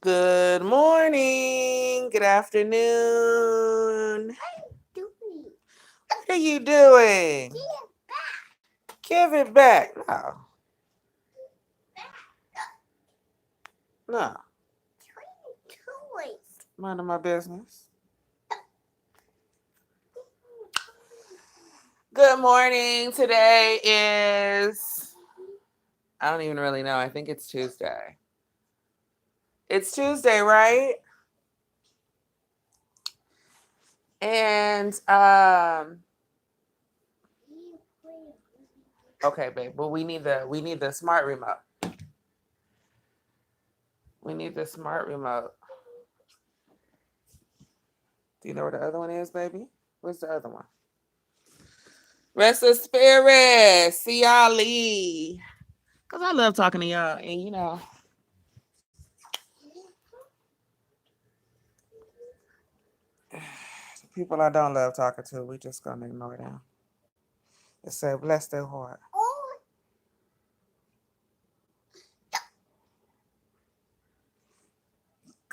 Good morning. Good afternoon. What are you doing? Give it back. No. No. Mind of my business. Good morning. Today is, I don't even really know. I think it's Tuesday. It's Tuesday, right? And okay, babe. But we need the smart remote. We need the smart remote. Do you know where the other one is, baby? Where's the other one? Rest of spirit. See y'all Lee. Cause I love talking to y'all, and the people I don't love talking to, we just gonna ignore them. It said bless their heart.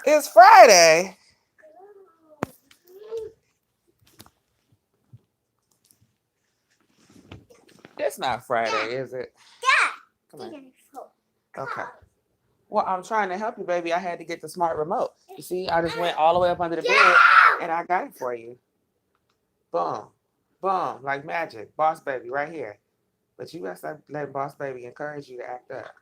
It's Friday. It's not Friday, is it? Come on. Okay. Well, I'm trying to help you, baby. I had to get the smart remote. You see, I just went all the way up under the bed and I got it for you. Boom. Boom. Like magic. Boss baby right here. But you gotta stop letting boss baby encourage you to act up.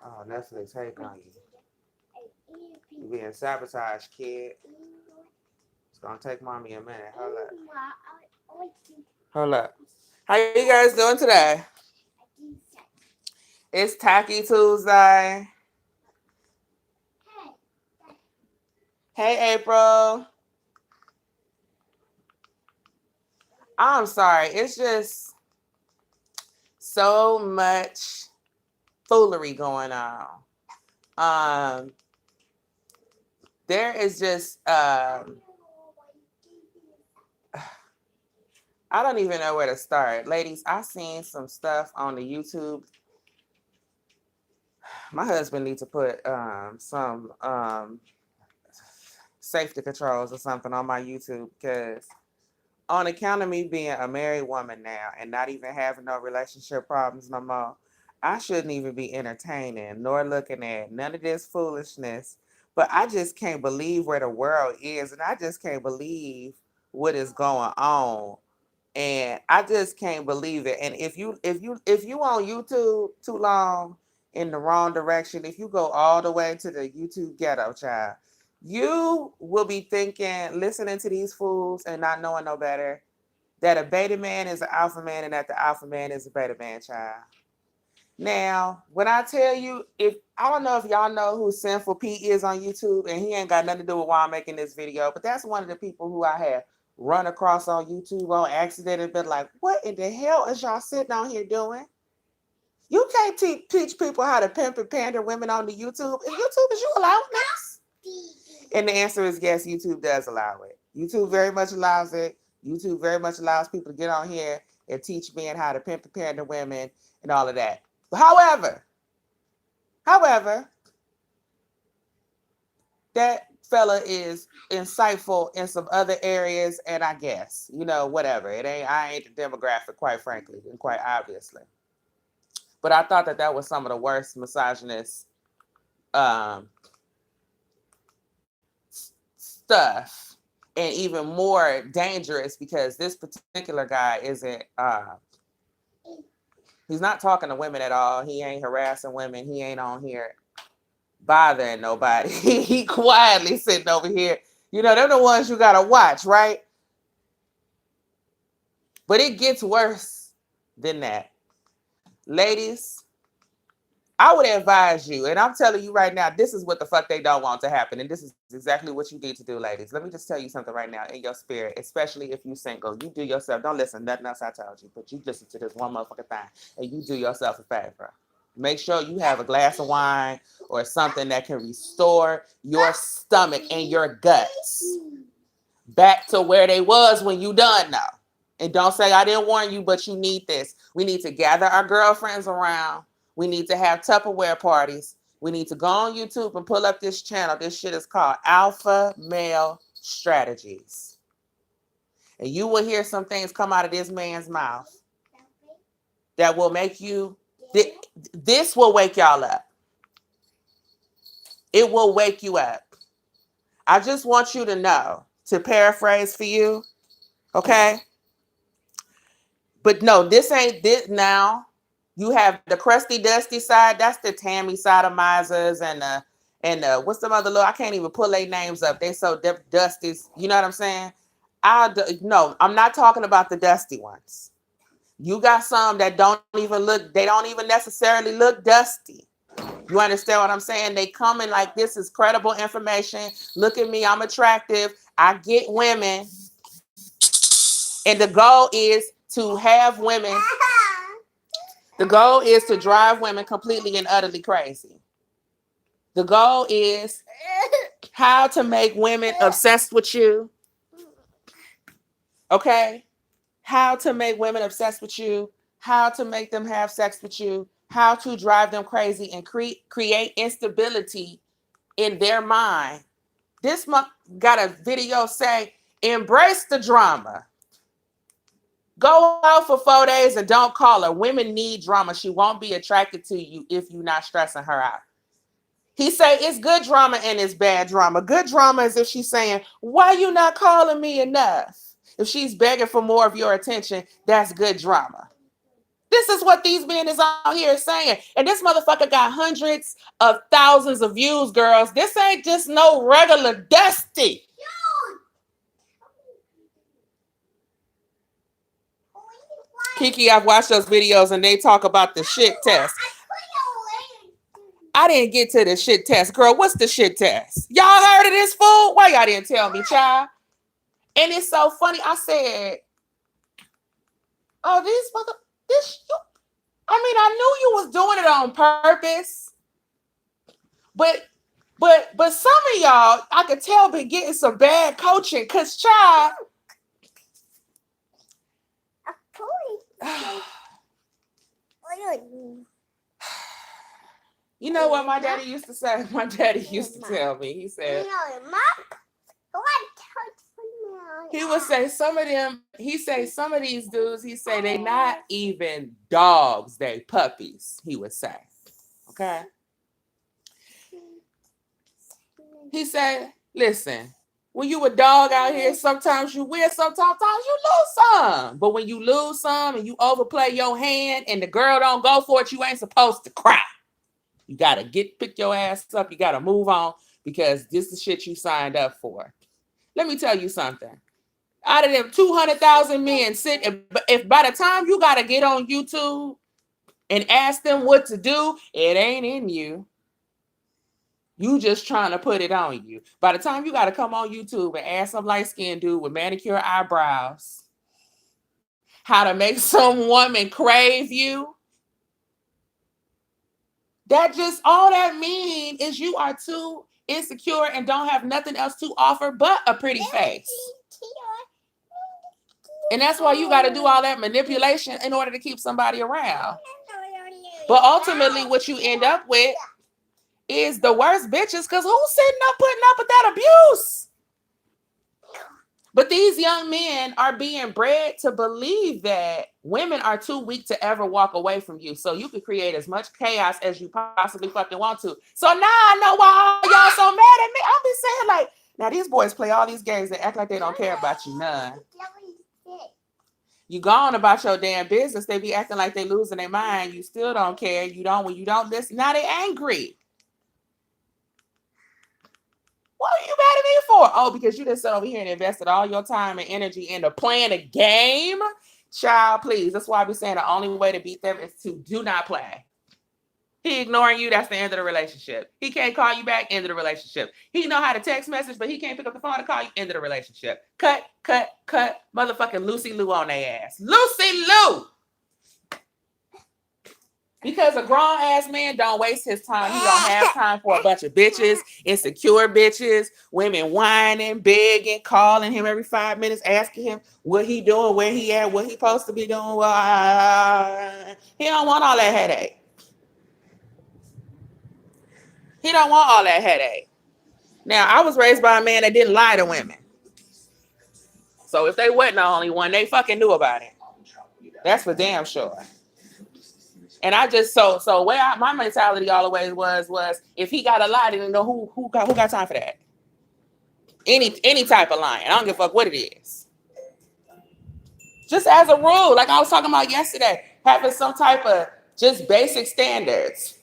Oh, Netflix hate on you. You being sabotaged, kid. It's gonna take mommy a minute. Hold up. Hold up. How you guys doing today? It's Tacky Tuesday. Hey, April. I'm sorry. It's just so much foolery going on. Um, there is just I don't even know where to start. Ladies, I seen some stuff on the YouTube. My husband needs to put some safety controls or something on my YouTube because on account of me being a married woman now and not even having no relationship problems no more, I shouldn't even be entertaining nor looking at none of this foolishness. But I just can't believe where the world is, and I just can't believe what is going on. And I just can't believe it. And if you on YouTube too long in the wrong direction, if you go all the way to the YouTube ghetto, child, you will be thinking, listening to these fools and not knowing no better, that a beta man is an alpha man and that the alpha man is a beta man, child. Now, when I tell you, if I don't know if y'all know who Sinful Pete is on YouTube, and he ain't got nothing to do with why I'm making this video, but that's one of the people who I have run across on YouTube on accident and been like, what in the hell is y'all sitting on here doing? You can't teach people how to pimp and pander women on the YouTube. Is you allowing this? And the answer is yes, YouTube does allow it. YouTube very much allows it. YouTube very much allows people to get on here and teach men how to pimp and pander women and all of that. However, that fella is insightful in some other areas, and I guess, whatever. I ain't the demographic, quite frankly, and quite obviously. But I thought that was some of the worst misogynist um, stuff, and even more dangerous because this particular guy isn't. He's not talking to women at all. He ain't harassing women. He ain't on here bothering nobody. He quietly sitting over here. They're the ones you gotta watch, right? But it gets worse than that. Ladies, I would advise you, and I'm telling you right now, this is what the fuck they don't want to happen. And this is exactly what you need to do, ladies. Let me just tell you something right now in your spirit, especially if you single. You do yourself, don't listen to nothing else I told you, but you listen to this one motherfucking thing, and you do yourself a favor. Make sure you have a glass of wine or something that can restore your stomach and your guts back to where they was when you done now. And don't say I didn't warn you, but you need this. We need to gather our girlfriends around. We need to have Tupperware parties. We need to go on YouTube and pull up this channel. This shit is called Alpha Male Strategies. And you will hear some things come out of this man's mouth that will make you, this will wake y'all up. It will wake you up. I just want you to know, to paraphrase for you, okay? But no, this ain't this now. You have the crusty, dusty side. That's the Tammy Sodomizers and what's some other little, I can't even pull their names up. They so dusty. You know what I'm saying? No, I'm not talking about the dusty ones. You got some that don't even look, they don't even necessarily look dusty. You understand what I'm saying? They come in like, this is credible information. Look at me, I'm attractive. I get women. And the goal is to have women, the goal is to drive women completely and utterly crazy. The goal is how to make women obsessed with you. Okay? How to make women obsessed with you, how to make them have sex with you, how to drive them crazy and create instability in their mind. This month got a video say, embrace the drama. Go out for 4 days and don't call her. Women need drama. She won't be attracted to you if you're not stressing her out. He say it's good drama and it's bad drama. Good drama is if she's saying, why you not calling me enough? If she's begging for more of your attention, that's good drama. This is what these men is out here saying. And this motherfucker got hundreds of thousands of views, girls. This ain't just no regular dusty. Kiki, I've watched those videos and they talk about the shit test. I didn't get to the shit test. Girl, what's the shit test? Y'all heard of this fool? Why y'all didn't tell me, child? And it's so funny. I said, oh, I knew you was doing it on purpose. But some of y'all, I could tell, been getting some bad coaching. Cause child, you know what my daddy used to say? My daddy used to tell me. He said, he would say some of them, he say some of these dudes, he say they not even dogs, they puppies, he would say. Okay. He said, listen, when you a dog out here, sometimes you win, sometimes you lose some. But when you lose some and you overplay your hand and the girl don't go for it, you ain't supposed to cry. You gotta pick your ass up. You gotta move on because this is shit you signed up for. Let me tell you something. Out of them 200,000 men, if by the time you gotta get on YouTube and ask them what to do, it ain't in you. You just trying to put it on you. By the time you got to come on YouTube and ask some light-skinned dude with manicure eyebrows how to make some woman crave you, that just, all that mean is you are too insecure and don't have nothing else to offer but a pretty face. And that's why you got to do all that manipulation in order to keep somebody around. But ultimately, what you end up with is the worst bitches, because who's sitting up putting up with that abuse? But these young men are being bred to believe that women are too weak to ever walk away from you. So you can create as much chaos as you possibly fucking want to. So now I know why y'all so mad at me. I'll be saying like, now these boys play all these games and act like they don't care about you none. You gone about your damn business. They be acting like they losing their mind. You still don't care. When you don't listen, now they angry. What are you mad at me for? Oh, because you just sat over here and invested all your time and energy into playing a game? Child, please. That's why I be saying the only way to beat them is to do not play. He ignoring you, that's the end of the relationship. He can't call you back, end of the relationship. He know how to text message, but he can't pick up the phone to call you, end of the relationship. Cut. Motherfucking Lucy Lou on their ass. Lucy Lou! Because a grown ass man don't waste his time. He don't have time for a bunch of bitches, insecure bitches, women whining, begging, calling him every 5 minutes, asking him what he doing, where he at, what he supposed to be doing. He don't want all that headache. He don't want all that headache. Now, I was raised by a man that didn't lie to women. So if they wasn't the only one, they fucking knew about it. That's for damn sure. And I just so where my mentality always was if he got a lie, then you know who got time for that. Any type of lying. I don't give a fuck what it is. Just as a rule, like I was talking about yesterday, having some type of just basic standards.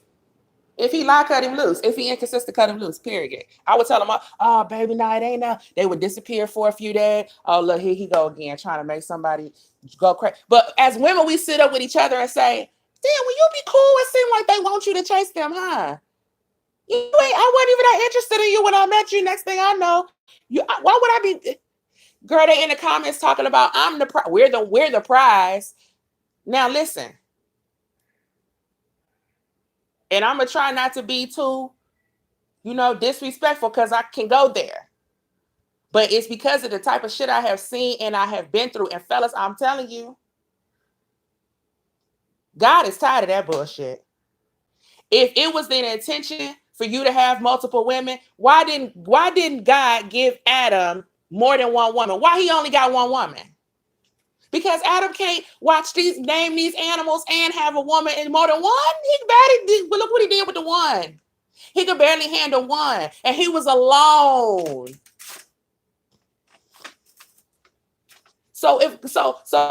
If he lie, cut him loose. If he inconsistent, cut him loose. Period. I would tell them, oh baby, no, it ain't now. They would disappear for a few days. Oh look, here he go again, trying to make somebody go crazy. But as women, we sit up with each other and say, damn, will you be cool? It seems like they want you to chase them, huh? I wasn't even that interested in you when I met you. Next thing I know, why would I be? Girl, they in the comments talking about we're the prize. Now listen, and I'm gonna try not to be too, disrespectful because I can go there. But it's because of the type of shit I have seen and I have been through. And fellas, I'm telling you, God is tired of that bullshit. If it was the intention for you to have multiple women, why didn't God give Adam more than one woman? Why he only got one woman? Because Adam can't name these animals and have a woman and more than one. But look what he did with the one. He could barely handle one, and he was alone. So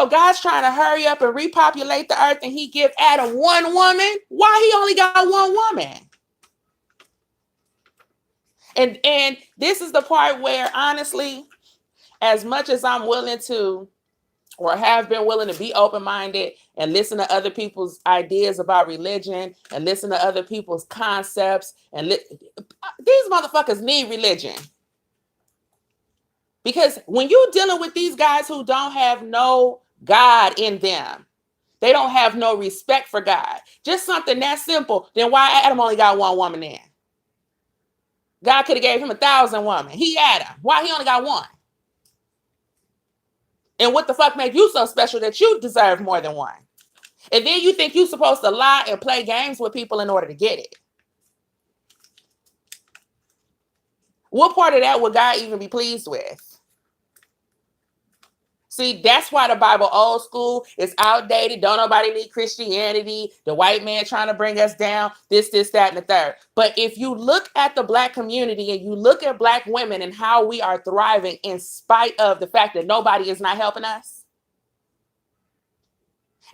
God's trying to hurry up and repopulate the earth, and he give Adam one woman. Why he only got one woman? And this is the part where, honestly, as much as I'm willing to, or have been willing to be open-minded and listen to other people's ideas about religion and listen to other people's concepts, and these motherfuckers need religion. Because when you're dealing with these guys who don't have no God in them, they don't have no respect for God. Just something that simple, then why Adam only got one woman in? God could have gave him 1,000 women. He Adam. Why he only got one? And what the fuck made you so special that you deserve more than one? And then you think you're supposed to lie and play games with people in order to get it. What part of that would God even be pleased with? See, that's why the Bible old school is outdated. Don't nobody need Christianity. The white man trying to bring us down. This, that, and the third. But if you look at the Black community and you look at Black women and how we are thriving in spite of the fact that nobody is not helping us.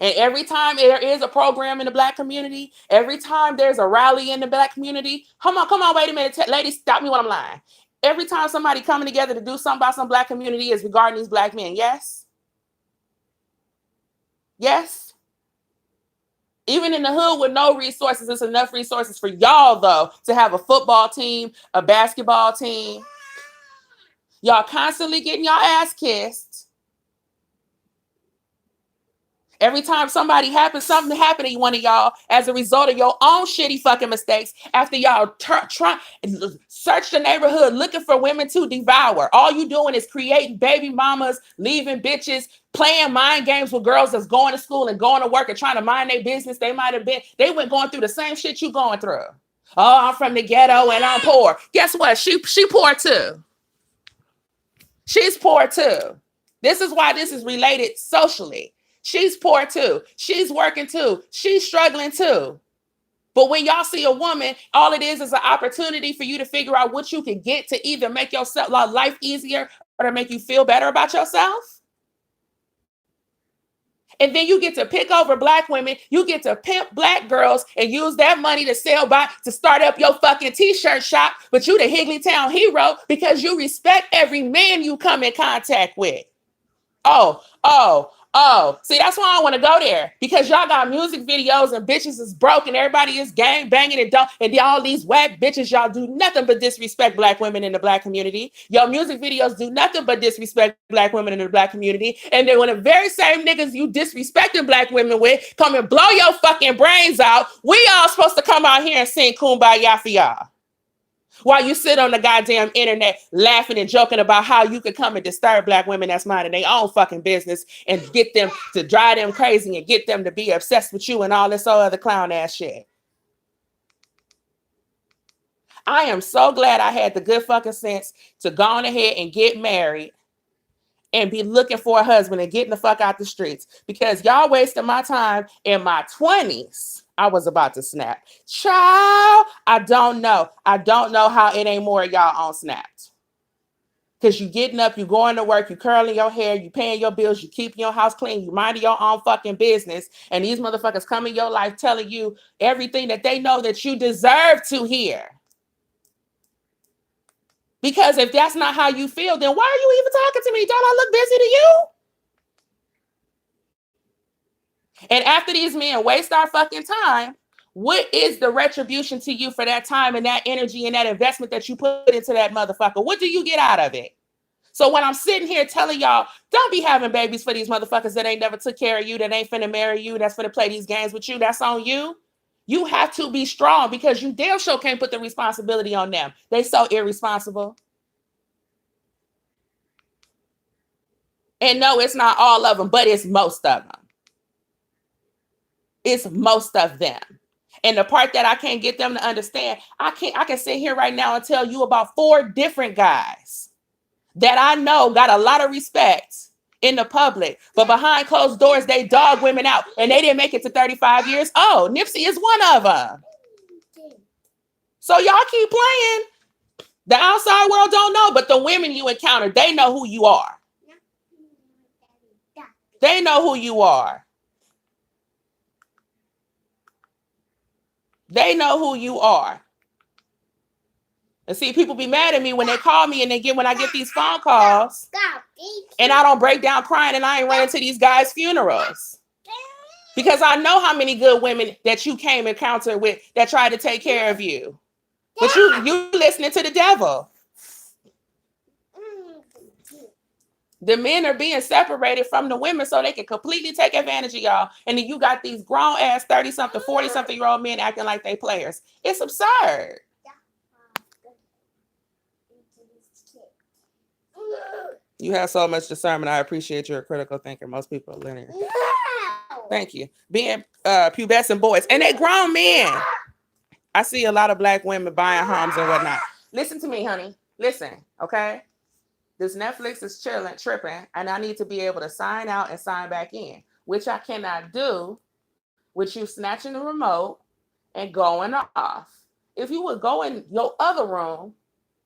And every time there is a program in the Black community, every time there's a rally in the Black community, come on, wait a minute. Ladies, stop me when I'm lying. Every time somebody coming together to do something about some Black community is regarding these Black men. Yes. Yes. Even in the hood with no resources, it's enough resources for y'all, though, to have a football team, a basketball team. Y'all constantly getting y'all ass kissed. Every time something happened to one of y'all as a result of your own shitty fucking mistakes, after y'all try search the neighborhood looking for women to devour. All you doing is creating baby mamas, leaving bitches, playing mind games with girls that's going to school and going to work and trying to mind their business. They went going through the same shit you going through. Oh, I'm from the ghetto and I'm poor. Guess what? She poor too. She's poor too. This is why this is related socially. She's poor too. She's working too. She's struggling too. But when y'all see a woman, all it is an opportunity for you to figure out what you can get to either make yourself life easier or to make you feel better about yourself. And then you get to pick over Black women. You get to pimp Black girls and use that money to to start up your fucking t-shirt shop. But you the Higglytown hero because you respect every man you come in contact with. Oh, Oh, see, that's why I want to go there, because y'all got music videos and bitches is broke and everybody is gang banging and all these whack bitches, y'all do nothing but disrespect black women in the black community. Your music videos do nothing but disrespect black women in the black community. And then when the very same niggas you disrespecting black women with come and blow your fucking brains out, we all supposed to come out here and sing Kumbaya for y'all. While you sit on the goddamn internet laughing and joking about how you could come and disturb black women that's minding their own fucking business and get them to drive them crazy and get them to be obsessed with you and all this other clown ass shit. I am so glad I had the good fucking sense to go on ahead and get married and be looking for a husband and getting the fuck out the streets, because y'all wasted my time in my 20s. I was about to snap. Child, I don't know. I don't know how it ain't more of y'all on snapped. Because you getting up, you going to work, you curling your hair, you paying your bills, you keeping your house clean, you minding your own fucking business. And these motherfuckers come in your life telling you everything that they know that you deserve to hear. Because if that's not how you feel, then why are you even talking to me? Don't I look busy to you? And after these men waste our fucking time, what is the retribution to you for that time and that energy and that investment that you put into that motherfucker? What do you get out of it? So when I'm sitting here telling y'all, don't be having babies for these motherfuckers that ain't never took care of you, that ain't finna marry you, that's finna play these games with you, that's on you. You have to be strong, because you damn sure can't put the responsibility on them. They so irresponsible. And no, it's not all of them, but it's most of them. It's most of them. And the part that I can't get them to understand, I can sit here right now and tell you about 4 different guys that I know got a lot of respect in the public, but behind closed doors, they dog women out and they didn't make it to 35 years old. Nipsey is one of them. So y'all keep playing. The outside world don't know, but the women you encounter, they know who you are. They know who you are. They know who you are. And see, people be mad at me when they call me and when I get these phone calls and I don't break down crying and I ain't running to these guys' funerals. Because I know how many good women that you came encounter with that tried to take care of you. But you listening to the devil. The men are being separated from the women so they can completely take advantage of y'all. And then you got these grown ass 30-something, 40-something-year-old men acting like they players. It's absurd. You have so much discernment. I appreciate you're a critical thinker. Most people are linear. Thank you. Being pubescent boys. And they grown men. I see a lot of black women buying homes and whatnot. Listen to me, honey. Listen, okay? This Netflix is tripping, and I need to be able to sign out and sign back in, which I cannot do with you snatching the remote and going off. If you would go in your other room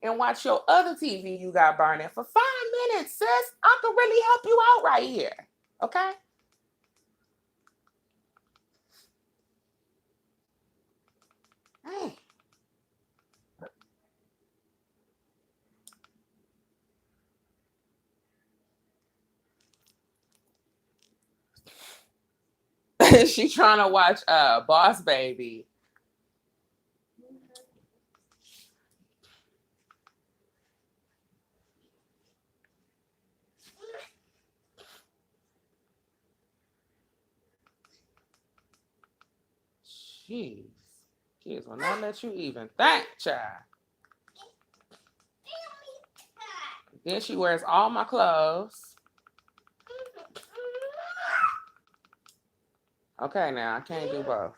and watch your other TV you got burning for 5 minutes, sis, I could really help you out right here. Okay? Hey. She trying to watch Boss Baby. Jeez. Kids will not let you even think, child. Then she wears all my clothes. Okay, now I can't do both.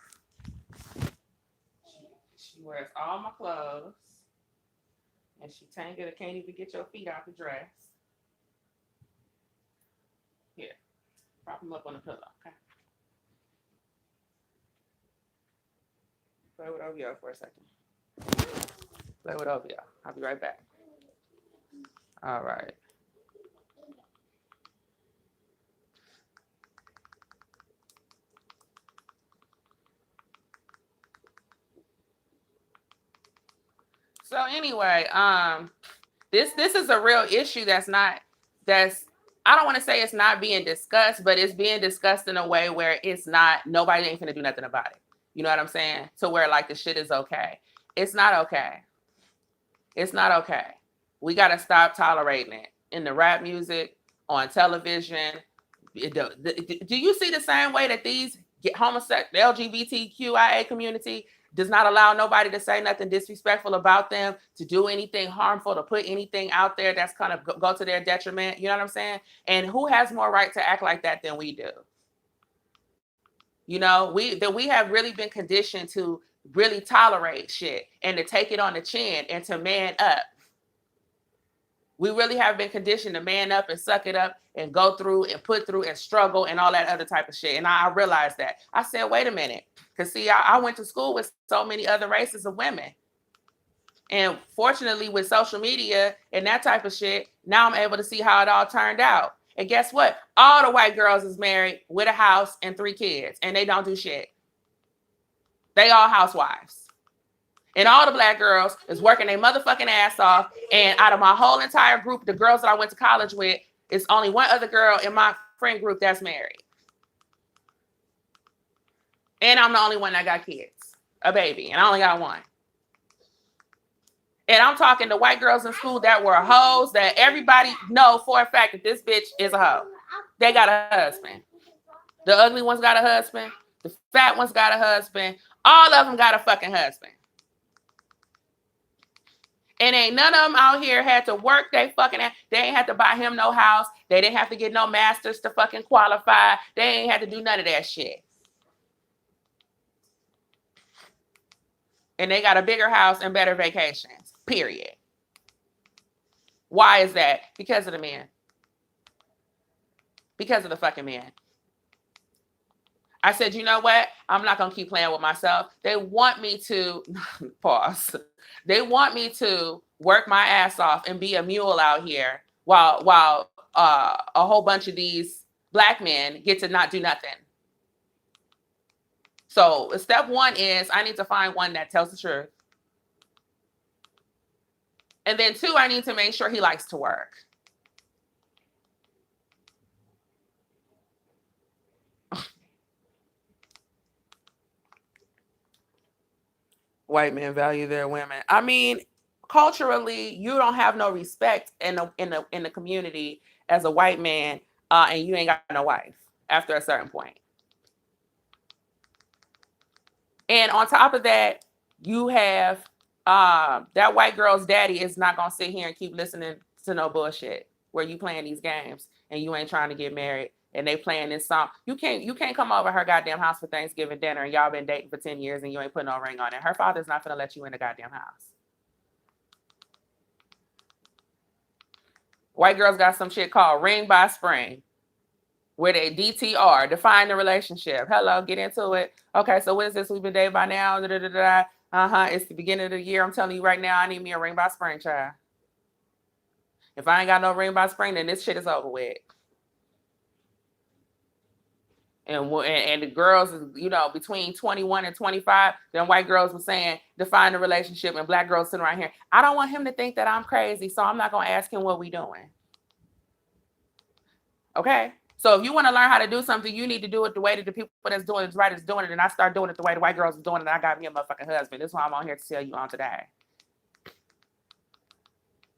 She wears all my clothes. And she tangled, can't even get your feet out the dress. Here, prop them up on the pillow, okay? Play with OVO for a second. Play with OVO. I'll be right back. All right. So anyway, this is a real issue that's I don't want to say it's not being discussed, but it's being discussed in a way where it's not, nobody ain't gonna do nothing about it. You know what I'm saying? To where like the shit is okay. It's not okay. It's not okay. We gotta stop tolerating it in the rap music, on television. Do you see the same way that these homosexual LGBTQIA community does not allow nobody to say nothing disrespectful about them, to do anything harmful, to put anything out there that's kind of go to their detriment? You know what I'm saying? And who has more right to act like that than we do? You know, we have really been conditioned to really tolerate shit and to take it on the chin and to man up. We really have been conditioned to man up and suck it up and go through and put through and struggle and all that other type of shit. And I realized that. I said, wait a minute. Because, see, I went to school with so many other races of women. And fortunately, with social media and that type of shit, now I'm able to see how it all turned out. And guess what? All the white girls is married with a house and 3 kids, and they don't do shit. They all housewives. And all the black girls is working their motherfucking ass off. And out of my whole entire group, the girls that I went to college with, it's only one other girl in my friend group that's married. And I'm the only one that got kids, a baby, and I only got one. And I'm talking to white girls in school that were hoes that everybody know for a fact that this bitch is a hoe. They got a husband. The ugly ones got a husband. The fat ones got a husband. All of them got a fucking husband. And ain't none of them out here had to work they fucking ass. They ain't had to buy him no house. They didn't have to get no masters to fucking qualify. They ain't had to do none of that shit. And they got a bigger house and better vacations. Period. Why is that? Because of the men. Because of the fucking men. I said, you know what? I'm not gonna keep playing with myself. They want me to pause. They want me to work my ass off and be a mule out here while a whole bunch of these black men get to not do nothing. So step one is I need to find one that tells the truth. And then 2, I need to make sure he likes to work. White men value their women. I mean, culturally, you don't have no respect in the community as a white man, and you ain't got no wife after a certain point. And on top of that, you have that white girl's daddy is not gonna sit here and keep listening to no bullshit where you playing these games and you ain't trying to get married and they playing this song. You can't come over her goddamn house for Thanksgiving dinner and y'all been dating for 10 years and you ain't putting no ring on it. Her father's not gonna let you in the goddamn house. White girls got some shit called ring by spring, where they DTR, define the relationship. Hello, get into it. Okay, so what is this? We've been dating by now. It's the beginning of the year. I'm telling you right now, I need me a ring by spring, child. If I ain't got no ring by spring, then this shit is over with. And the girls, between 21 and 25, then white girls were saying, define the relationship, and black girls sitting right here. I don't want him to think that I'm crazy, so I'm not going to ask him what we doing. Okay? So if you want to learn how to do something, you need to do it the way that the people that's doing it right is doing it, and I start doing it the way the white girls are doing it, and I got me a motherfucking husband. This is why I'm on here to tell you on today.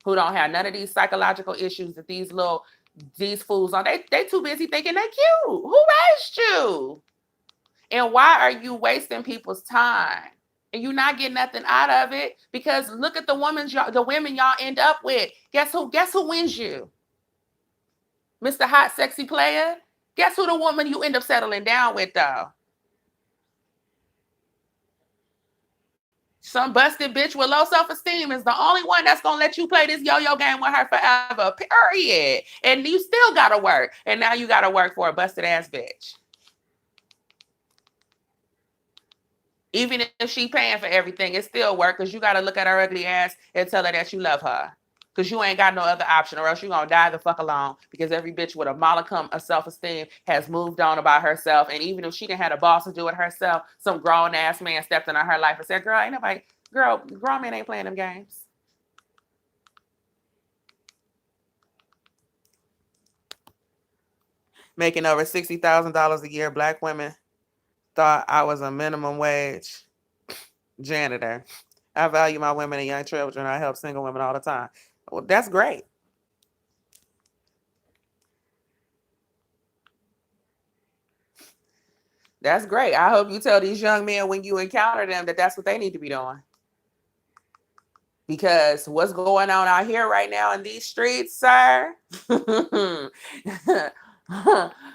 Who don't have none of these psychological issues that these fools on. They too busy thinking they cute. Who raised you? And why are you wasting people's time? And you're not getting nothing out of it because look at the women y'all end up with. Guess who wins you? Mr. Hot Sexy Player? Guess who the woman you end up settling down with though? Some busted bitch with low self-esteem is the only one that's gonna let you play this yo-yo game with her forever. Period. And you still gotta work. And now you gotta work for a busted ass bitch. Even if she paying for everything, it still work because you gotta look at her ugly ass and tell her that you love her. Because you ain't got no other option, or else you're gonna die the fuck alone. Because every bitch with a modicum of self-esteem has moved on about herself. And even if she didn't have a boss to do it herself, some grown ass man stepped into her life and said, girl, ain't nobody, grown man ain't playing them games. making over $60,000 a year. Black women thought I was a minimum wage janitor. I value my women and young children. I help single women all the time. Well, that's great. That's great. I hope you tell these young men when you encounter them that that's what they need to be doing. Because what's going on out here right now in these streets, sir?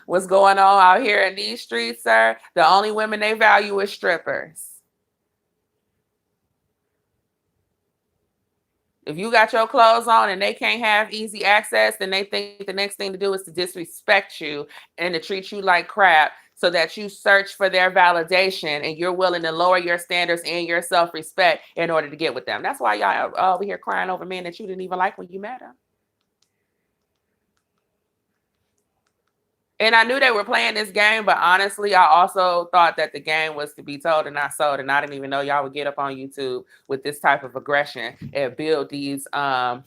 What's going on out here in these streets, sir? The only women they value is strippers. If you got your clothes on and they can't have easy access, then they think the next thing to do is to disrespect you and to treat you like crap so that you search for their validation and you're willing to lower your standards and your self-respect in order to get with them. That's why y'all are over here crying over men that you didn't even like when you met them. And I knew they were playing this game, but honestly, I also thought that the game was to be told and not sold. And I didn't even know y'all would get up on YouTube with this type of aggression and build these y'all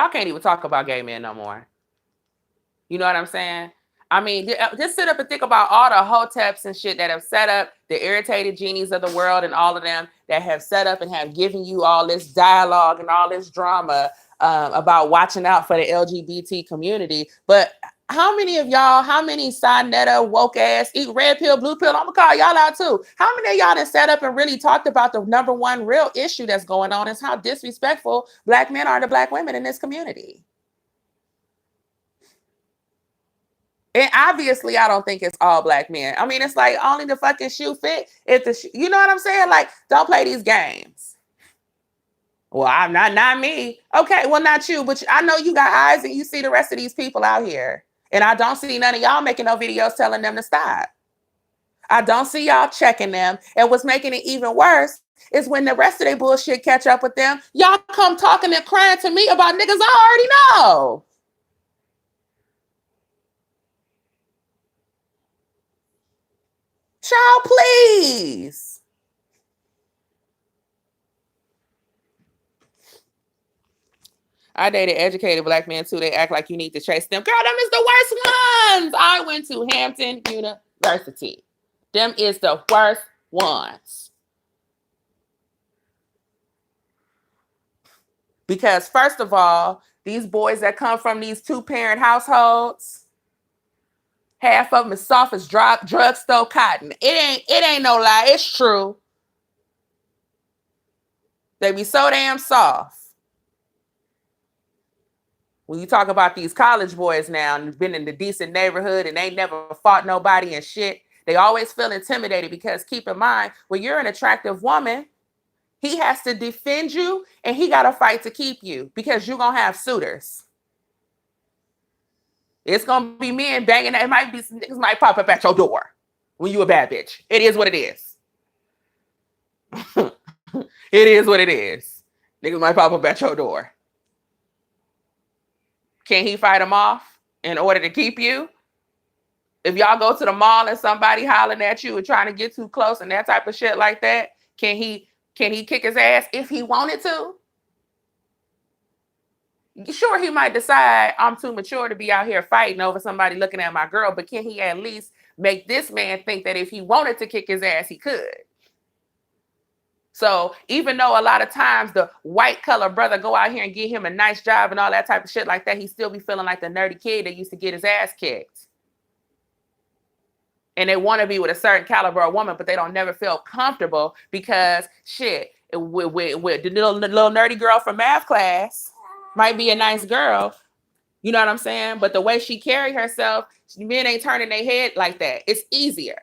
can't even talk about gay men no more. You know what I'm saying? I mean, just sit up and think about all the hoteps and shit that have set up, the irritated genies of the world and all of them that have set up and have given you all this dialogue and all this drama about watching out for the LGBT community. But how many of y'all, how many Sinetta, woke ass, eat red pill, blue pill, I'm gonna call y'all out too. How many of y'all that set up and really talked about the number one real issue that's going on is how disrespectful Black men are to Black women in this community? And obviously, I don't think it's all Black men. I mean, it's like only the fucking shoe fit. If the you know what I'm saying? Like, don't play these games. Well, I'm not me. Okay, well, not you, but I know you got eyes and you see the rest of these people out here. And I don't see none of y'all making no videos telling them to stop. I don't see y'all checking them. And what's making it even worse is when the rest of their bullshit catch up with them, y'all come talking and crying to me about niggas I already know. Child, please. I dated educated Black men too. They act like you need to chase them. Girl, them is the worst ones. I went to Hampton University. Them is the worst ones. Because first of all, these boys that come from these two-parent households, half of them is soft as drugstore cotton. It ain't no lie. It's true. They be so damn soft. When you talk about these college boys now and been in the decent neighborhood and ain't never fought nobody and shit, they always feel intimidated because keep in mind, when you're an attractive woman, he has to defend you and he got to fight to keep you because you're going to have suitors. It's going to be men banging. It might be some niggas might pop up at your door when you a bad bitch. It is what it is. It is what it is. Niggas might pop up at your door. Can he fight them off in order to keep you? If y'all go to the mall and somebody hollering at you and trying to get too close and that type of shit like that, can he kick his ass if he wanted to? Sure, he might decide I'm too mature to be out here fighting over somebody looking at my girl, but can he at least make this man think that if he wanted to kick his ass, he could? So even though a lot of times the white collar brother go out here and get him a nice job and all that type of shit like that, he still be feeling like the nerdy kid that used to get his ass kicked. And they want to be with a certain caliber of woman, but they don't never feel comfortable because shit, with the little nerdy girl from math class might be a nice girl. You know what I'm saying? But the way she carry herself, men ain't turning their head like that. It's easier.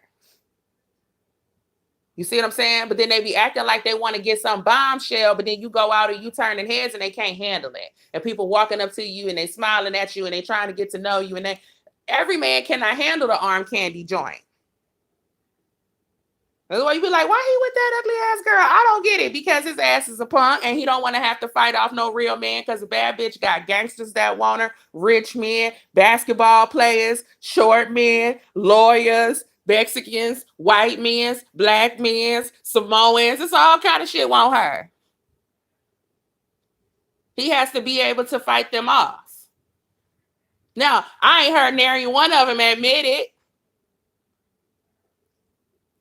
You see what I'm saying? But then they be acting like they want to get some bombshell, but then you go out and you turning heads and they can't handle it. And people walking up to you and they smiling at you and they trying to get to know you. And every man cannot handle the arm candy joint. That's why you be like, why he with that ugly ass girl? I don't get it because his ass is a punk and he don't want to have to fight off no real man because a bad bitch got gangsters that want her, rich men, basketball players, short men, lawyers, Mexicans, white men, black men, Samoans. It's all kind of shit want her. He has to be able to fight them off. Now, I ain't heard nary one of them admit it,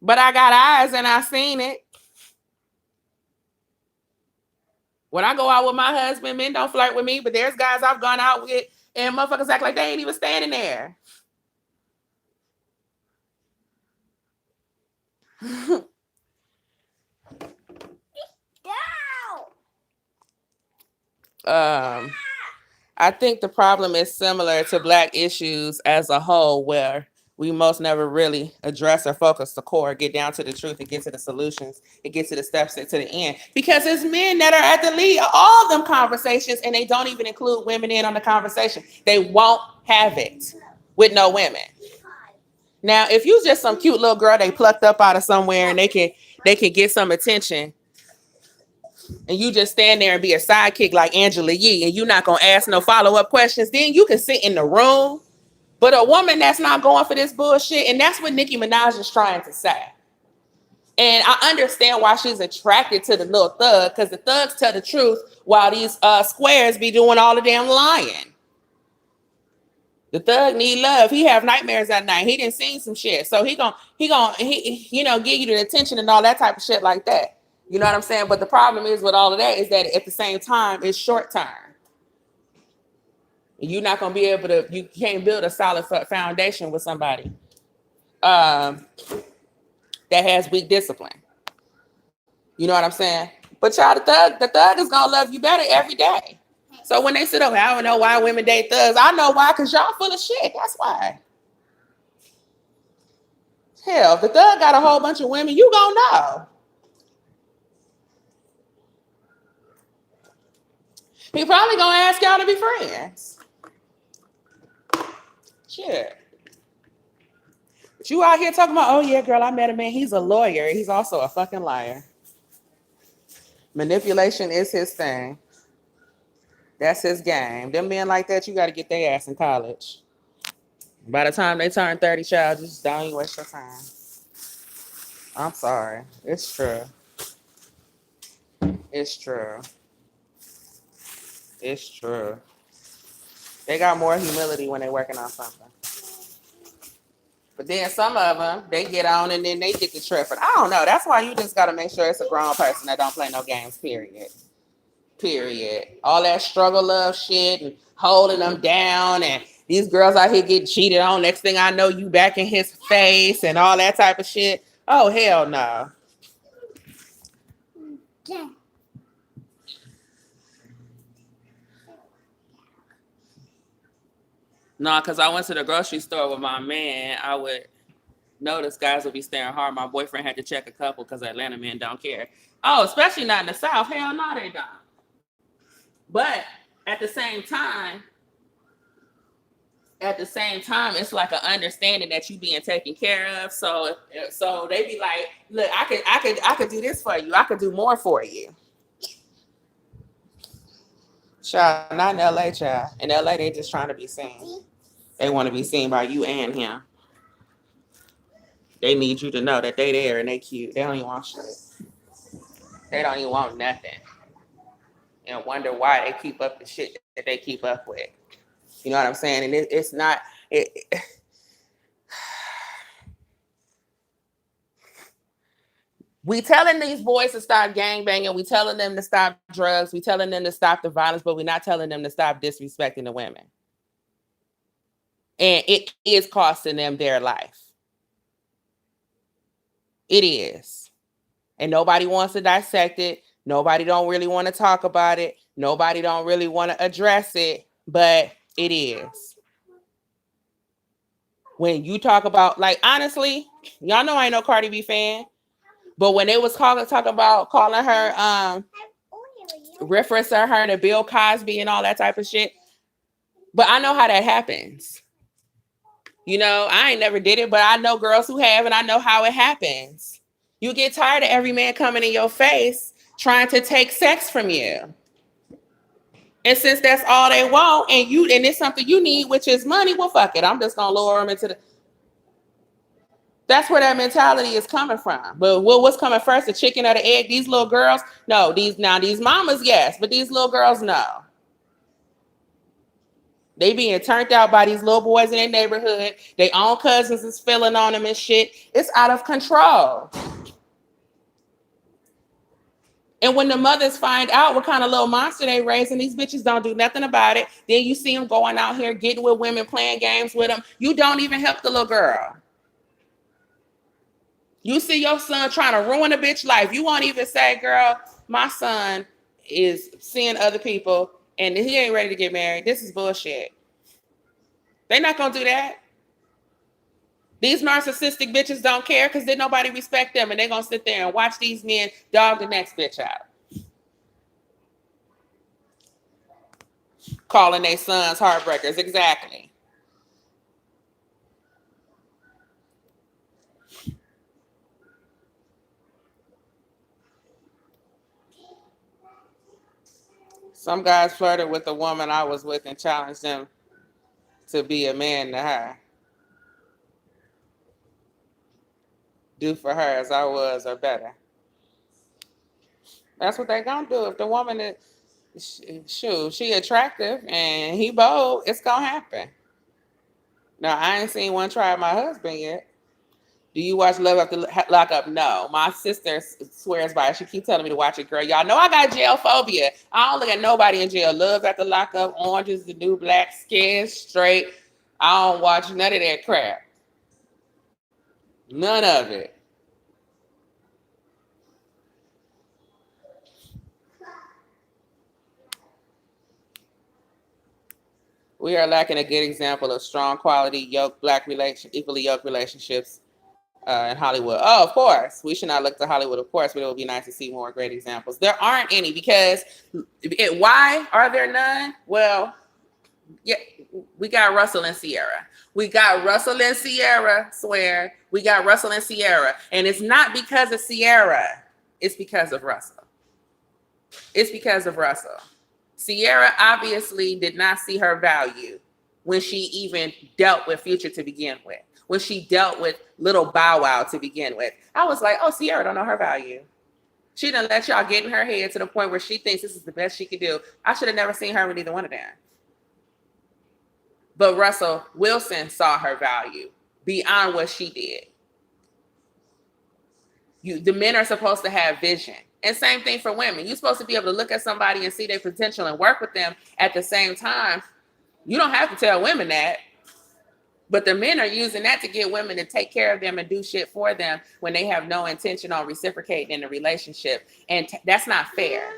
but I got eyes and I seen it. When I go out with my husband, men don't flirt with me, but there's guys I've gone out with and motherfuckers act like they ain't even standing there. I think the problem is similar to Black issues as a whole, where we most never really address or focus the core, get down to the truth, and get to the solutions, and get to the steps and to the end. Because it's men that are at the lead of all them conversations, and they don't even include women in on the conversation. They won't have it with no women. Now, if you just some cute little girl they plucked up out of somewhere and they can get some attention, and you just stand there and be a sidekick like Angela Yee, and you're not gonna ask no follow-up questions, then you can sit in the room. But a woman that's not going for this bullshit, and that's what Nicki Minaj is trying to say. And I understand why she's attracted to the little thug, because the thugs tell the truth while these squares be doing all the damn lying. The thug need love. He have nightmares at night. He done seen some shit. So he gonna give you the attention and all that type of shit like that. You know what I'm saying? But the problem is with all of that is that at the same time, it's short term. You're not gonna be able to, you can't build a solid foundation with somebody that has weak discipline. You know what I'm saying? But y'all, the thug is gonna love you better every day. So when they sit up, I don't know why women date thugs. I know why, because y'all full of shit. That's why. Hell, if the thug got a whole bunch of women, you gonna know. He probably gonna ask y'all to be friends. Shit. But you out here talking about, oh yeah, girl, I met a man. He's a lawyer. He's also a fucking liar. Manipulation is his thing. That's his game. Them men like that, you got to get their ass in college. By the time they turn 30, child, just don't even waste your time. I'm sorry. It's true. It's true. It's true. They got more humility when they're working on something. But then some of them, they get on and then they get the trip. But I don't know. That's why you just got to make sure it's a grown person that don't play no games, period. Period. All that struggle love shit and holding them down, and these girls out here getting cheated on. Next thing I know, you back in his face and all that type of shit. Oh, hell no. Yeah. No, because I went to the grocery store with my man. I would notice guys would be staring hard. My boyfriend had to check a couple because Atlanta men don't care. Oh, especially not in the South. Hell no, they don't. But at the same time, it's like an understanding that you being taken care of. So they be like, look, I could do this for you. I could do more for you. Child, not in LA, child. In LA, they just trying to be seen. They want to be seen by you and him. They need you to know that they there and they cute. They don't even want shit. They don't even want nothing. And wonder why they keep up the shit that they keep up with. You know what I'm saying? And it's not. We telling these boys to stop gangbanging. We telling them to stop drugs. We telling them to stop the violence, but we're not telling them to stop disrespecting the women. And it is costing them their life. It is. And nobody wants to dissect it. Nobody don't really want to talk about it. Nobody don't really want to address it, but it is. When you talk about, like, honestly, y'all know I ain't no Cardi B fan, but when they was talking about calling her, referencing her to Bill Cosby and all that type of shit, but I know how that happens. You know, I ain't never did it, but I know girls who have, and I know how it happens. You get tired of every man coming in your face trying to take sex from you. And since that's all they want, and it's something you need, which is money, well, fuck it. I'm just gonna lower them into the. That's where that mentality is coming from. But what's coming first, the chicken or the egg? These little girls, no. These mamas, yes, but these little girls, no. They being turned out by these little boys in their neighborhood. Their own cousins is feeling on them and shit. It's out of control. And when the mothers find out what kind of little monster they raising, these bitches don't do nothing about it. Then you see them going out here getting with women, playing games with them. You don't even help the little girl. You see your son trying to ruin a bitch life. You won't even say, girl, my son is seeing other people and he ain't ready to get married. This is bullshit. They're not going to do that. These narcissistic bitches don't care because then nobody respect them and they're going to sit there and watch these men dog the next bitch out. Calling their sons heartbreakers. Exactly. Some guys flirted with the woman I was with and challenged them to be a man to her. Do for her as I was or better. That's what they gonna do. If the woman is, she attractive and he bold, it's gonna happen. Now, I ain't seen one try my husband yet. Do you watch Love After Lockup? No. My sister swears by it. She keeps telling me to watch it, girl. Y'all know I got jail phobia. I don't look at nobody in jail. Love After Lockup, Orange is the New Black, Scared Straight. I don't watch none of that crap. None of it. We are lacking a good example of strong quality equally yoked relationships in Hollywood. Oh, of course. We should not look to Hollywood, of course, but it would be nice to see more great examples. There aren't any because why are there none? Well, yeah, we got Russell and Sierra. We got Russell and Sierra, swear. We got Russell and Sierra. And it's not because of Sierra. It's because of Russell. It's because of Russell. Sierra obviously did not see her value when she even dealt with Future to begin with. When she dealt with Little Bow Wow to begin with. I was like, oh, Sierra don't know her value. She done let y'all get in her head to the point where she thinks this is the best she could do. I should have never seen her with either one of them. But Russell Wilson saw her value beyond what she did. The men are supposed to have vision. And same thing for women. You're supposed to be able to look at somebody and see their potential and work with them at the same time. You don't have to tell women that. But the men are using that to get women to take care of them and do shit for them when they have no intention on reciprocating in the relationship. And that's not fair.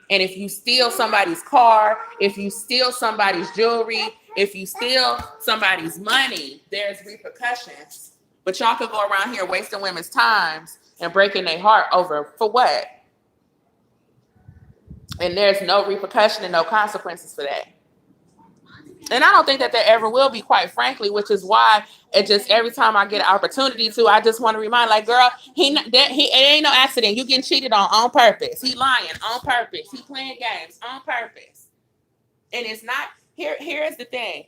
And if you steal somebody's car, if you steal somebody's jewelry, if you steal somebody's money, there's repercussions. But y'all could go around here wasting women's times and breaking their heart over for what? And there's no repercussion and no consequences for that. And I don't think that there ever will be, quite frankly, which is why it just every time I get an opportunity to, I just want to remind, like, girl, it ain't no accident. You getting cheated on purpose. He lying on purpose. He playing games on purpose. And it's not, here's the thing.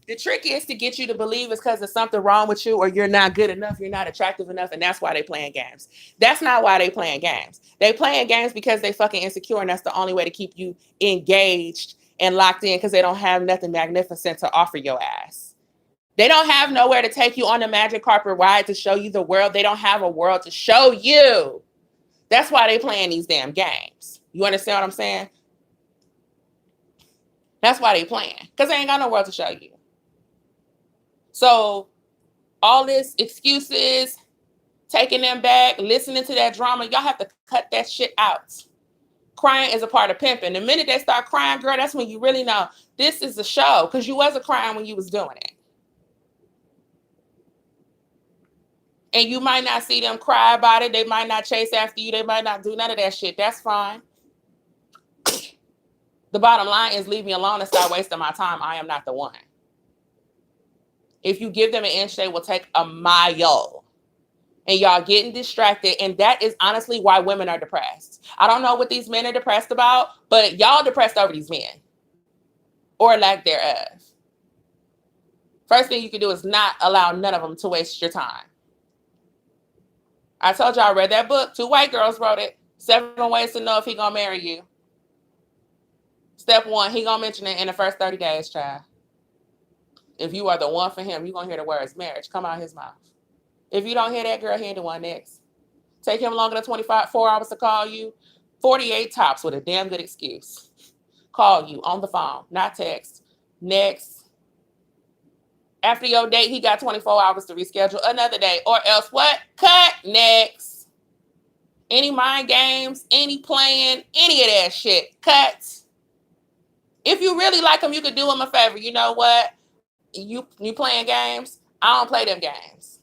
The trick is to get you to believe it's because there's something wrong with you or you're not good enough, you're not attractive enough, and that's why they playing games. That's not why they playing games. They playing games because they fucking insecure, and that's the only way to keep you engaged and locked in because they don't have nothing magnificent to offer your ass. They don't have nowhere to take you on the magic carpet ride to show you the world. They don't have a world to show you. That's why they playing these damn games. You understand what I'm saying? That's why they playing, because they ain't got no world to show you. So all this excuses, taking them back, listening to that drama, y'all have to cut that shit out. Crying is a part of pimping. The minute they start crying, girl, that's when you really know this is a show, because you wasn't crying when you was doing it. And you might not see them cry about it. They might not chase after you. They might not do none of that shit. That's fine. The bottom line is leave me alone and stop wasting my time. I am not the one. If you give them an inch, they will take a mile. And y'all getting distracted. And that is honestly why women are depressed. I don't know what these men are depressed about, but y'all depressed over these men. Or lack thereof. First thing you can do is not allow none of them to waste your time. I told y'all I read that book. 2 white girls wrote it. 7 ways to know if he gonna marry you. Step 1, he gonna mention it in the first 30 days, child. If you are the one for him, you're going to hear the words marriage come out of his mouth. If you don't hear that, girl, hear the one next. Take him longer than 4 hours to call you. 48 tops with a damn good excuse. Call you on the phone, not text. Next. After your date, he got 24 hours to reschedule another day. Or else what? Cut. Next. Any mind games, any playing, any of that shit. Cut. If you really like him, you could do him a favor. You know what? You playing games? I don't play them games.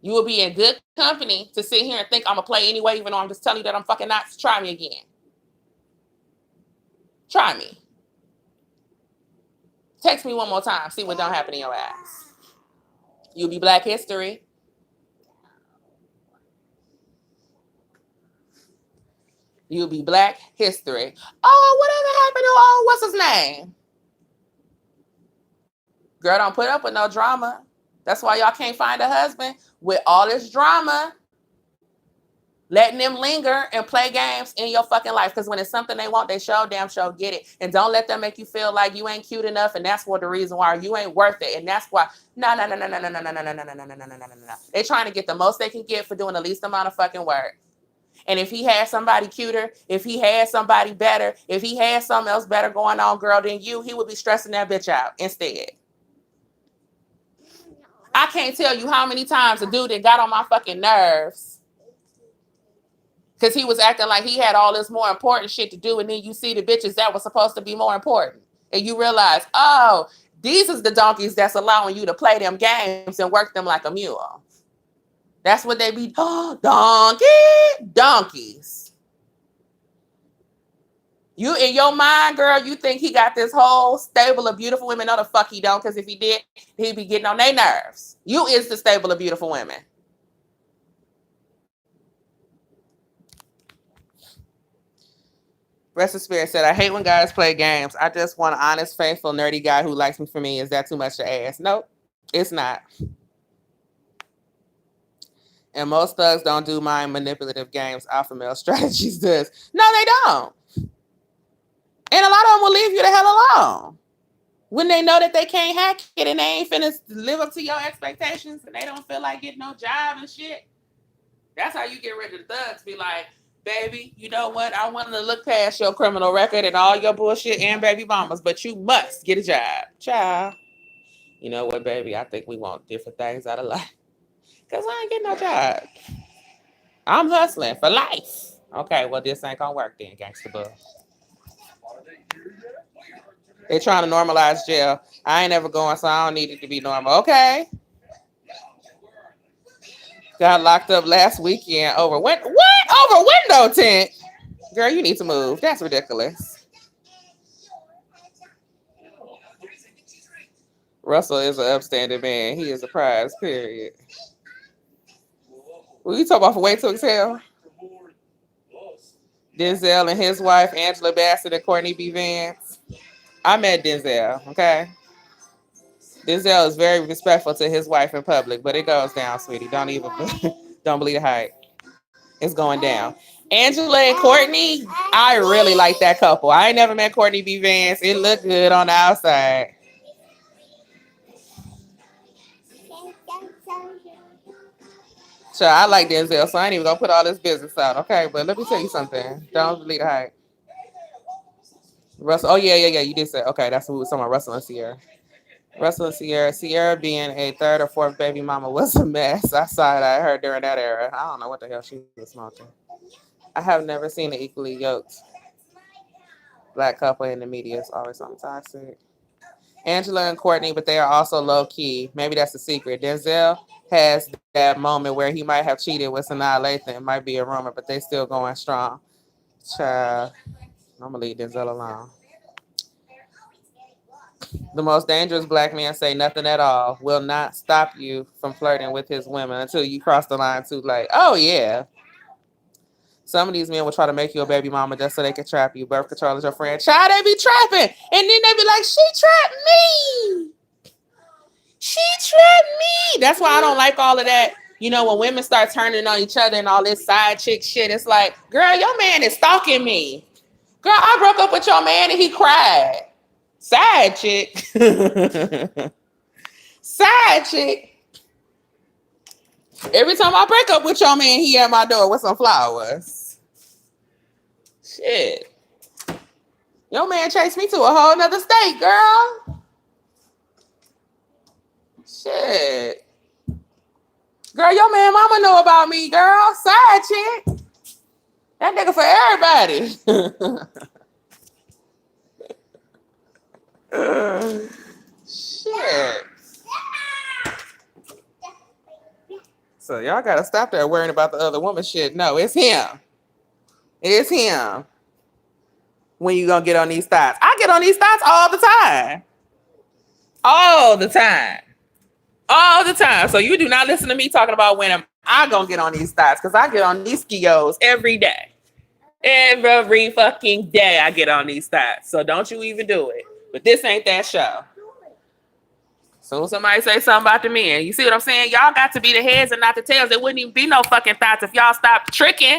You will be in good company to sit here and think I'm going to play anyway, even though I'm just telling you that I'm fucking not. Try me again. Try me. Text me one more time. See what don't happen in your ass. You'll be Black History. You'll be Black History. Oh, whatever happened to, what's his name? Girl, don't put up with no drama. That's why y'all can't find a husband with all this drama. Letting them linger and play games in your fucking life. Because when it's something they want, they show get it. And don't let them make you feel like you ain't cute enough. And that's what the reason why you ain't worth it. And that's why, no. They're trying to get the most they can get for doing the least amount of fucking work. And if he had somebody cuter, if he had somebody better, if he had something else better going on, girl, than you, he would be stressing that bitch out instead. I can't tell you how many times a dude that got on my fucking nerves because he was acting like he had all this more important shit to do. And then you see the bitches that was supposed to be more important. And you realize, oh, these is the donkeys that's allowing you to play them games and work them like a mule. That's what they be. Oh, donkeys. You in your mind, girl, you think he got this whole stable of beautiful women. No, the fuck he don't. Because if he did, he'd be getting on their nerves. You is the stable of beautiful women. Rest of Spirit said, I hate when guys play games. I just want an honest, faithful, nerdy guy who likes me for me. Is that too much to ask? Nope, it's not. And most thugs don't do mind manipulative games. Alpha male strategies does. No, they don't. And a lot of them will leave you the hell alone. When they know that they can't hack it and they ain't finna live up to your expectations and they don't feel like getting no job and shit. That's how you get rid of the thugs. Be like, baby, you know what? I want to look past your criminal record and all your bullshit and baby mamas, but you must get a job. Child. You know what, baby? I think we want different things out of life. Because I ain't getting no job. I'm hustling for life. Okay, well, this ain't gonna work then, gangsta bug. They trying to normalize jail. I ain't ever going, so I don't need it to be normal. Okay. Got locked up last weekend over what? Over window tint? Girl, you need to move. That's ridiculous. Russell is an upstanding man. He is a prize, period. Will you talk about for Way to Exhale? Denzel and his wife, Angela Bassett and Courtney B. Vance. I met Denzel, okay? Denzel is very respectful to his wife in public, but it goes down, sweetie. Don't believe the hype. It's going down. Angela and Courtney, I really like that couple. I ain't never met Courtney B. Vance. It looked good on the outside. So I like Denzel, so I ain't even gonna put all this business out, okay? But let me tell you something. Don't believe the hype. Russell, oh yeah, you did say, okay, that's what we were talking about, Russell and Sierra. Russell and Sierra. Sierra being a third or fourth baby mama was a mess. I side-eyed her during that era. I don't know what the hell she was smoking. I have never seen an equally yoked Black couple in the media. It's always something toxic. Angela and Courtney, but they are also low-key. Maybe that's the secret. Denzel has that moment where he might have cheated with Sanaa Lathan. It might be a rumor, but they still going strong. Child, I'm going to leave Denzel alone. The most dangerous Black man say nothing at all will not stop you from flirting with his women until you cross the line too late. Oh, yeah. Some of these men will try to make you a baby mama just so they can trap you. Birth control is your friend. Child, they be trapping. And then they be like, she trapped me. She trapped me. That's why I don't like all of that. You know, when women start turning on each other and all this side chick shit, it's like, girl, your man is stalking me. Girl, I broke up with your man and he cried. Side chick. Side chick. Every time I break up with your man, he at my door with some flowers. Shit. Your man chased me to a whole nother state, girl. Shit. Girl, your man mama know about me, girl. Side chick. That nigga for everybody. Shit. So y'all gotta stop that worrying about the other woman shit. No, it's him. It's him. When you gonna get on these thoughts? I get on these thoughts all the time. All the time. All the time. So you do not listen to me talking about when am I gonna get on these thoughts, because I get on these skios every day. Every fucking day I get on these thoughts. So don't you even do it. But this ain't that show. So somebody say something about the men. You see what I'm saying? Y'all got to be the heads and not the tails. There wouldn't even be no fucking thoughts if y'all stopped tricking.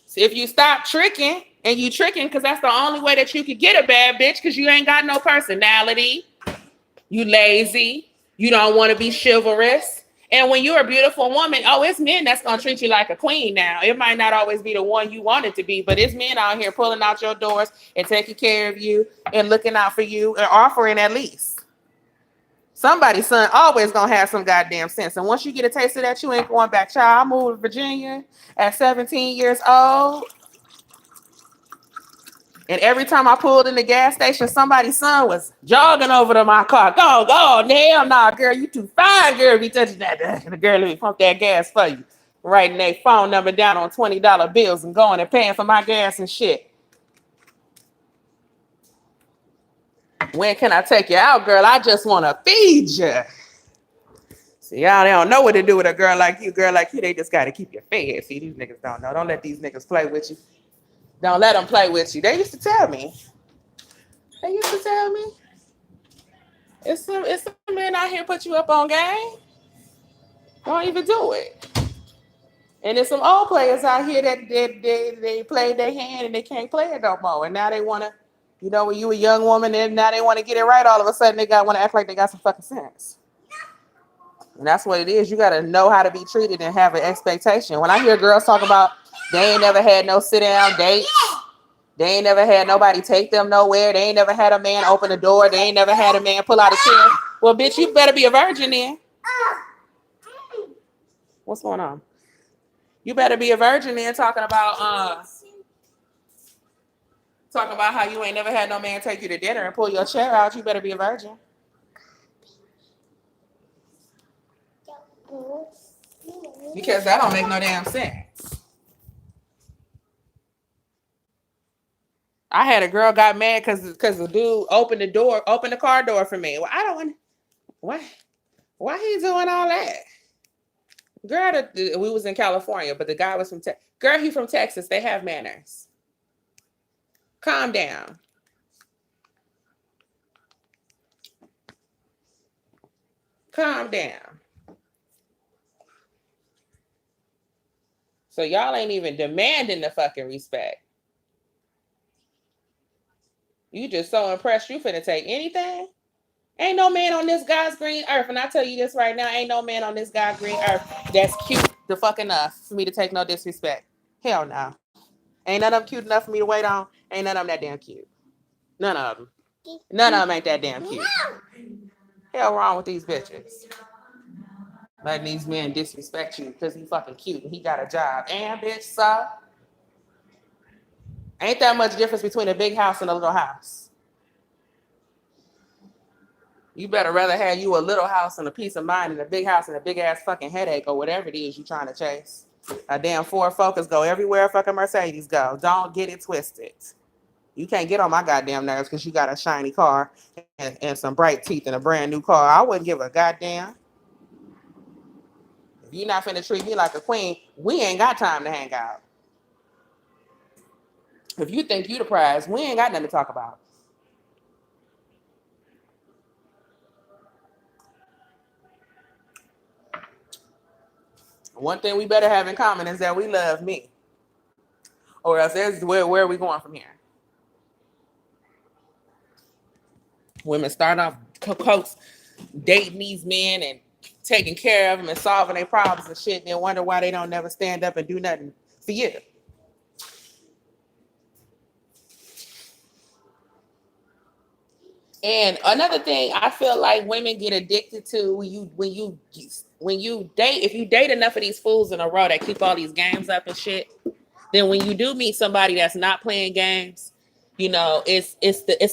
So if you stop tricking, and you tricking because that's the only way that you could get a bad bitch, because you ain't got no personality. You lazy. You don't want to be chivalrous. And when you're a beautiful woman, oh, it's men that's going to treat you like a queen now. It might not always be the one you want it to be, but it's men out here pulling out your doors and taking care of you and looking out for you and offering at least. Somebody's son always going to have some goddamn sense. And once you get a taste of that, you ain't going back. Child, I moved to Virginia at 17 years old. And every time I pulled in the gas station, somebody's son was jogging over to my car. Go, hell nah, girl, you too fine, girl. Be touching that. And the girl, let me pump that gas for you. Writing their phone number down on $20 bills and going and paying for my gas and shit. When can I take you out, girl? I just want to feed you. See, y'all, they don't know what to do with a girl like you. Girl like you, they just got to keep you fed. See, these niggas don't know. Don't let these niggas play with you. Don't let them play with you. They used to tell me. It's some men out here put you up on game. Don't even do it. And there's some old players out here that they played their hand and they can't play it no more. And now they want to, when you a young woman and now they want to get it right, all of a sudden they want to act like they got some fucking sense. And that's what it is. You got to know how to be treated and have an expectation. When I hear girls talk about they ain't never had no sit-down dates, they ain't never had nobody take them nowhere, they ain't never had a man open the door, they ain't never had a man pull out a chair. Well, bitch, you better be a virgin then. What's going on? You better be a virgin then, talking about how you ain't never had no man take you to dinner and pull your chair out. You better be a virgin. Because that don't make no damn sense. I had a girl got mad because the dude opened the car door for me. Well, I don't want. What? Why he doing all that? Girl, we was in California, but the guy was from Texas. Girl, he from Texas. They have manners. Calm down. Calm down. So y'all ain't even demanding the fucking respect. You just so impressed you finna take anything? Ain't no man on this God's green earth, and I tell you this right now, ain't no man on this God's green earth that's cute the fuck enough for me to take no disrespect. Hell no. Ain't none of them cute enough for me to wait on. Ain't none of them that damn cute. None of them. None of them ain't that damn cute. Hell wrong with these bitches. Letting these men disrespect you because he fucking cute and he got a job. And bitch, so ain't that much difference between a big house and a little house. You better rather have you a little house and a peace of mind than a big house and a big ass fucking headache or whatever it is you trying to chase. A damn Ford Focus go everywhere a fucking Mercedes go. Don't get it twisted. You can't get on my goddamn nerves because you got a shiny car and some bright teeth and a brand new car. I wouldn't give a goddamn. If you're not finna treat me like a queen, we ain't got time to hang out. If you think you the prize, we ain't got nothing to talk about. One thing we better have in common is that we love me. Or else there's where are we going from here? Women start off coats dating these men and taking care of them and solving their problems and shit, and then wonder why they don't never stand up and do nothing for you. And another thing, I feel like women get addicted to when you date. If you date enough of these fools in a row that keep all these games up and shit, then when you do meet somebody that's not playing games, you know, it's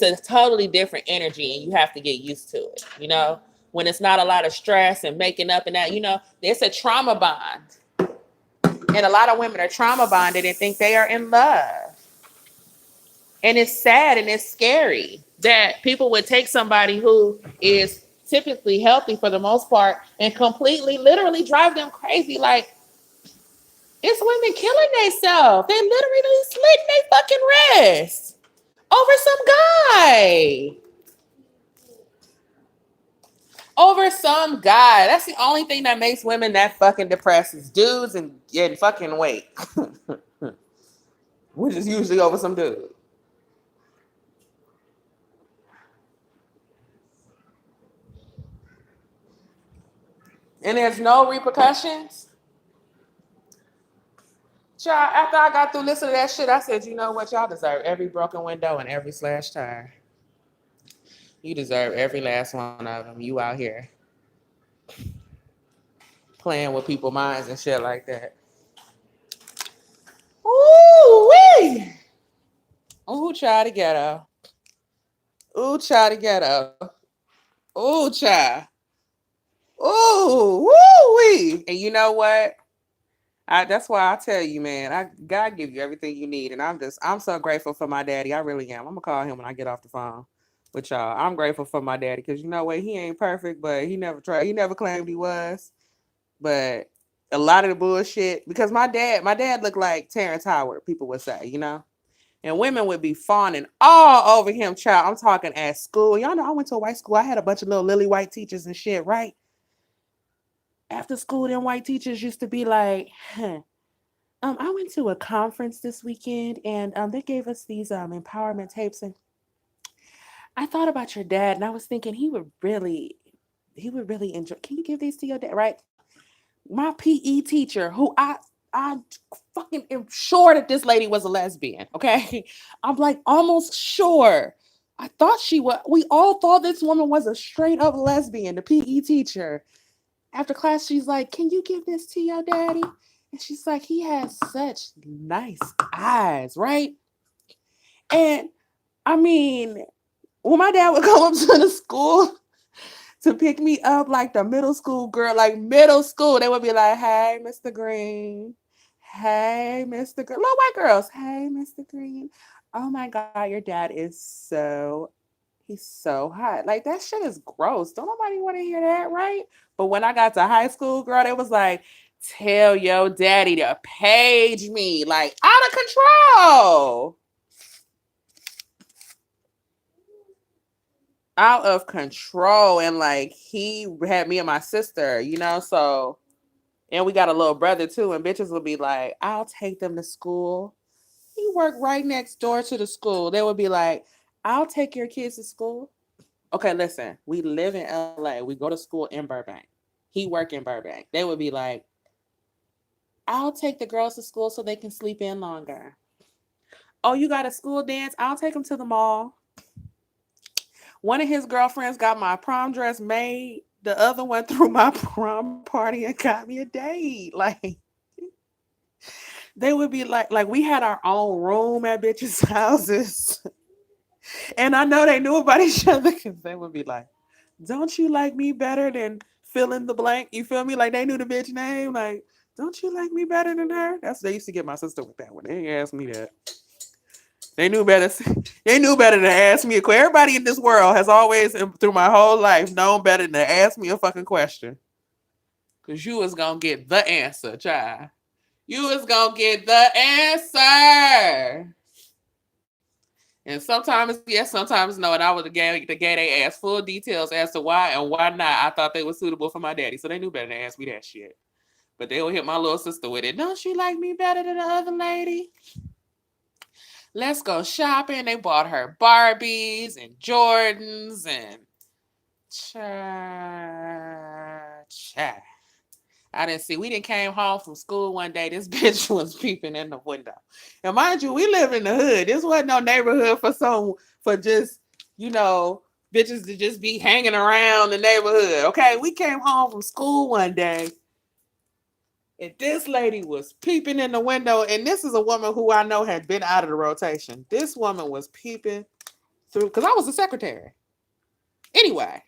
a totally different energy, and you have to get used to it. You know, when it's not a lot of stress and making up and that, you know, it's a trauma bond, and a lot of women are trauma bonded and think they are in love. And it's sad and it's scary that people would take somebody who is typically healthy for the most part and completely, literally drive them crazy. Like, it's women killing themselves. They literally slitting their fucking wrists over some guy. Over some guy. That's the only thing that makes women that fucking depressed is dudes and getting fucking weight. Which is usually over some dude. And there's no repercussions. Child, after I got through listening to that shit, I said, you know what? Y'all deserve every broken window and every slashed tire. You deserve every last one of them. You out here playing with people's minds and shit like that. Ooh-wee! Ooh, child, the ghetto. Ooh, child, the ghetto. Ooh, child. Ooh, woo-wee! And you know what? That's why I tell you, man, God give you everything you need. And I'm so grateful for my daddy. I really am. I'm gonna call him when I get off the phone with y'all. I'm grateful for my daddy because you know what? He ain't perfect, but he never tried. He never claimed he was. But a lot of the bullshit, because my dad looked like Terrence Howard, people would say, you know? And women would be fawning all over him, child. I'm talking at school. Y'all know I went to a white school. I had a bunch of little lily white teachers and shit, right? After school, them white teachers used to be like, I went to a conference this weekend and they gave us these empowerment tapes, and I thought about your dad and I was thinking he would really enjoy. Can you give these to your dad? Right? My PE teacher, who I fucking am sure that this lady was a lesbian. Okay. I'm like almost sure. I thought she was, we all thought this woman was a straight up lesbian, the PE teacher. After class, she's like, can you give this to your daddy? And she's like, he has such nice eyes, right? And I mean, when my dad would come up to the school to pick me up, like the middle school girl, like middle school, they would be like, hey, Mr. Green. Hey, Mr. Green. Little white girls. Hey, Mr. Green. Oh my God, your dad is he's so hot. Like that shit is gross. Don't nobody want to hear that, right? But when I got to high school, girl, it was like, tell your daddy to page me, like out of control. Out of control. And like he had me and my sister, you know, so and we got a little brother too, and bitches would be like, I'll take them to school. He worked right next door to the school. They would be like, I'll take your kids to school. Okay, listen, we live in LA. We go to school in Burbank. He work in Burbank. They would be like, I'll take the girls to school so they can sleep in longer. Oh, you got a school dance? I'll take them to the mall. One of his girlfriends got my prom dress made. The other one threw my prom party and got me a date. Like they would be like we had our own room at bitches' houses. And I know they knew about each other because they would be like, don't you like me better than fill in the blank? You feel me? Like they knew the bitch name. Like, don't you like me better than her? That's they used to get my sister with that one. They didn't ask me that. They knew better. They knew better than ask me a question. Everybody in this world has always, through my whole life, known better than to ask me a fucking question. Cause you was gonna get the answer, child. You was gonna get the answer. And sometimes yes, sometimes no. And I was the gay they asked full details as to why and why not I thought they were suitable for my daddy. So they knew better than ask me that shit. But they would hit my little sister with it. Don't she like me better than the other lady? Let's go shopping. They bought her Barbies and Jordans and cha. I didn't see. We didn't came home from school one day. This bitch was peeping in the window. And mind you, we live in the hood. This wasn't no neighborhood for just, you know, bitches to just be hanging around the neighborhood. Okay, we came home from school one day. And this lady was peeping in the window. And this is a woman who I know had been out of the rotation. This woman was peeping through, because I was the secretary. Anyway,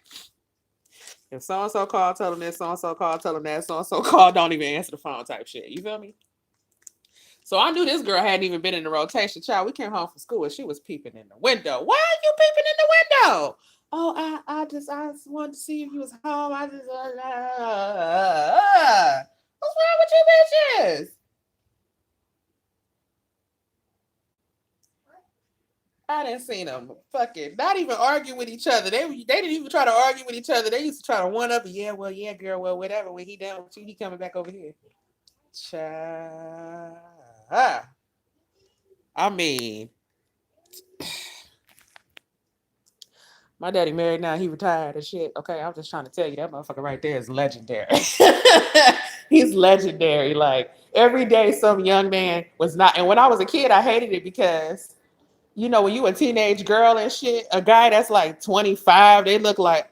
if so-and-so called, tell them this, so-and-so called, tell them that, so-and-so called, don't even answer the phone type shit. You feel me? So I knew this girl hadn't even been in the rotation. Child, we came home from school and she was peeping in the window. Why are you peeping in the window? Oh, I just wanted to see if you was home. What's wrong with you bitches? I didn't see them fucking not even argue with each other. They didn't even try to argue with each other. They used to try to one up. Yeah, well, yeah, girl, well, whatever. When he done with you, he coming back over here. Child. I mean, my daddy married now. He retired and shit. Okay, I'm just trying to tell you that motherfucker right there is legendary. He's legendary. Like every day, some young man was not. And when I was a kid, I hated it because you know, when you a teenage girl and shit, a guy that's like 25, they look like,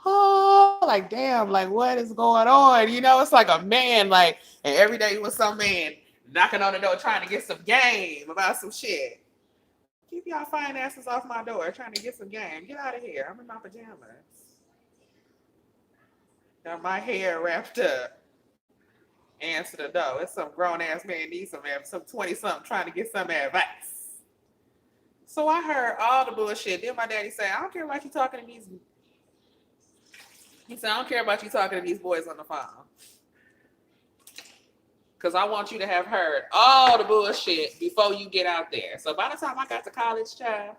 oh, like damn, like what is going on? You know, it's like a man, like, and every day was some man knocking on the door trying to get some game about some shit. Keep y'all fine asses off my door trying to get some game. Get out of here. I'm in my pajamas. Got my hair wrapped up. Answer the door. It's some grown ass man needs some 20 something trying to get some advice. So I heard all the bullshit. Then my daddy say, I don't care about you talking to these. He said, I don't care about you talking to these boys on the phone. Because I want you to have heard all the bullshit before you get out there. So by the time I got to college, child,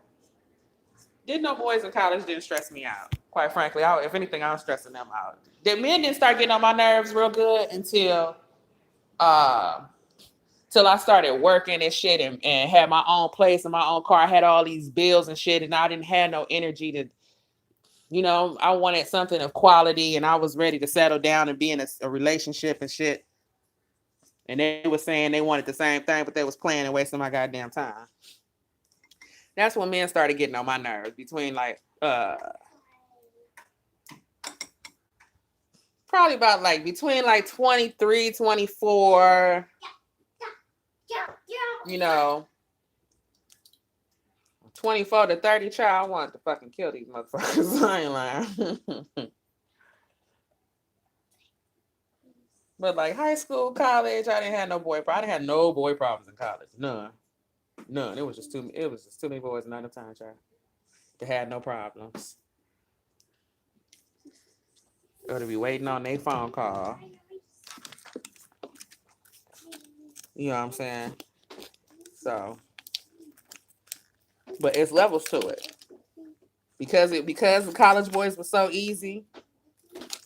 didn't no boys in college didn't stress me out. Quite frankly, if anything, I was stressing them out. The men didn't start getting on my nerves real good until till I started working and shit and had my own place and my own car. I had all these bills and shit, and I didn't have no energy to, you know, I wanted something of quality and I was ready to settle down and be in a relationship and shit. And they were saying they wanted the same thing, but they was playing and wasting my goddamn time. That's when men started getting on my nerves between like, probably about like between like 23, 24, you know, 24 to 30, child, I wanted to fucking kill these motherfuckers. I ain't lying. But like high school, college, I didn't have no boy problems. I didn't have no boy problems in college. None. It was just too many boys none of the time, child. They had no problems. Go to be waiting on their phone call. You know what I'm saying? So, but it's levels to it. Because the college boys were so easy.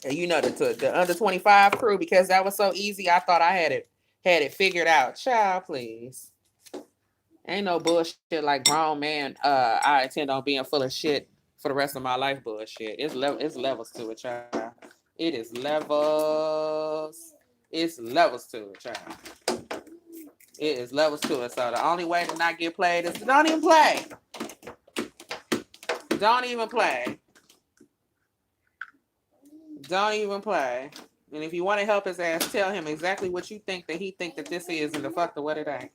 And you know the under 25 crew, because that was so easy, I thought I had it figured out. Child, please. Ain't no bullshit like grown man. I intend on being full of shit for the rest of my life. Bullshit. It's levels to it, child. It is levels. It's levels to it, child. It is levels to it. So the only way to not get played is to don't even play. Don't even play. Don't even play. And if you want to help his ass, tell him exactly what you think that he think that this is and the fuck the what it ain't.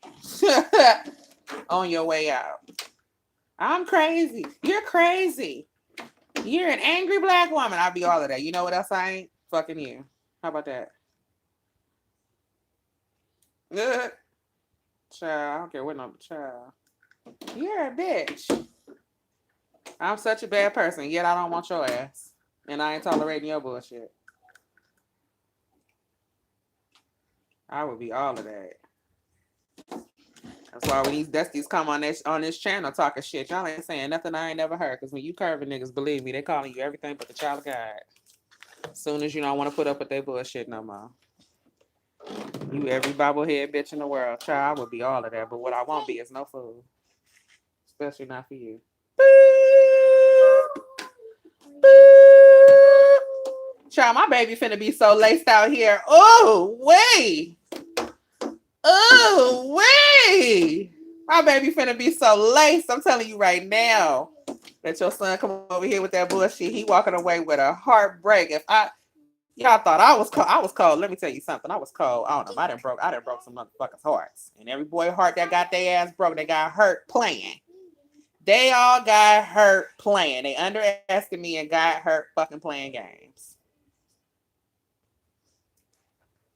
On your way out. I'm crazy. You're crazy. You're an angry black woman. I'll be all of that. You know what else I ain't? Fucking you. How about that? Good. Child, I don't care what number. Child. You're a bitch. I'm such a bad person, yet I don't want your ass. And I ain't tolerating your bullshit. I would be all of that. That's why when these dusties come on this channel talking shit, y'all ain't saying nothing I ain't never heard. Because when you curving niggas, believe me, they calling you everything but the child of God. As soon as you don't want to put up with their bullshit no more. You every bobblehead bitch in the world. Child, I would be all of that. But what I won't be is no fool. especially not for you. Boop. Boop. Child, my baby finna be so laced out here. Oh, wait. Oh, wait. My baby finna be so laced. I'm telling you right now that your son come over here with that bullshit. He walking away with a heartbreak. Y'all thought I was cold. I was cold. Let me tell you something. I was cold. I don't know. I done broke some motherfuckers' hearts. And every boy heart that got their ass broke, they got hurt playing. They all got hurt playing. They underestimated me and got hurt fucking playing games.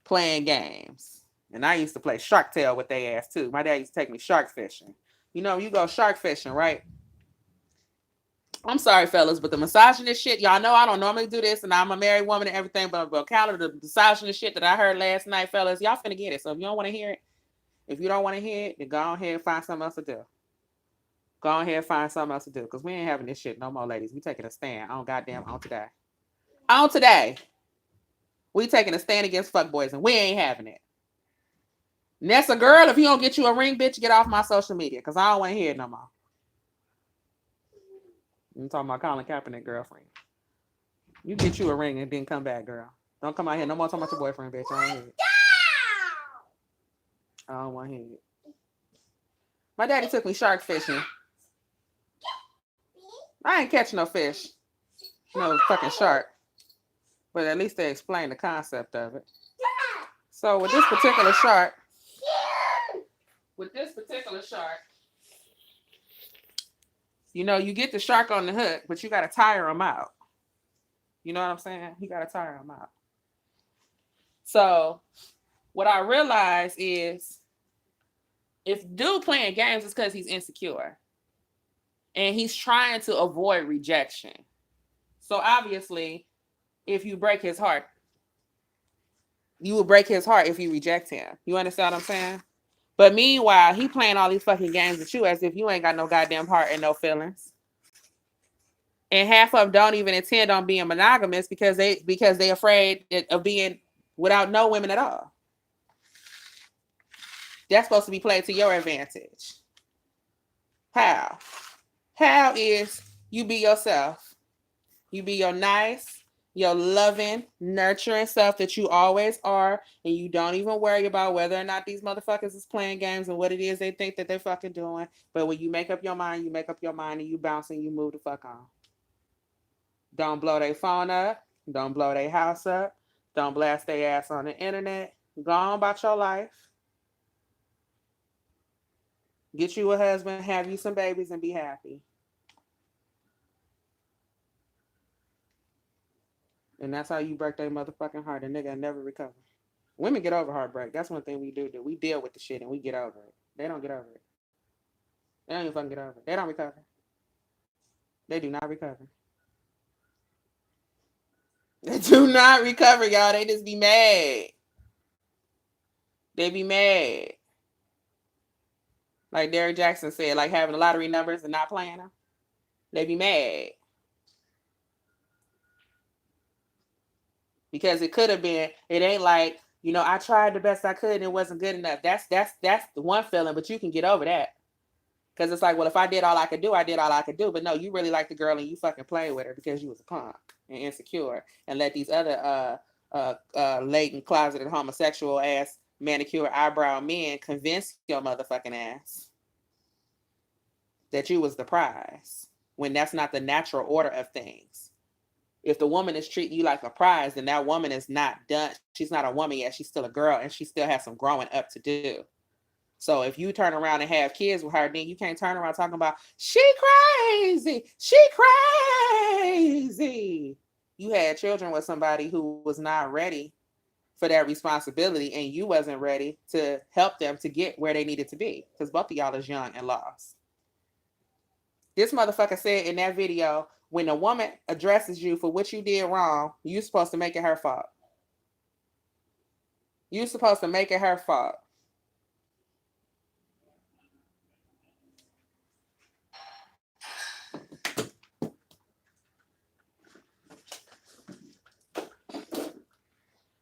Playing games. And I used to play shark tail with their ass too. My dad used to take me shark fishing. You know, you go shark fishing, right? I'm sorry, fellas, but the misogynist shit, y'all know I don't normally do this, and I'm a married woman and everything, but counter the misogynist shit that I heard last night, fellas, y'all finna get it. So if you don't want to hear it, if you don't want to hear it, then go ahead and find something else to do. Go ahead and find something else to do, because we ain't having this shit no more, ladies. We taking a stand on today. On today. We taking a stand against fuckboys, and we ain't having it. And that's a girl, if you don't get you a ring, bitch, get off my social media, because I don't want to hear it no more. I'm talking about Colin Kaepernick girlfriend. You get you a ring and then come back, girl. Don't come out here no more talking about your boyfriend, bitch. I don't hear it. I don't want to hear it. My daddy took me shark fishing. I ain't catch no fish. No fucking shark. But at least they explained the concept of it. So with this particular shark, you know, you get the shark on the hook, but you got to tire him out. You know what I'm saying? You got to tire him out. So what I realized is if dude playing games, it's because he's insecure. And he's trying to avoid rejection. So obviously, if you break his heart, you will break his heart if you reject him. You understand what I'm saying? But meanwhile, he playing all these fucking games with you as if you ain't got no goddamn heart and no feelings. And half of them don't even intend on being monogamous because they afraid of being without no women at all. That's supposed to be played to your advantage. How? How is you be yourself. You be your nice, your loving, nurturing self that you always are, and you don't even worry about whether or not these motherfuckers is playing games and what it is they think that they're fucking doing. But when you make up your mind, and you bounce and you move the fuck on. Don't blow their phone up. Don't blow their house up. Don't blast their ass on the internet. Go on about your life. Get you a husband, have you some babies, and be happy. And that's how you break their motherfucking heart. A nigga never recover. Women get over heartbreak. That's one thing we do. We deal with the shit and we get over it. They don't get over it. They don't even fucking get over it. They don't recover. They do not recover. They do not recover, y'all. They just be mad. They be mad. Like Derrick Jackson said, like having the lottery numbers and not playing them. They be mad. Because it could have been, it ain't like, you know, I tried the best I could and it wasn't good enough. That's the one feeling, but you can get over that. Because it's like, well, if I did all I could do, I did all I could do. But no, you really like the girl and you fucking played with her because you was a punk and insecure and let these other latent, closeted, homosexual ass manicure eyebrow men convince your motherfucking ass that you was the prize when that's not the natural order of things. If the woman is treating you like a prize, then that woman is not done. She's not a woman yet. She's still a girl and she still has some growing up to do. So if you turn around and have kids with her, then you can't turn around talking about, she crazy. You had children with somebody who was not ready for that responsibility and you wasn't ready to help them to get where they needed to be because both of y'all is young and lost. This motherfucker said in that video, when a woman addresses you for what you did wrong, you're supposed to make it her fault. You're supposed to make it her fault.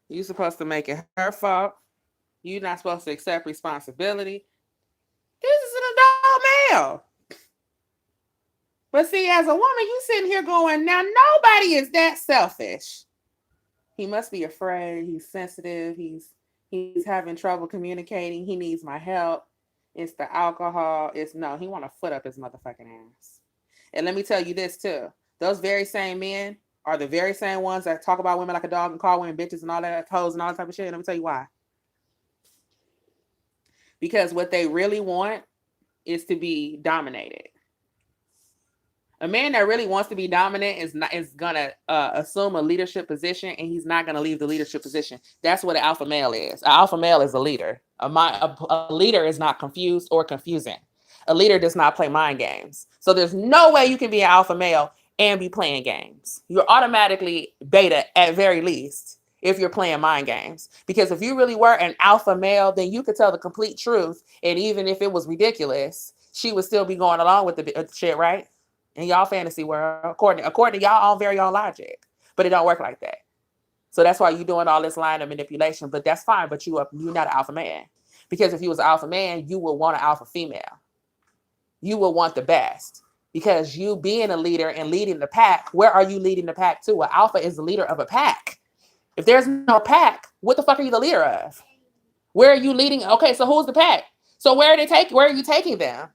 You're supposed to make it her fault. You're not supposed to accept responsibility. This is an adult male. But see, as a woman, you sitting here going, now nobody is that selfish. He must be afraid. He's sensitive. He's having trouble communicating. He needs my help. It's the alcohol. It's no, he want to foot up his motherfucking ass. And let me tell you this too. Those very same men are the very same ones that talk about women like a dog and call women bitches and all that hoes and all that type of shit. Let me tell you why. Because what they really want is to be dominated. A man that really wants to be dominant is gonna assume a leadership position, and he's not gonna leave the leadership position. That's what an alpha male is. An alpha male is a leader. A leader is not confused or confusing. A leader does not play mind games. So there's no way you can be an alpha male and be playing games. You're automatically beta at very least if you're playing mind games. Because if you really were an alpha male, then you could tell the complete truth, and even if it was ridiculous, she would still be going along with the shit, right? In y'all fantasy world, according to y'all own very own logic, but it don't work like that. So that's why you're doing all this line of manipulation. But that's fine. But you're not an alpha man, because if you was an alpha man, you would want an alpha female. You will want the best, because you being a leader and leading the pack. Where are you leading the pack to? An alpha is the leader of a pack. If there's no pack, what the fuck are you the leader of? Where are you leading? Okay, so who's the pack? So where are you taking them?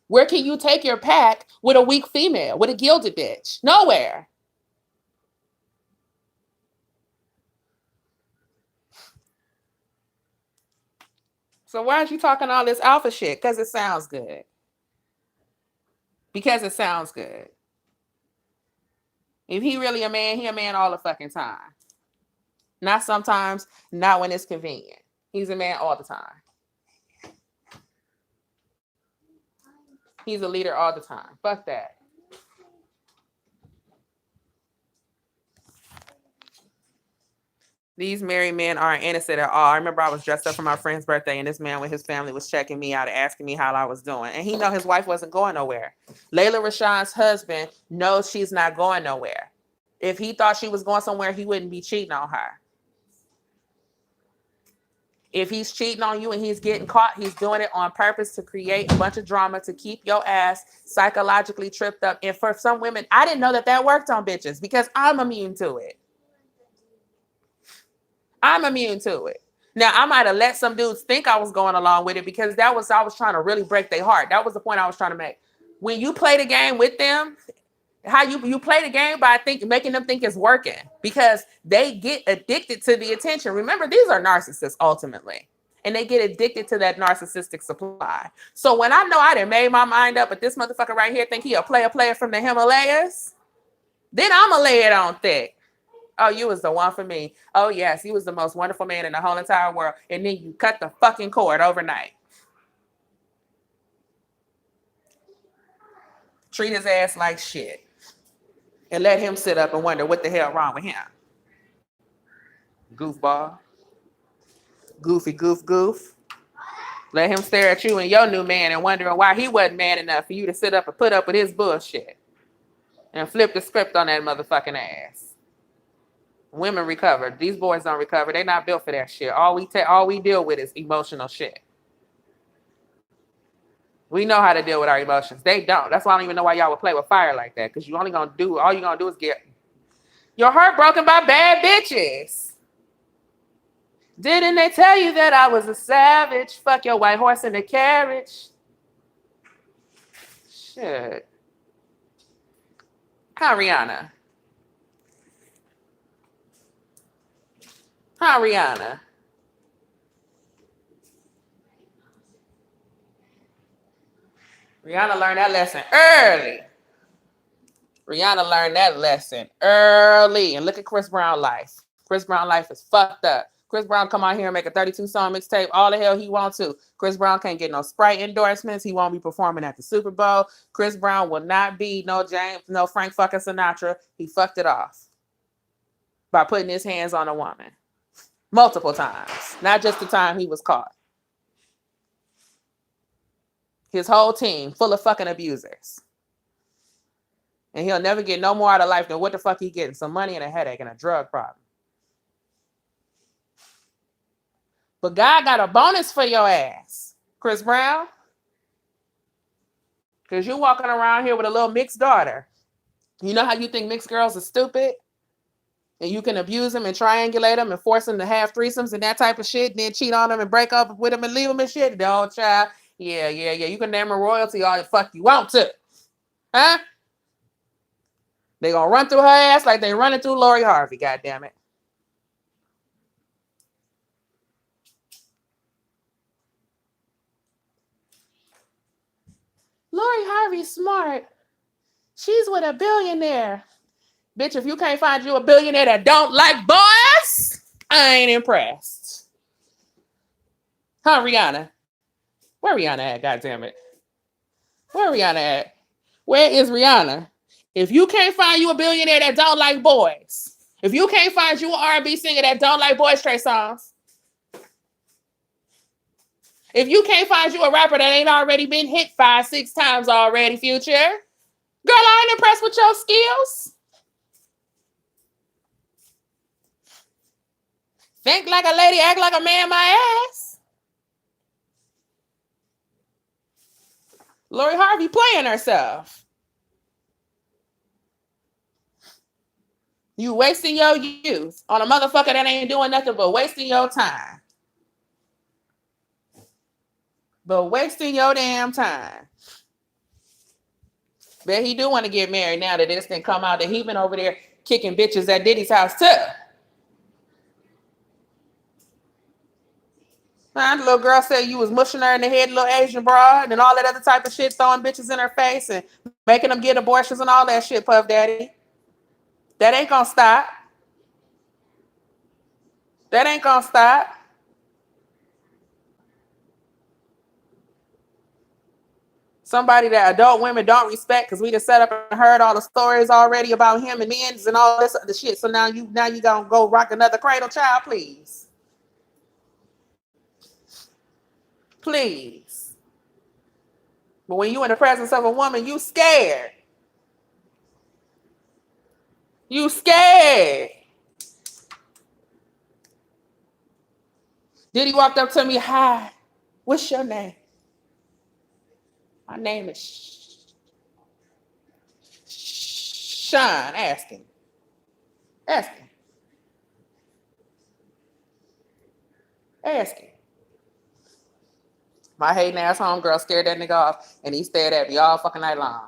Where can you take your pack with a weak female, with a gilded bitch? Nowhere. So why aren't you talking all this alpha shit? Because it sounds good. Because it sounds good. If he really a man, he a man all the fucking time. Not sometimes, not when it's convenient. He's a man all the time. He's a leader all the time. Fuck that. These married men aren't innocent at all. I remember I was dressed up for my friend's birthday, and this man with his family was checking me out and asking me how I was doing. And he know his wife wasn't going nowhere. Layla Rashawn's husband knows she's not going nowhere. If he thought she was going somewhere, he wouldn't be cheating on her. If he's cheating on you and he's getting caught, he's doing it on purpose to create a bunch of drama to keep your ass psychologically tripped up. And for some women, I didn't know that worked on bitches, because I'm immune to it. I'm immune to it. Now, I might have let some dudes think I was going along with it, because I was trying to really break their heart. That was the point I was trying to make. When you play the game with them, how you play the game by making them think it's working, because they get addicted to the attention. Remember, these are narcissists ultimately, and they get addicted to that narcissistic supply. So when I know I done made my mind up, but this motherfucker right here think he a player from the Himalayas, then I'ma lay it on thick. Oh, you was the one for me. Oh yes, he was the most wonderful man in the whole entire world, and then you cut the fucking cord overnight. Treat his ass like shit. And let him sit up and wonder what the hell wrong with him. Goofball. Goofy goof. Let him stare at you and your new man and wondering why he wasn't man enough for you to sit up and put up with his bullshit. And flip the script on that motherfucking ass. Women recover. These boys don't recover. They not built for that shit. All we deal with is emotional shit. We know how to deal with our emotions. They don't. That's why I don't even know why y'all would play with fire like that. Because all you're gonna do is get your heart broken by bad bitches. Didn't they tell you that I was a savage? Fuck your white horse in the carriage. Shit. Hi, Rihanna. Hi, Rihanna. Rihanna learned that lesson early. And look at Chris Brown's life. Chris Brown's life is fucked up. Chris Brown come out here and make a 32-song mixtape all the hell he wants to. Chris Brown can't get no Sprite endorsements. He won't be performing at the Super Bowl. Chris Brown will not be no Frank fucking Sinatra. He fucked it off by putting his hands on a woman multiple times, not just the time he was caught. His whole team full of fucking abusers. And he'll never get no more out of life than what the fuck he getting? Some money and a headache and a drug problem. But God got a bonus for your ass, Chris Brown. Because you're walking around here with a little mixed daughter. You know how you think mixed girls are stupid? And you can abuse them and triangulate them and force them to have threesomes and that type of shit, and then cheat on them and break up with them and leave them and shit. The old child, yeah. You can name them royalty all the fuck you want to. Huh? They gonna run through her ass like they running through Lori Harvey, goddammit. Lori Harvey's smart. She's with a billionaire. Bitch, if you can't find you a billionaire that don't like boys, I ain't impressed. Huh, Rihanna? Where Rihanna at, goddammit? Where Rihanna at? Where is Rihanna? If you can't find you a billionaire that don't like boys, if you can't find you an R&B singer that don't like Boy Stray songs, if you can't find you a rapper that ain't already been hit 5-6 times already, Future, girl, I ain't impressed with your skills. Think like a lady, act like a man, my ass. Lori Harvey playing herself. You wasting your youth on a motherfucker that ain't doing nothing but wasting your time. But wasting your damn time. Bet he do want to get married now that this thing come out that he been over there kicking bitches at Diddy's house too. The little girl said you was mushing her in the head, little Asian broad, and all that other type of shit, throwing bitches in her face and making them get abortions and all that shit, Puff Daddy. That ain't gonna stop. That ain't gonna stop. Somebody that adult women don't respect because we just set up and heard all the stories already about him and men's and all this other shit. So now you gonna go rock another cradle child, please. Please. But when you in the presence of a woman, you scared. You scared. Diddy walked up to me, hi, what's your name? My name is Sean. Ask him. Ask him. Ask him. My hating ass homegirl scared that nigga off, and he stared at me all fucking night long.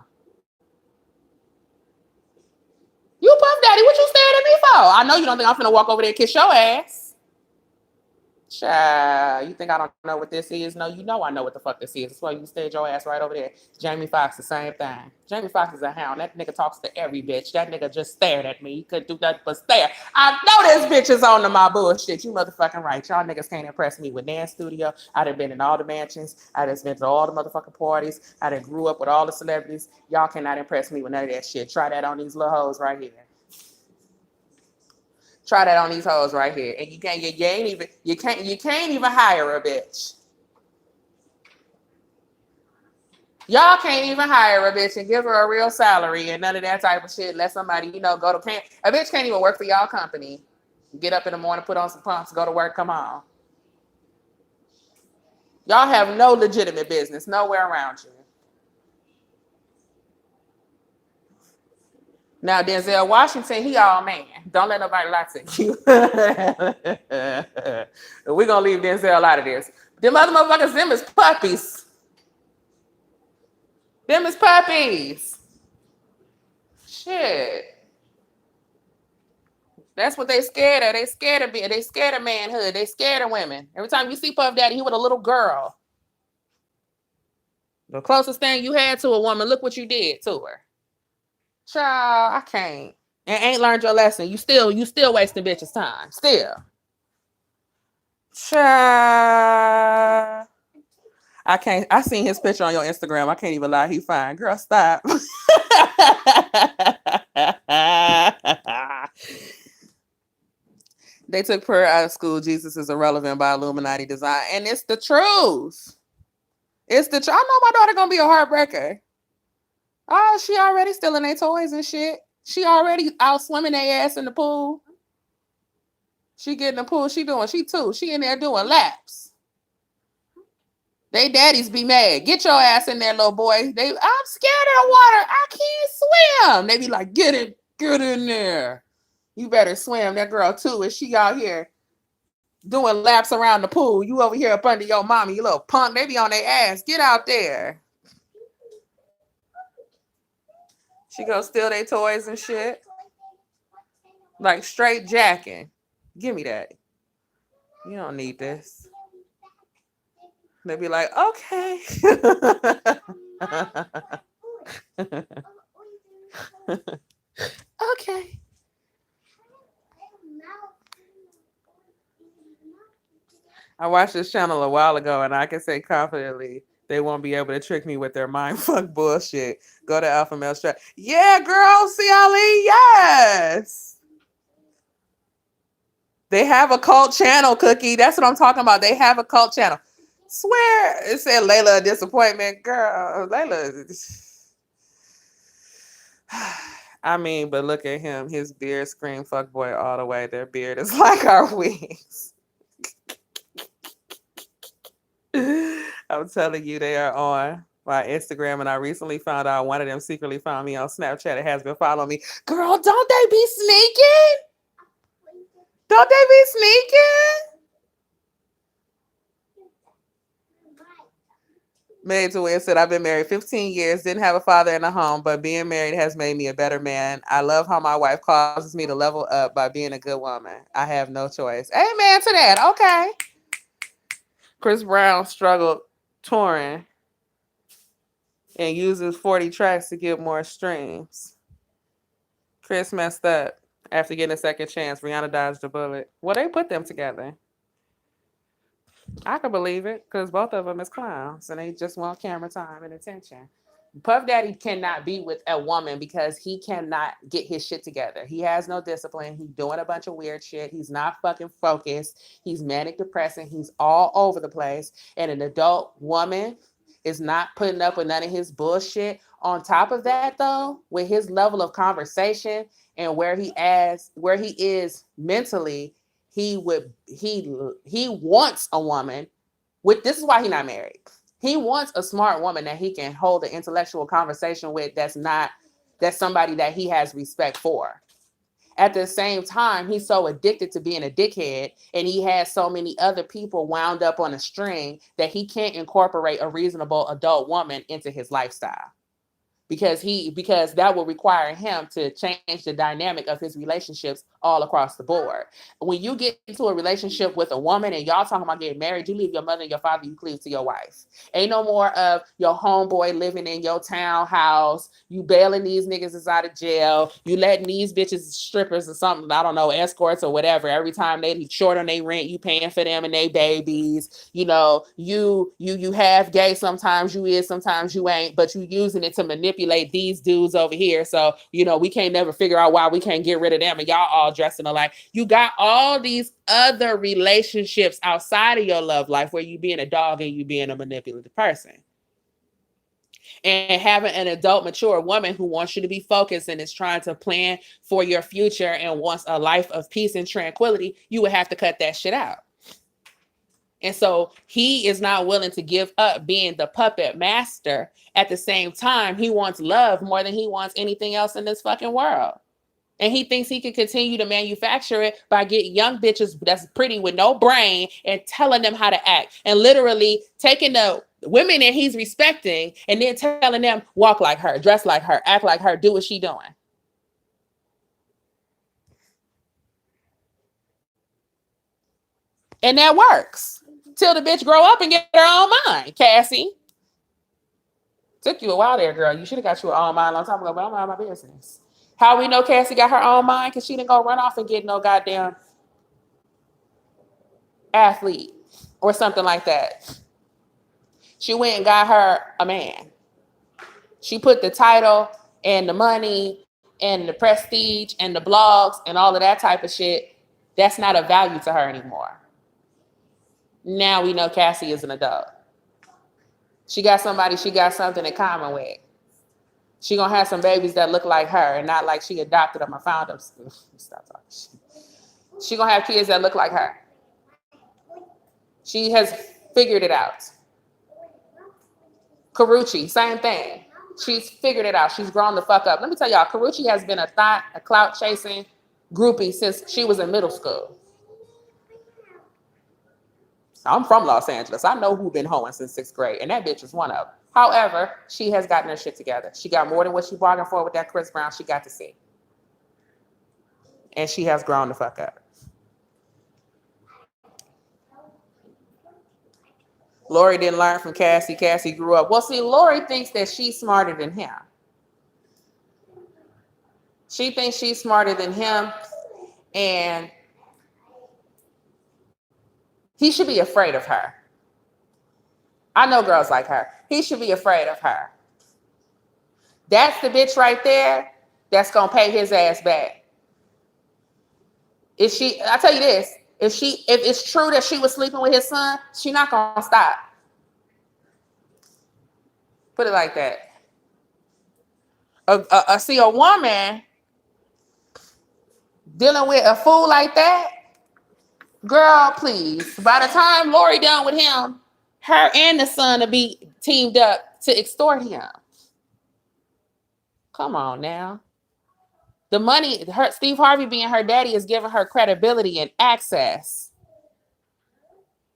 You Puff Daddy, what you staring at me for? I know you don't think I'm finna walk over there and kiss your ass. Child, you think I don't know what this is? No, you know I know what the fuck this is. That's why you stayed your ass right over there. Jamie Foxx, the same thing. Jamie Foxx is a hound. That nigga talks to every bitch. That nigga just stared at me. He couldn't do nothing but stare. I know this bitch is on to my bullshit. You motherfucking right. Y'all niggas can't impress me with Nan's studio. I done been in all the mansions. I done been to all the motherfucking parties. I done grew up with all the celebrities. Y'all cannot impress me with none of that shit. Try that on these little hoes right here. Try that on these hoes right here, and you can't even hire a bitch. Y'all can't even hire a bitch and give her a real salary and none of that type of shit. Let somebody, go to camp. A bitch can't even work for y'all company. Get up in the morning, put on some pumps, go to work, come on. Y'all have no legitimate business nowhere around you. Now, Denzel Washington, he all man. Don't let nobody lie to you. We're going to leave Denzel out of this. Them other motherfuckers, them is puppies. Them is puppies. Shit. That's what they scared of. They scared of being. They scared of manhood. They scared of women. Every time you see Puff Daddy, he with a little girl. The closest thing you had to a woman, look what you did to her. Child, I can't. And ain't learned your lesson. You still wasting bitches' time. Still. Child. I can't. I seen his picture on your Instagram. I can't even lie. He fine. Girl, stop. They took prayer out of school. Jesus is irrelevant by Illuminati design. And it's the truth. It's the truth. I know my daughter gonna be a heartbreaker. Oh, she already stealing their toys and shit. She already out swimming their ass in the pool. She get in the pool. She 2. She in there doing laps. They daddies be mad. Get your ass in there, little boy. I'm scared of the water. I can't swim. They be like, get in there. You better swim. That girl too. Is she out here doing laps around the pool? You over here up under your mommy, you little punk. They be on their ass. Get out there. She go steal their toys and shit. Like straight jacking. Give me that. You don't need this. They be like, okay. Okay. I watched this channel a while ago, and I can say confidently they won't be able to trick me with their mindfuck bullshit. Go to Alpha Male Strap. Yeah, girl, CLE, yes. They have a cult channel, Cookie. That's what I'm talking about. They have a cult channel. Swear, it said Layla a disappointment. Girl, Layla. I mean, but look at him. His beard scream fuckboy all the way. Their beard is like our wings. I'm telling you, they are on my Instagram, and I recently found out one of them secretly found me on Snapchat. It has been following me. Girl, don't they be sneaking? Don't they be sneaking? Made to Win said, I've been married 15 years, didn't have a father in the home, but being married has made me a better man. I love how my wife causes me to level up by being a good woman. I have no choice. Amen to that. Okay. Chris Brown struggled touring and uses 40 tracks to get more streams. Chris messed up after getting a second chance. Rihanna dodged a bullet. Well, they put them together. I can believe it because both of them is clowns and they just want camera time and attention. Puff Daddy cannot be with a woman because he cannot get his shit together. He has no discipline. He's doing a bunch of weird shit. He's not fucking focused. He's manic depressing. He's all over the place. And an adult woman is not putting up with none of his bullshit. On top of that, though, with his level of conversation and where he is mentally, he wants a woman with, this is why he's not married. He wants a smart woman that he can hold an intellectual conversation with that's somebody that he has respect for. At the same time, he's so addicted to being a dickhead and he has so many other people wound up on a string that he can't incorporate a reasonable adult woman into his lifestyle. Because that will require him to change the dynamic of his relationships all across the board. When you get into a relationship with a woman and y'all talking about getting married, you leave your mother and your father, you cleave to your wife. Ain't no more of your homeboy living in your townhouse, you bailing these niggas out of jail, you letting these bitches strippers or something, I don't know, escorts or whatever. Every time they short on their rent, you paying for them and they babies. You know, you half gay, sometimes you is, sometimes you ain't, but you using it to manipulate these dudes over here. So, we can't never figure out why we can't get rid of them and y'all all dressing alike. You got all these other relationships outside of your love life where you being a dog and you being a manipulative person. And having an adult, mature woman who wants you to be focused and is trying to plan for your future and wants a life of peace and tranquility, you would have to cut that shit out. And so he is not willing to give up being the puppet master. At the same time, he wants love more than he wants anything else in this fucking world. And he thinks he can continue to manufacture it by getting young bitches that's pretty with no brain and telling them how to act. And literally taking the women that he's respecting and then telling them, walk like her, dress like her, act like her, do what she doing. And that works. Till the bitch grow up and get her own mind, Cassie. Took you a while there, girl. You should have got your own mind a long time ago, but I'm out of my business. How we know Cassie got her own mind? Because she didn't go run off and get no goddamn athlete or something like that. She went and got her a man. She put the title and the money and the prestige and the blogs and all of that type of shit. That's not of value to her anymore. Now we know Cassie is an adult. She got something in common with. She gonna have some babies that look like her and not like she adopted them or found them. Stop talking. She gonna have kids that look like her. She has figured it out. Karrueche, same thing. She's figured it out. She's grown the fuck up. Let me tell y'all, Karrueche has been a clout chasing groupie since she was in middle school. I'm from Los Angeles. I know who been hoeing since 6th grade, and that bitch is one of them. However, she has gotten her shit together. She got more than what she bargained for with that Chris Brown. She got to see. And she has grown the fuck up. Lori didn't learn from Cassie. Cassie grew up. Well, see, Lori thinks that she's smarter than him. She thinks she's smarter than him, and he should be afraid of her. I know girls like her. He should be afraid of her. That's the bitch right there that's gonna pay his ass back. I tell you this, if it's true that she was sleeping with his son, she not gonna stop. Put it like that. See, a woman dealing with a fool like that, girl, please. By the time Lori done with him, her and the son will be teamed up to extort him. Come on now. The money, Steve Harvey being her daddy is giving her credibility and access.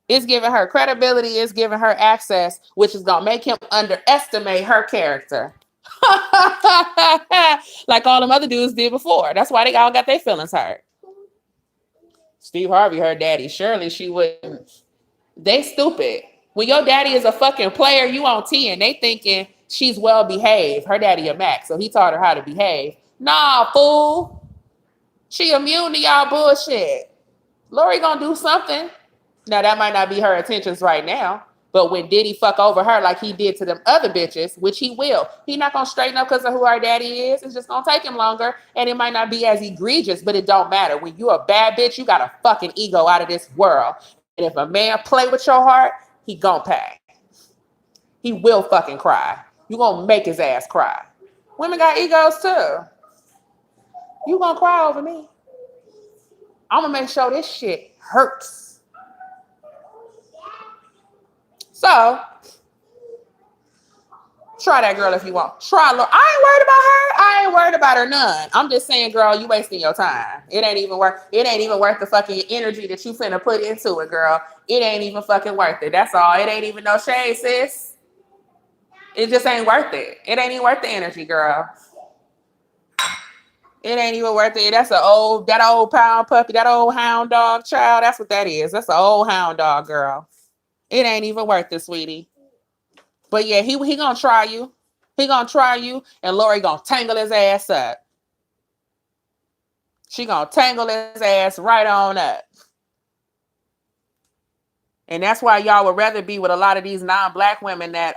It's giving her credibility, it's giving her access, which is going to make him underestimate her character. Like all them other dudes did before. That's why they all got their feelings hurt. Steve Harvey, her daddy. Surely she wouldn't. They stupid. When your daddy is a fucking player, you on 10. They thinking she's well behaved. Her daddy a Mac, so he taught her how to behave. Nah, fool. She immune to y'all bullshit. Lori gonna do something. Now, that might not be her intentions right now, but when Diddy fuck over her like he did to them other bitches, which he will, he not gonna straighten up because of who her daddy is. It's just gonna take him longer, and it might not be as egregious, but it don't matter. When you a bad bitch, you got a fucking ego out of this world. And if a man play with your heart, he gonna pay. He will fucking cry. You gonna make his ass cry. Women got egos too. You gonna cry over me? I'm gonna make sure this shit hurts. So, try that girl if you want. Try Lori. I ain't worried about her. I ain't worried about her none. I'm just saying, girl, you wasting your time. It ain't even worth the fucking energy that you finna put into it, girl. It ain't even fucking worth it. That's all. It ain't even no shade, sis. It just ain't worth it. It ain't even worth the energy, girl. It ain't even worth it. That's that old pound puppy, that old hound dog child. That's what that is. That's an old hound dog, girl. It ain't even worth it, sweetie. But yeah, he gonna try you. He gonna try you, and Lori gonna tangle his ass up. She gonna tangle his ass right on up. And that's why y'all would rather be with a lot of these non-black women that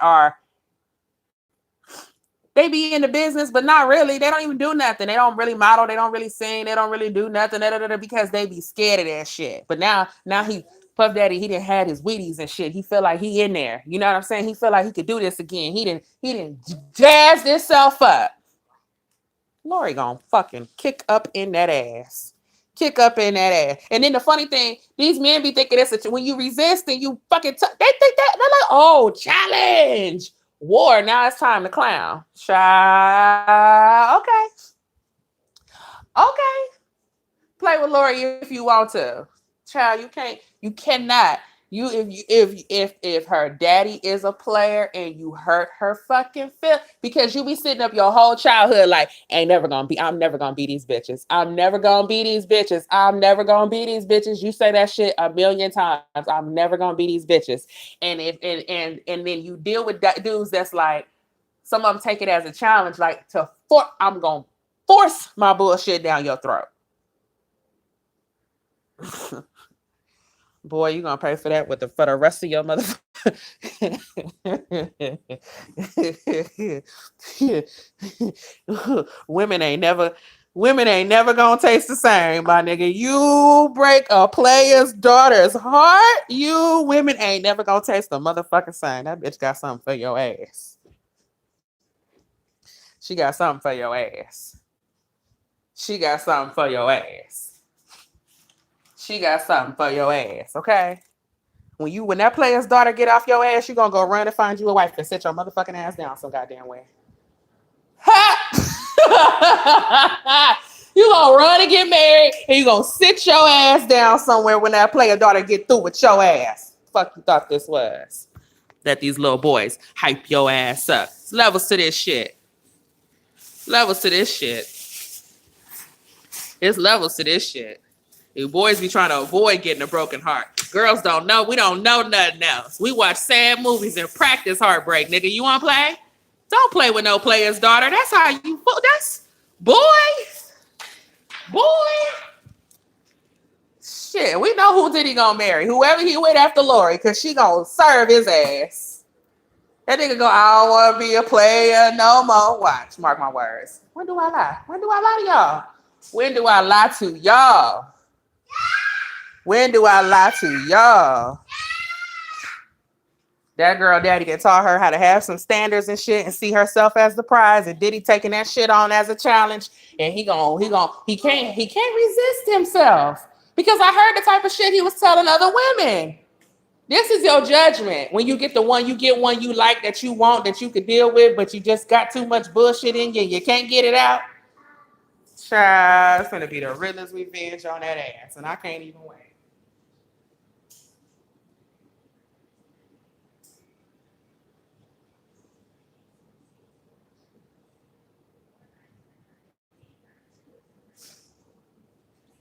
they be in the business, but not really. They don't even do nothing. They don't really model. They don't really sing. They don't really do nothing because they be scared of that shit. But now he Puff Daddy, he didn't have his Wheaties and shit. He feel like he in there. You know what I'm saying? He feel like he could do this again. He didn't jazz himself up. Lori gonna fucking kick up in that ass. Kick up in that ass. And then the funny thing, these men be thinking this when you resist and you fucking they think that they're like, oh, challenge. War. Now it's time to clown. Child. Okay. Play with Lori if you want to. Child, you cannot. If her daddy is a player and you hurt her fucking feel, because you be sitting up your whole childhood like, I'm never gonna be these bitches. I'm never gonna be these bitches. I'm never gonna be these bitches. You say that shit a million times. I'm never gonna be these bitches. And then you deal with dudes that's like, some of them take it as a challenge, like I'm gonna force my bullshit down your throat. Boy, you gonna pay for that for the rest of your motherfucker. Women ain't never gonna taste the same, my nigga. You break a player's daughter's heart, you women ain't never gonna taste the motherfucking same. That bitch got something for your ass. She got something for your ass. She got something for your ass. She got something for your ass, okay? When that player's daughter get off your ass, you gonna go run and find you a wife and sit your motherfucking ass down some goddamn way. You gonna run and get married, and you gonna sit your ass down somewhere when that player daughter get through with your ass. Fuck you thought this was? That these little boys hype your ass up. It's levels to this shit. Levels to this shit. It's levels to this shit. You boys be trying to avoid getting a broken heart. Girls don't know. We don't know nothing else. We watch sad movies and practice heartbreak, nigga. You want to play? Don't play with no player's daughter. That's how you. That's boy. Shit, we know who Diddy gonna marry. Whoever he with after Lori, cause she gonna serve his ass. That nigga go, I don't wanna be a player no more. Watch, mark my words. When do I lie? When do I lie to y'all? When do I lie to y'all? When do I lie to y'all? That girl daddy that taught her how to have some standards and shit and see herself as the prize, and Diddy taking that shit on as a challenge, and he can't resist himself. Because I heard the type of shit he was telling other women. This is your judgment. When you get one you like, that you want, that you could deal with, but you just got too much bullshit in you and you can't get it out. Child, it's gonna be the realest revenge on that ass, and I can't even wait.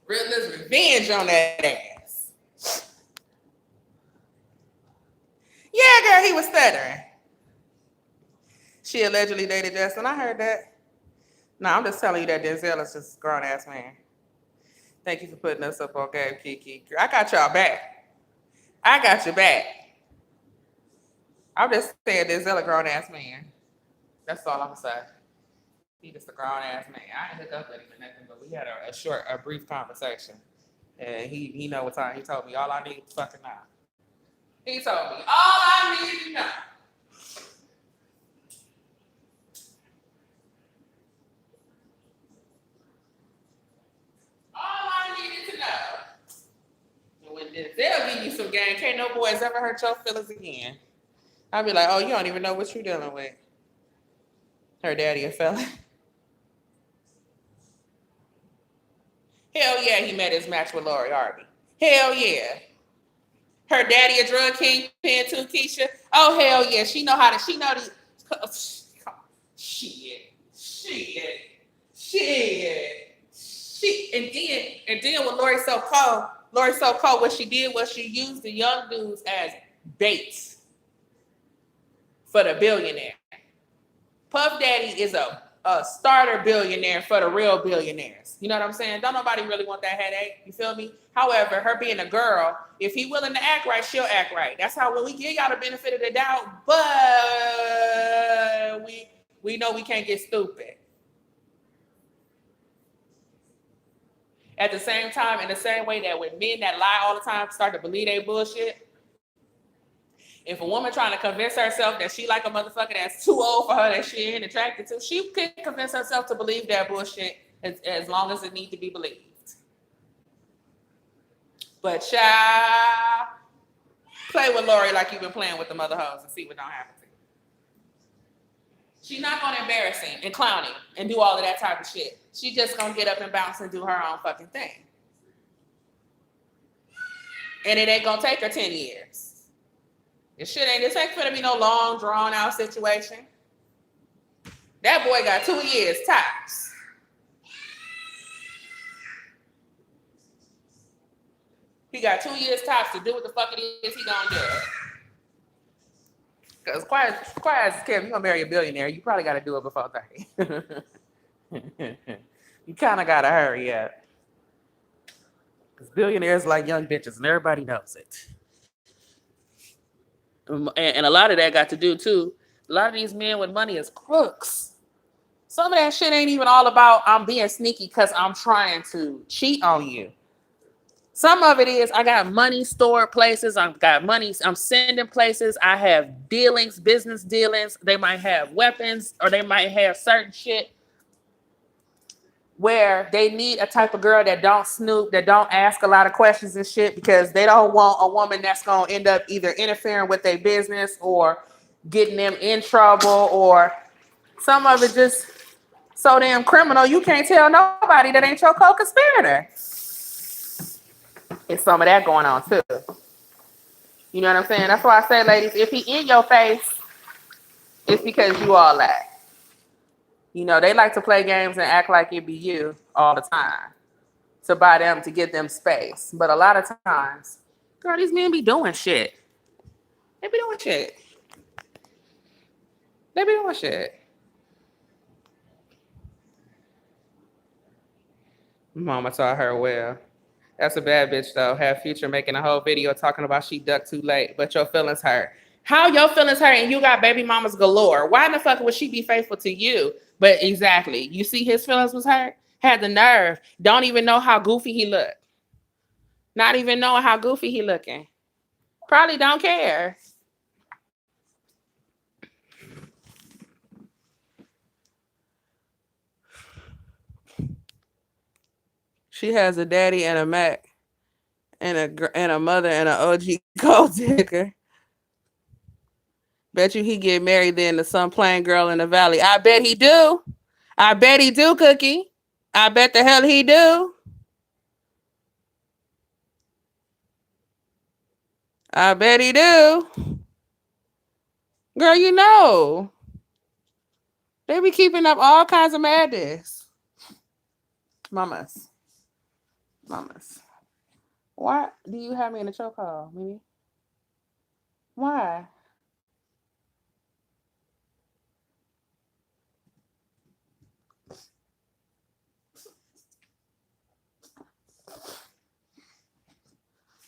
Realest revenge on that ass. Yeah, girl, he was stuttering. She allegedly dated Justin. I heard that. No, I'm just telling you that Denzel is just a grown ass man. Thank you for putting us up on game, Kiki. I got y'all back. I got your back. I'm just saying Denzel a grown ass man. That's all I'm gonna say. He just a grown ass man. I ain't hooked up with him or nothing, but we had a brief conversation. And he know what time. He told me all I need to fucking know. He told me all I need to know. All I needed to know. And when they'll give you some game, can't no boys ever hurt your feelings again. I'll be like, oh, you don't even know what you're dealing with. Her daddy a fella. Hell yeah, he met his match with Lori Harvey. Hell yeah. Her daddy a drug kingpin too, Keisha. Oh hell yeah, she know the and then with Lori So Cold, what she did was she used the young dudes as baits for the billionaire. Puff Daddy is a starter billionaire for the real billionaires. You know what I'm saying? Don't nobody really want that headache. You feel me? However, her being a girl, if he willing to act right, she'll act right. That's how when we give y'all the benefit of the doubt, but we know we can't get stupid. At the same time, in the same way that when men that lie all the time start to believe they bullshit, if a woman trying to convince herself that she like a motherfucker that's too old for her, that she ain't attracted to, she can convince herself to believe that bullshit as long as it needs to be believed. But child, play with Lori like you've been playing with the mother hoes and see what don't happen to you. She's not gonna embarrass him and clown him and do all of that type of shit. She just gonna get up and bounce and do her own fucking thing. And it ain't gonna take her 10 years. This ain't gonna be no long, drawn out situation. That boy got 2 years tops. He got 2 years tops to do what the fuck it is he gonna do. Because quiet as Kevin, you gonna marry a billionaire, you probably gotta do it before 30. You kinda gotta hurry up. Because billionaires like young bitches and everybody knows it. And a lot of that got to do too. A lot of these men with money is crooks. Some of that shit ain't even all about I'm being sneaky because I'm trying to cheat on you. Some of it is I got money stored places. I've got money. I'm sending places. I have dealings, business dealings. They might have weapons or they might have certain shit where they need a type of girl that don't snoop, that don't ask a lot of questions and shit, because they don't want a woman that's gonna end up either interfering with their business or getting them in trouble, or some of it just so damn criminal you can't tell nobody that ain't your co-conspirator. It's some of that going on too. You know what I'm saying? That's why I say, ladies, if he in your face, it's because you all that. You know, they like to play games and act like it be you all the time to buy them, to get them space. But a lot of times, girl, these men be doing shit. They be doing shit. They be doing shit. Mama taught her well. That's a bad bitch though. Have Future making a whole video talking about she ducked too late, but your feelings hurt. How your feelings hurt and you got baby mamas galore? Why in the fuck would she be faithful to you? But exactly, you see his feelings was hurt? Had the nerve. Don't even know how goofy he looked. Not even knowing how goofy he looking. Probably don't care. She has a daddy and a Mac and a mother and an OG gold digger. Bet you he get married then to some plain girl in the valley. I bet he do. I bet he do, Cookie. I bet the hell he do. I bet he do. Girl, you know. They be keeping up all kinds of madness. Mamas. Why do you have me in a chokehold, Mimi? Why?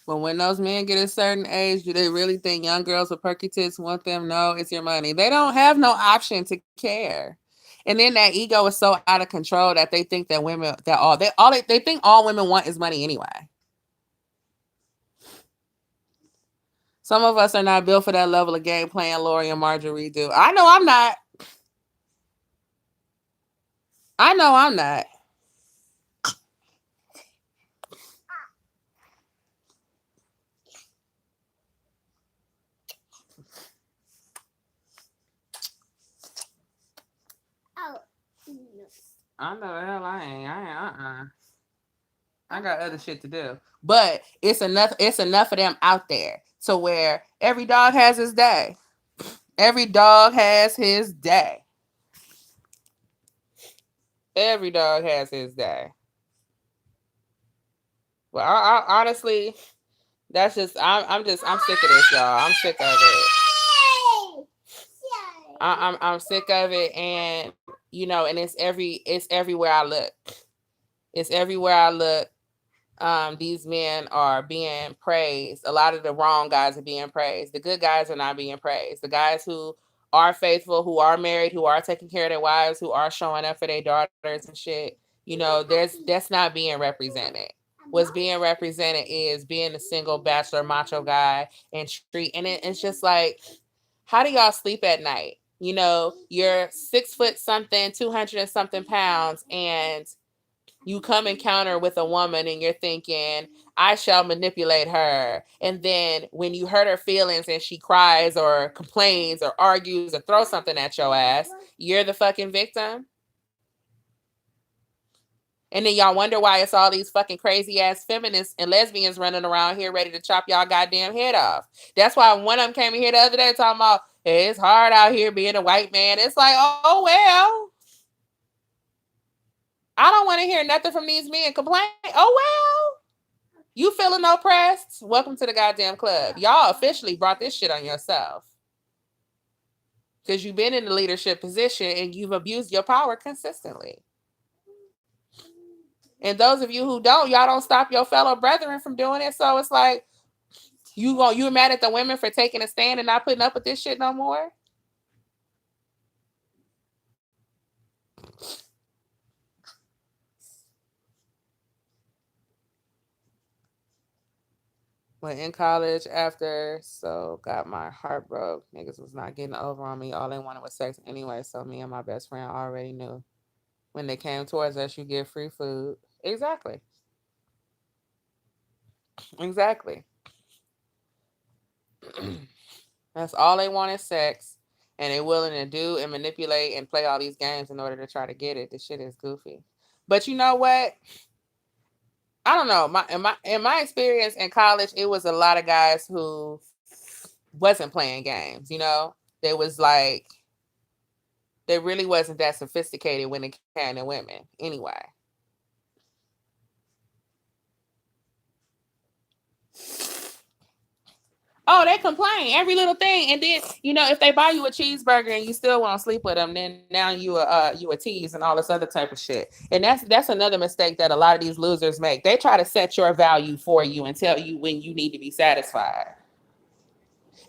But when those men get a certain age, do they really think young girls with perky tits want them? No, it's your money. They don't have no option to care. And then that ego is so out of control that they think that women they think all women want is money anyway. Some of us are not built for that level of game playing Lori and Marjorie do. I know I'm not. I know the hell I ain't. I got other shit to do. But it's enough of them out there to where every dog has his day. Every dog has his day. Every dog has his day. Well, I honestly, that's just I'm sick of this, y'all. I'm sick of it. I'm sick of it, and you know, and it's everywhere I look. It's everywhere I look. These men are being praised. A lot of the wrong guys are being praised. The good guys are not being praised. The guys who are faithful, who are married, who are taking care of their wives, who are showing up for their daughters and shit, you know, that's not being represented. What's being represented is being a single bachelor macho guy and it's just like, how do y'all sleep at night? You know, you're 6 foot something, 200 and something pounds, and you come encounter with a woman and you're thinking, I shall manipulate her. And then when you hurt her feelings and she cries or complains or argues or throws something at your ass, you're the fucking victim. And then y'all wonder why it's all these fucking crazy ass feminists and lesbians running around here ready to chop y'all goddamn head off. That's why one of them came in here the other day talking about, hey, it's hard out here being a white man. It's like, oh, well. I don't want to hear nothing from these men complain. Oh, well. You feeling oppressed? Welcome to the goddamn club. Y'all officially brought this shit on yourself. Because you've been in the leadership position and you've abused your power consistently. And those of you who don't, y'all don't stop your fellow brethren from doing it. So it's like, you're mad at the women for taking a stand and not putting up with this shit no more? Went in college after, so got my heart broke. Niggas was not getting over on me. All they wanted was sex anyway, so me and my best friend already knew. When they came towards us, you get free food. Exactly. Exactly. That's all they want is sex. And they're willing to do and manipulate and play all these games in order to try to get it. This shit is goofy. But you know what? I don't know. In my experience in college, it was a lot of guys who wasn't playing games, you know? They was like they really wasn't that sophisticated when it came to women anyway. Oh, they complain every little thing, and then if they buy you a cheeseburger and you still want to sleep with them, then now you a tease and all this other type of shit. And that's another mistake that a lot of these losers make. They try to set your value for you and tell you when you need to be satisfied.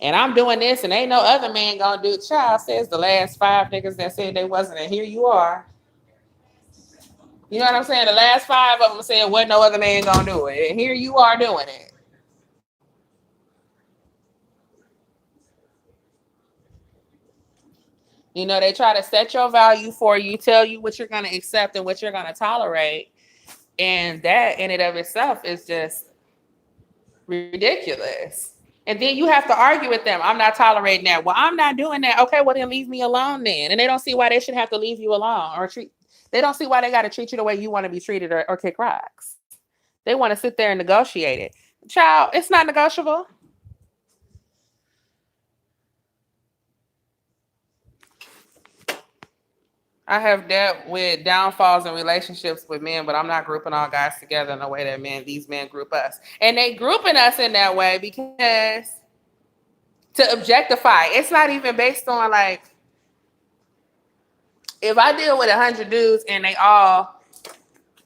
And I'm doing this, and ain't no other man gonna do it. Child says the last 5 niggas that said they wasn't, and here you are. You know what I'm saying? The last 5 of them said what no other man gonna do it, and here you are doing it. They try to set your value for you, tell you what you're going to accept and what you're going to tolerate. And that in and of itself is just ridiculous. And then you have to argue with them. I'm not tolerating that. Well, I'm not doing that. Okay, well then leave me alone then. And they don't see why they should have to leave you alone they don't see why they got to treat you the way you want to be treated or kick rocks. They want to sit there and negotiate it. Child, it's not negotiable. I have dealt with downfalls in relationships with men, but I'm not grouping all guys together in the way that these men group us. And they grouping us in that way because to objectify, it's not even based on like, if I deal with 100 dudes and they all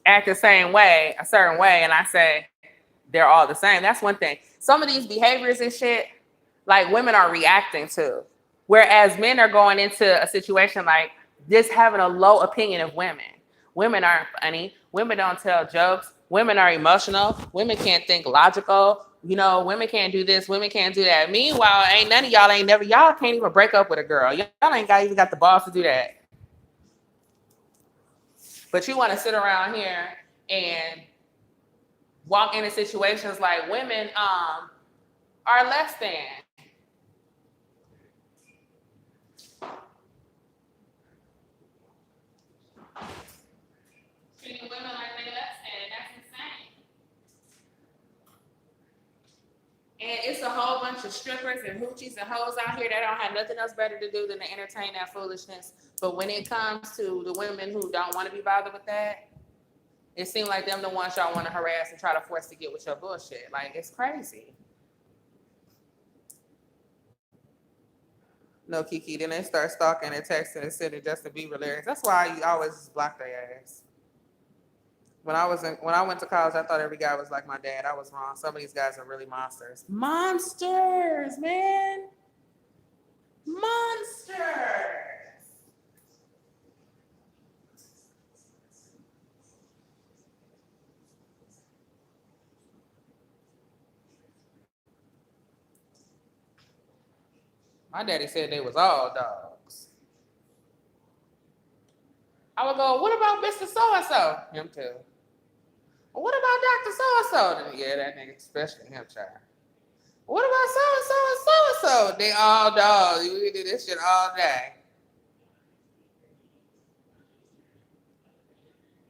act the same way, a certain way, and I say they're all the same, that's one thing. Some of these behaviors and shit, like women are reacting to, whereas men are going into a situation like, just having a low opinion of women. Women aren't funny. Women don't tell jokes. Women are emotional. Women can't think logical. Women can't do this. Women can't do that. Meanwhile, ain't none of y'all can't even break up with a girl. Y'all ain't even got the balls to do that. But you want to sit around here and walk into situations like women are less than. Treating women like they less than. That's insane. And it's a whole bunch of strippers and hoochies and hoes out here that don't have nothing else better to do than to entertain that foolishness. But when it comes to the women who don't want to be bothered with that, it seems like them the ones y'all want to harass and try to force to get with your bullshit. Like, it's crazy. No, Kiki. Then they start stalking and texting and sending Justin Bieber lyrics. That's why you always just block their ass. When I went to college, I thought every guy was like my dad. I was wrong. Some of these guys are really monsters. Monsters, man. Monsters. My daddy said they was all dogs. I would go, what about Mr. So-and-so? Him too. What about Dr. So-and-so? Yeah, that nigga, especially him, child. What about so-and-so and so-and-so? They all dogs. We do this shit all day.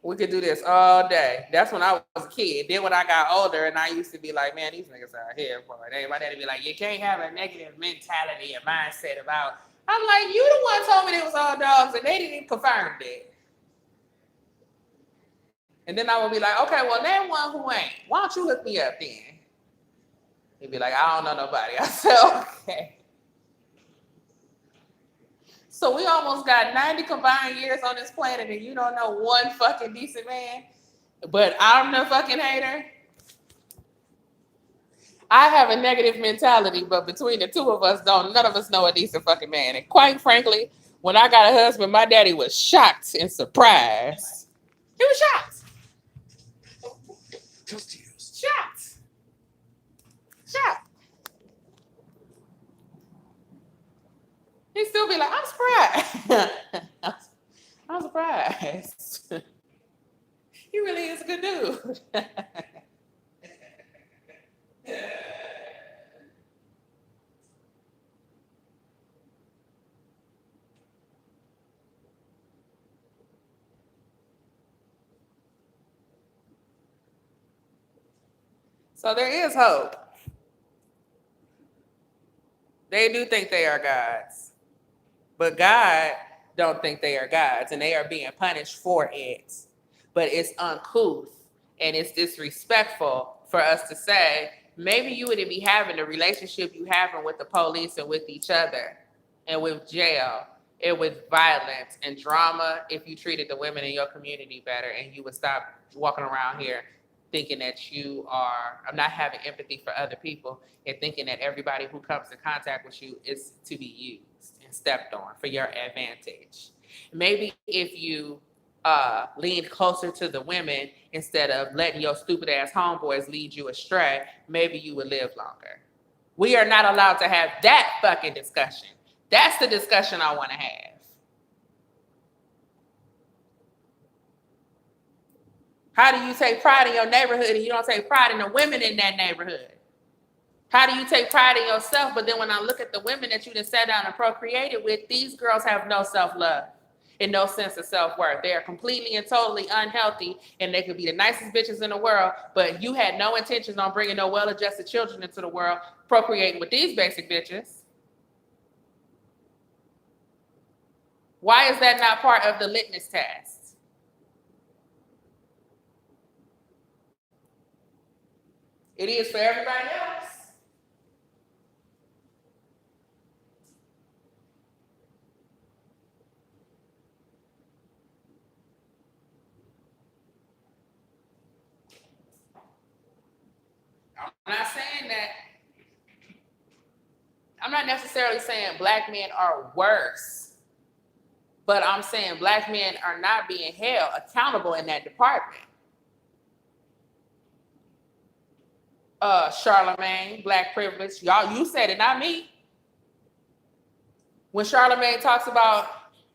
We could do this all day. That's when I was a kid. Then when I got older and I used to be like, man, these niggas out here for it. My daddy be like, you can't have a negative mentality and mindset about. I'm like, you the one told me they was all dogs and they didn't confirm it. And then I would be like, okay, well, name one who ain't. Why don't you hook me up then? He'd be like, I don't know nobody. I said, okay. So we almost got 90 combined years on this planet and you don't know one fucking decent man? But I'm the fucking hater? I have a negative mentality, but between the two of us, none of us know a decent fucking man. And quite frankly, when I got a husband, my daddy was shocked and surprised. He was shocked. Shocked. Shocked. He'd still be like, I'm surprised. I'm surprised. He really is a good dude. So there is hope. They do think they are gods, but God don't think they are gods, and they are being punished for it. But it's uncouth and it's disrespectful for us to say, maybe you wouldn't be having the relationship you having with the police and with each other and with jail and with violence and drama if you treated the women in your community better, and you would stop walking around here thinking that you are, I'm not having empathy for other people, and thinking that everybody who comes in contact with you is to be used and stepped on for your advantage. Maybe if you leaned closer to the women instead of letting your stupid ass homeboys lead you astray, maybe you would live longer. We are not allowed to have that fucking discussion. That's the discussion I want to have. How do you take pride in your neighborhood and you don't take pride in the women in that neighborhood? How do you take pride in yourself, but then when I look at the women that you done sat down and procreated with, these girls have no self-love and no sense of self-worth. They are completely and totally unhealthy, and they could be the nicest bitches in the world, but you had no intentions on bringing no well-adjusted children into the world, procreating with these basic bitches. Why is that not part of the litmus test? It is for everybody else. I'm not saying that. I'm not necessarily saying black men are worse, but I'm saying black men are not being held accountable in that department. Charlemagne, black privilege. Y'all, you said it, not me. When Charlemagne talks about,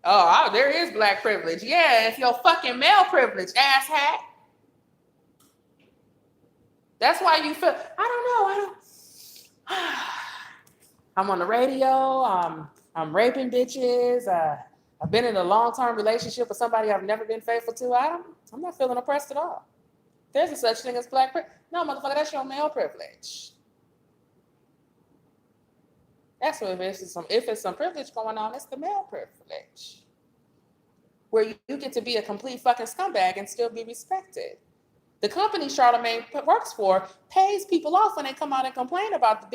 oh, there is black privilege. Yeah, it's your fucking male privilege, asshat. That's why you feel, I don't know, I'm on the radio, I'm raping bitches, I've been in a long-term relationship with somebody I've never been faithful to. I'm not feeling oppressed at all. There's a such thing as black privilege. No, motherfucker, that's your male privilege. That's what if it's some privilege going on, it's the male privilege. Where you get to be a complete fucking scumbag and still be respected. The company Charlemagne works for pays people off when they come out and complain about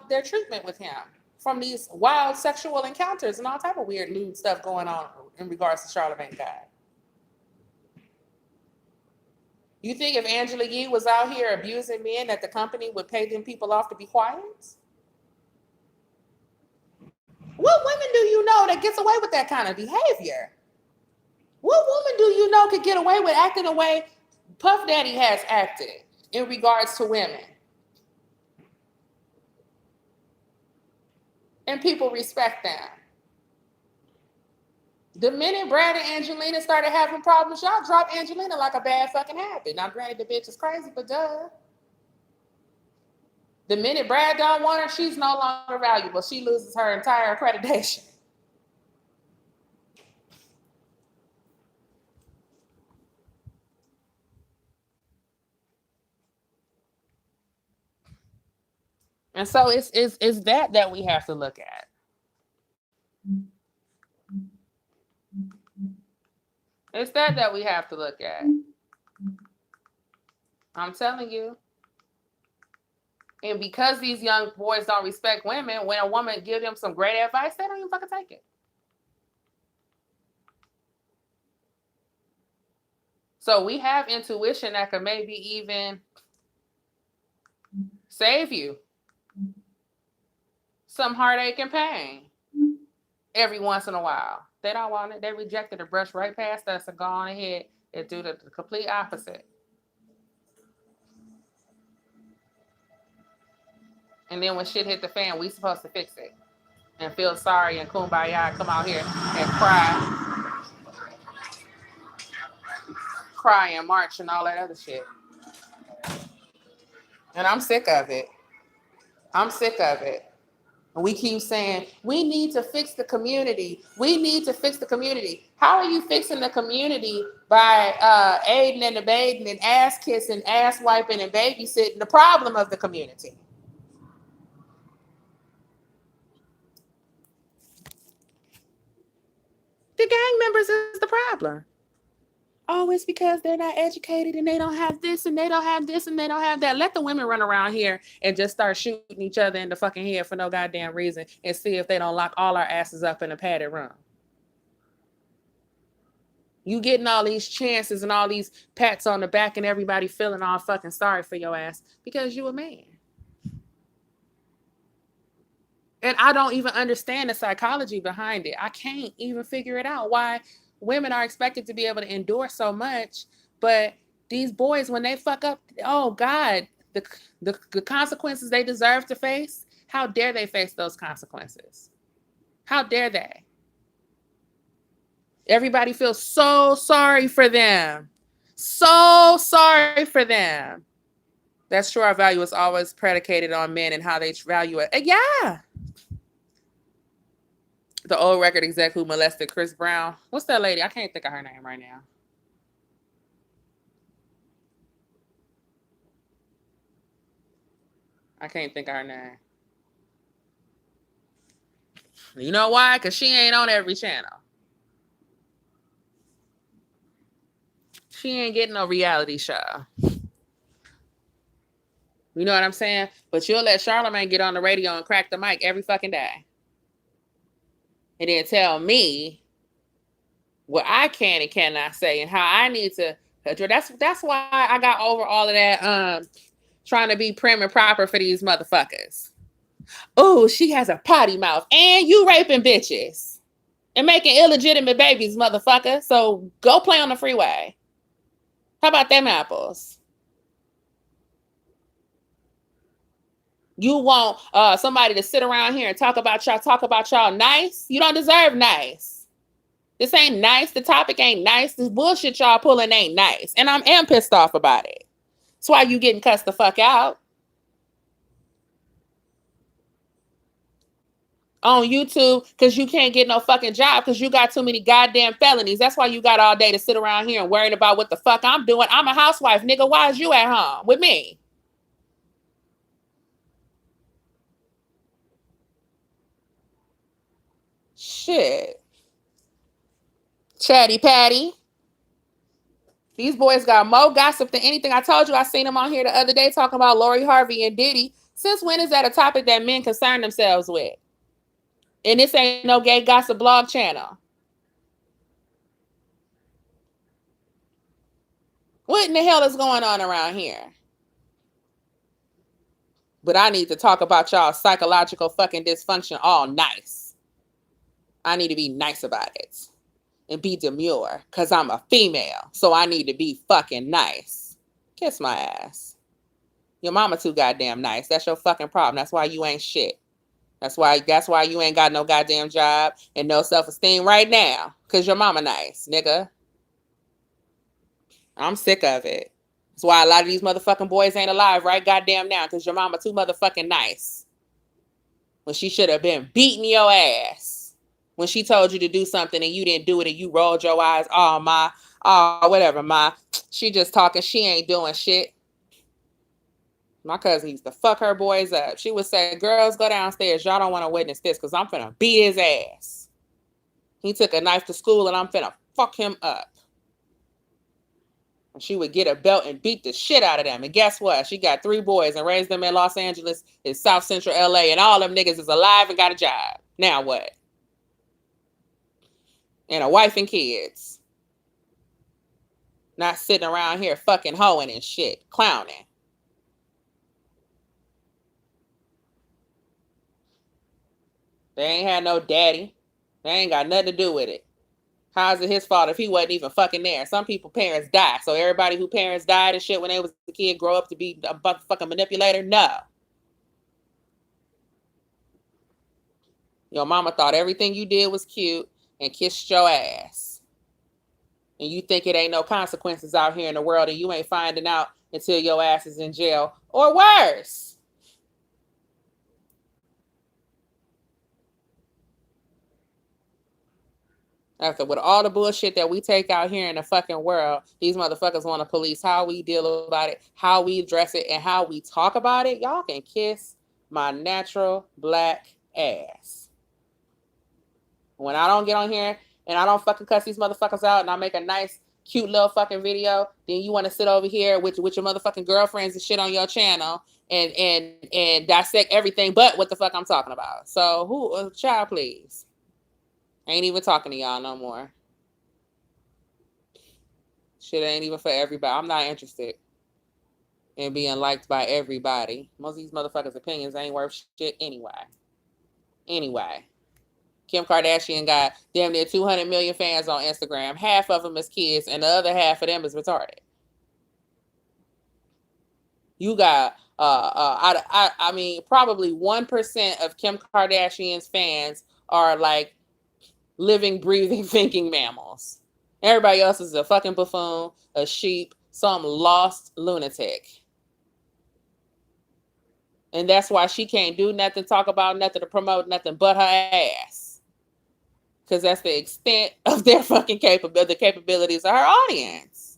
their treatment with him from these wild sexual encounters and all type of weird lewd stuff going on in regards to Charlemagne God. You think if Angela Yee was out here abusing men that the company would pay them people off to be quiet? What women do you know that gets away with that kind of behavior? What woman do you know could get away with acting the way Puff Daddy has acted in regards to women? And people respect them. The minute Brad and Angelina started having problems, y'all dropped Angelina like a bad fucking habit. Now, granted, the bitch is crazy, but duh. The minute Brad don't want her, she's no longer valuable. She loses her entire accreditation. And so it's that we have to look at. It's that we have to look at. I'm telling you. And because these young boys don't respect women, when a woman gives them some great advice, they don't even fucking take it. So we have intuition that could maybe even save you some heartache and pain every once in a while. They don't want it. They reject it and brush right past us and go on ahead and do the complete opposite. And then when shit hit the fan, we supposed to fix it and feel sorry and kumbaya, come out here and cry cry and march and all that other shit. And I'm sick of it. I'm sick of it. And we keep saying, we need to fix the community. We need to fix the community. How are you fixing the community by aiding and abetting and ass kissing, ass wiping, and babysitting the problem of the community? The gang members is the problem. Oh, it's because they're not educated and they don't have this and they don't have this and they don't have that. Let the women run around here and just start shooting each other in the fucking head for no goddamn reason and see if they don't lock all our asses up in a padded room. You getting all these chances and all these pats on the back and everybody feeling all fucking sorry for your ass because you a man. And I don't even understand the psychology behind it. I can't even figure it out why women are expected to be able to endure so much, but these boys, when they fuck up, oh God, the consequences they deserve to face, how dare they face those consequences? How dare they? Everybody feels so sorry for them. So sorry for them. That's true. Our value is always predicated on men and how they value it. Yeah. The old record exec who molested Chris Brown. What's that lady? I can't think of her name right now. I can't think of her name. You know why? Because she ain't on every channel. She ain't getting no reality show. You know what I'm saying? But you'll let Charlamagne get on the radio and crack the mic every fucking day. And then tell me what I can and cannot say and how I need to. That's why I got over all of that trying to be prim and proper for these motherfuckers. Oh, she has a potty mouth. And you raping bitches. And making illegitimate babies, motherfucker. So go play on the freeway. How about them apples? You want somebody to sit around here and talk about y'all nice? You don't deserve nice. This ain't nice. The topic ain't nice. This bullshit y'all pulling ain't nice. And I am pissed off about it. That's why you getting cussed the fuck out. On YouTube, because you can't get no fucking job because you got too many goddamn felonies. That's why you got all day to sit around here and worrying about what the fuck I'm doing. I'm a housewife, nigga. Why is you at home with me? Shit. Chatty Patty. These boys got more gossip than anything. I told you I seen them on here the other day talking about Lori Harvey and Diddy. Since when is that a topic that men concern themselves with? And this ain't no gay gossip blog channel. What in the hell is going on around here? But I need to talk about y'all psychological fucking dysfunction all nice. I need to be nice about it. And be demure. Because I'm a female. So I need to be fucking nice. Kiss my ass. Your mama too goddamn nice. That's your fucking problem. That's why you ain't shit. That's why you ain't got no goddamn job and no self-esteem right now. Because your mama nice, nigga. I'm sick of it. That's why a lot of these motherfucking boys ain't alive right goddamn now. Because your mama too motherfucking nice. When she should have been beating your ass. When she told you to do something and you didn't do it and you rolled your eyes. Whatever, ma. She just talking. She ain't doing shit. My cousin used to fuck her boys up. She would say, girls, go downstairs. Y'all don't want to witness this because I'm finna beat his ass. He took a knife to school and I'm finna fuck him up. And she would get a belt and beat the shit out of them. And guess what? She got 3 boys and raised them in Los Angeles, in South Central LA. And all them niggas is alive and got a job. Now what? And a wife and kids. Not sitting around here fucking hoeing and shit. Clowning. They ain't had no daddy. They ain't got nothing to do with it. How's it his fault if he wasn't even fucking there? Some people parents die. So everybody who parents died and shit when they was a kid grow up to be a fucking manipulator? No. Your mama thought everything you did was cute and kissed your ass. And you think it ain't no consequences out here in the world, and you ain't finding out until your ass is in jail or worse. After with all the bullshit that we take out here in the fucking world, these motherfuckers want to police how we deal about it, how we address it, and how we talk about it. Y'all can kiss my natural black ass. When I don't get on here and I don't fucking cuss these motherfuckers out and I make a nice, cute little fucking video, then you want to sit over here with your motherfucking girlfriends and shit on your channel and dissect everything but what the fuck I'm talking about. So who, child, please. Ain't even talking to y'all no more. Shit ain't even for everybody. I'm not interested in being liked by everybody. Most of these motherfuckers' opinions ain't worth shit anyway. Anyway. Kim Kardashian got damn near 200 million fans on Instagram. Half of them is kids, and the other half of them is retarded. You got, I mean, probably 1% of Kim Kardashian's fans are like living, breathing, thinking mammals. Everybody else is a fucking buffoon, a sheep, some lost lunatic. And that's why she can't do nothing, talk about nothing, to promote nothing but her ass. Because that's the extent of their fucking the capabilities of her audience.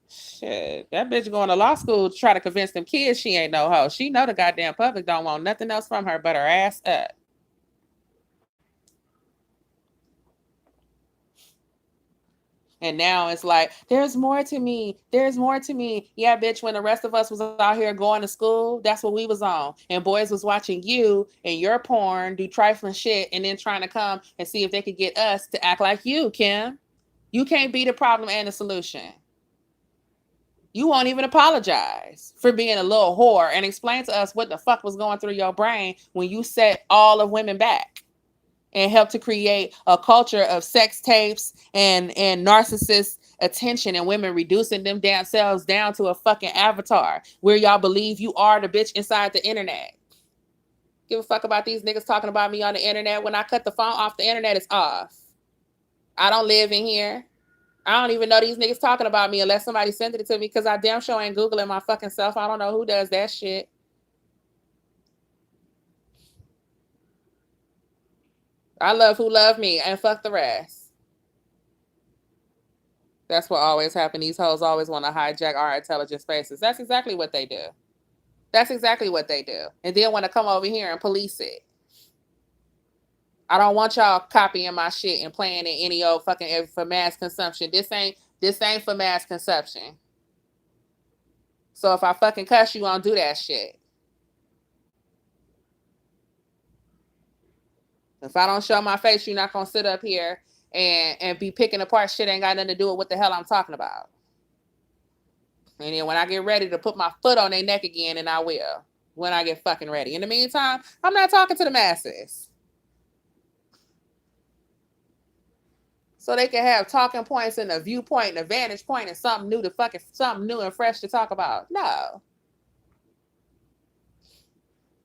Shit, that bitch going to law school to try to convince them kids she ain't no hoe. She know the goddamn public don't want nothing else from her but her ass up. And now it's like, there's more to me. There's more to me. Yeah, bitch, when the rest of us was out here going to school, that's what we was on. And boys was watching you and your porn, do trifling shit, and then trying to come and see if they could get us to act like you, Kim. You can't be the problem and the solution. You won't even apologize for being a little whore and explain to us what the fuck was going through your brain when you set all of women back and help to create a culture of sex tapes and narcissist attention and women reducing them damn selves down to a fucking avatar where y'all believe you are the bitch inside the internet. Give a fuck about these niggas talking about me on the internet. When I cut the phone off, the internet is off. I don't live in here. I don't even know these niggas talking about me unless somebody sent it to me, because I damn sure ain't Googling my fucking self. I don't know who does that shit. I love who love me and fuck the rest. That's what always happens. These hoes always want to hijack our intelligent spaces. That's exactly what they do. That's exactly what they do. And then want to come over here and police it. I don't want y'all copying my shit and playing it any old fucking for mass consumption. This ain't for mass consumption. So if I fucking cuss you, I'll do that shit. If I don't show my face, you're not gonna sit up here and be picking apart shit ain't got nothing to do with what the hell I'm talking about. And then when I get ready to put my foot on their neck again, and I will, when I get fucking ready. In the meantime, I'm not talking to the masses. So they can have talking points and a viewpoint and a vantage point and something new and fresh to talk about. No.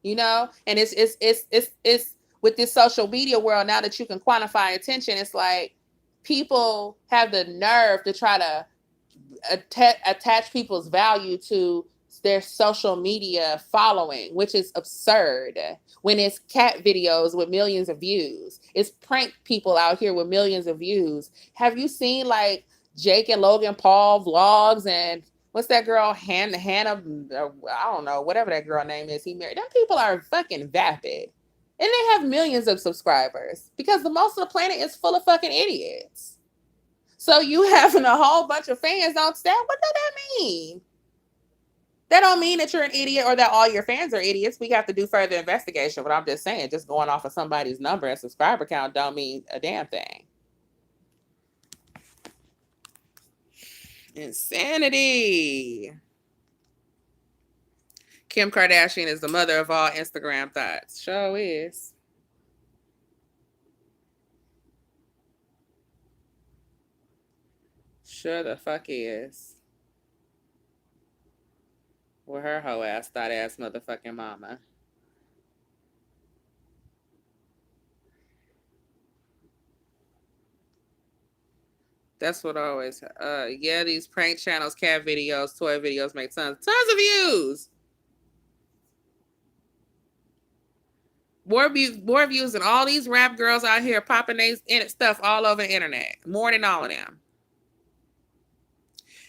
You know, and it's with this social media world now that you can quantify attention, it's like people have the nerve to try to attach people's value to their social media following, which is absurd. When it's cat videos with millions of views, it's prank people out here with millions of views. Have you seen like Jake and Logan Paul vlogs and what's that girl Hannah? I don't know, whatever that girl name is. He married. Them people are fucking vapid, and they have millions of subscribers because the most of the planet is full of fucking idiots. So you having a whole bunch of fans on staff, what does that mean? That don't mean that you're an idiot or that all your fans are idiots. We have to do further investigation. But I'm just saying, just going off of somebody's number and subscriber count don't mean a damn thing. Insanity. Kim Kardashian is the mother of all Instagram thoughts. Sure is. Sure the fuck is. With her hoe ass, thought ass motherfucking mama. That's what I always. Yeah, these prank channels, cat videos, toy videos make tons of views. More views than all these rap girls out here popping their stuff all over the internet. More than all of them.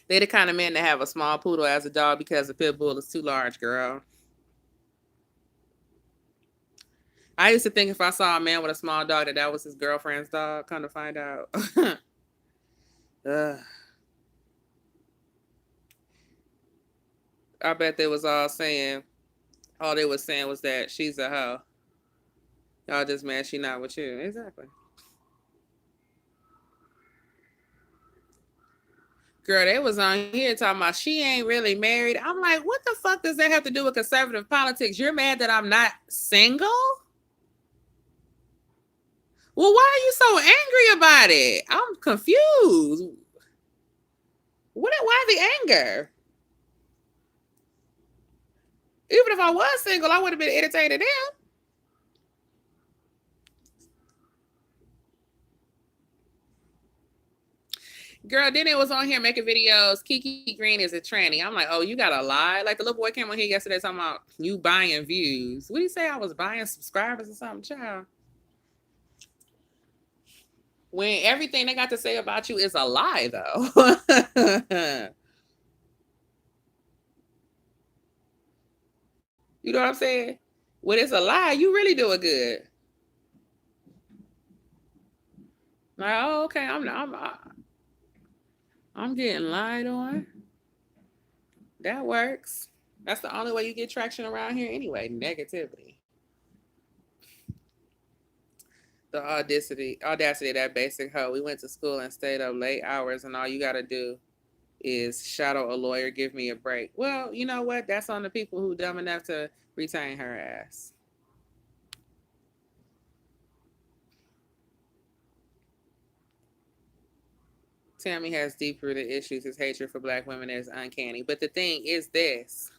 They the kind of men that have a small poodle as a dog because the pit bull is too large, girl. I used to think if I saw a man with a small dog that was his girlfriend's dog. Come to find out. I bet they was all saying, all they was saying was that she's a hoe. Y'all just mad she not with you. Exactly. Girl, they was on here talking about she ain't really married. I'm like, what the fuck does that have to do with conservative politics? You're mad that I'm not single? Well, why are you so angry about it? I'm confused. Why the anger? Even if I was single, I would have been entertained to them. Girl, then it was on here making videos. Kiki Green is a tranny. I'm like, oh, you gotta lie. Like the little boy came on here yesterday talking about you buying views. What do you say? I was buying subscribers or something, child. When everything they got to say about you is a lie, though. You know what I'm saying? When it's a lie, you really doing good. Like, oh, okay, I'm getting lied on. That works. That's the only way you get traction around here anyway. Negativity. The audacity of that basic hoe. We went to school and stayed up late hours, and all you gotta do is shadow a lawyer, give me a break. Well, you know what? That's on the people who dumb enough to retain her ass. Tammy has deep-rooted issues. His hatred for black women is uncanny. But the thing is this.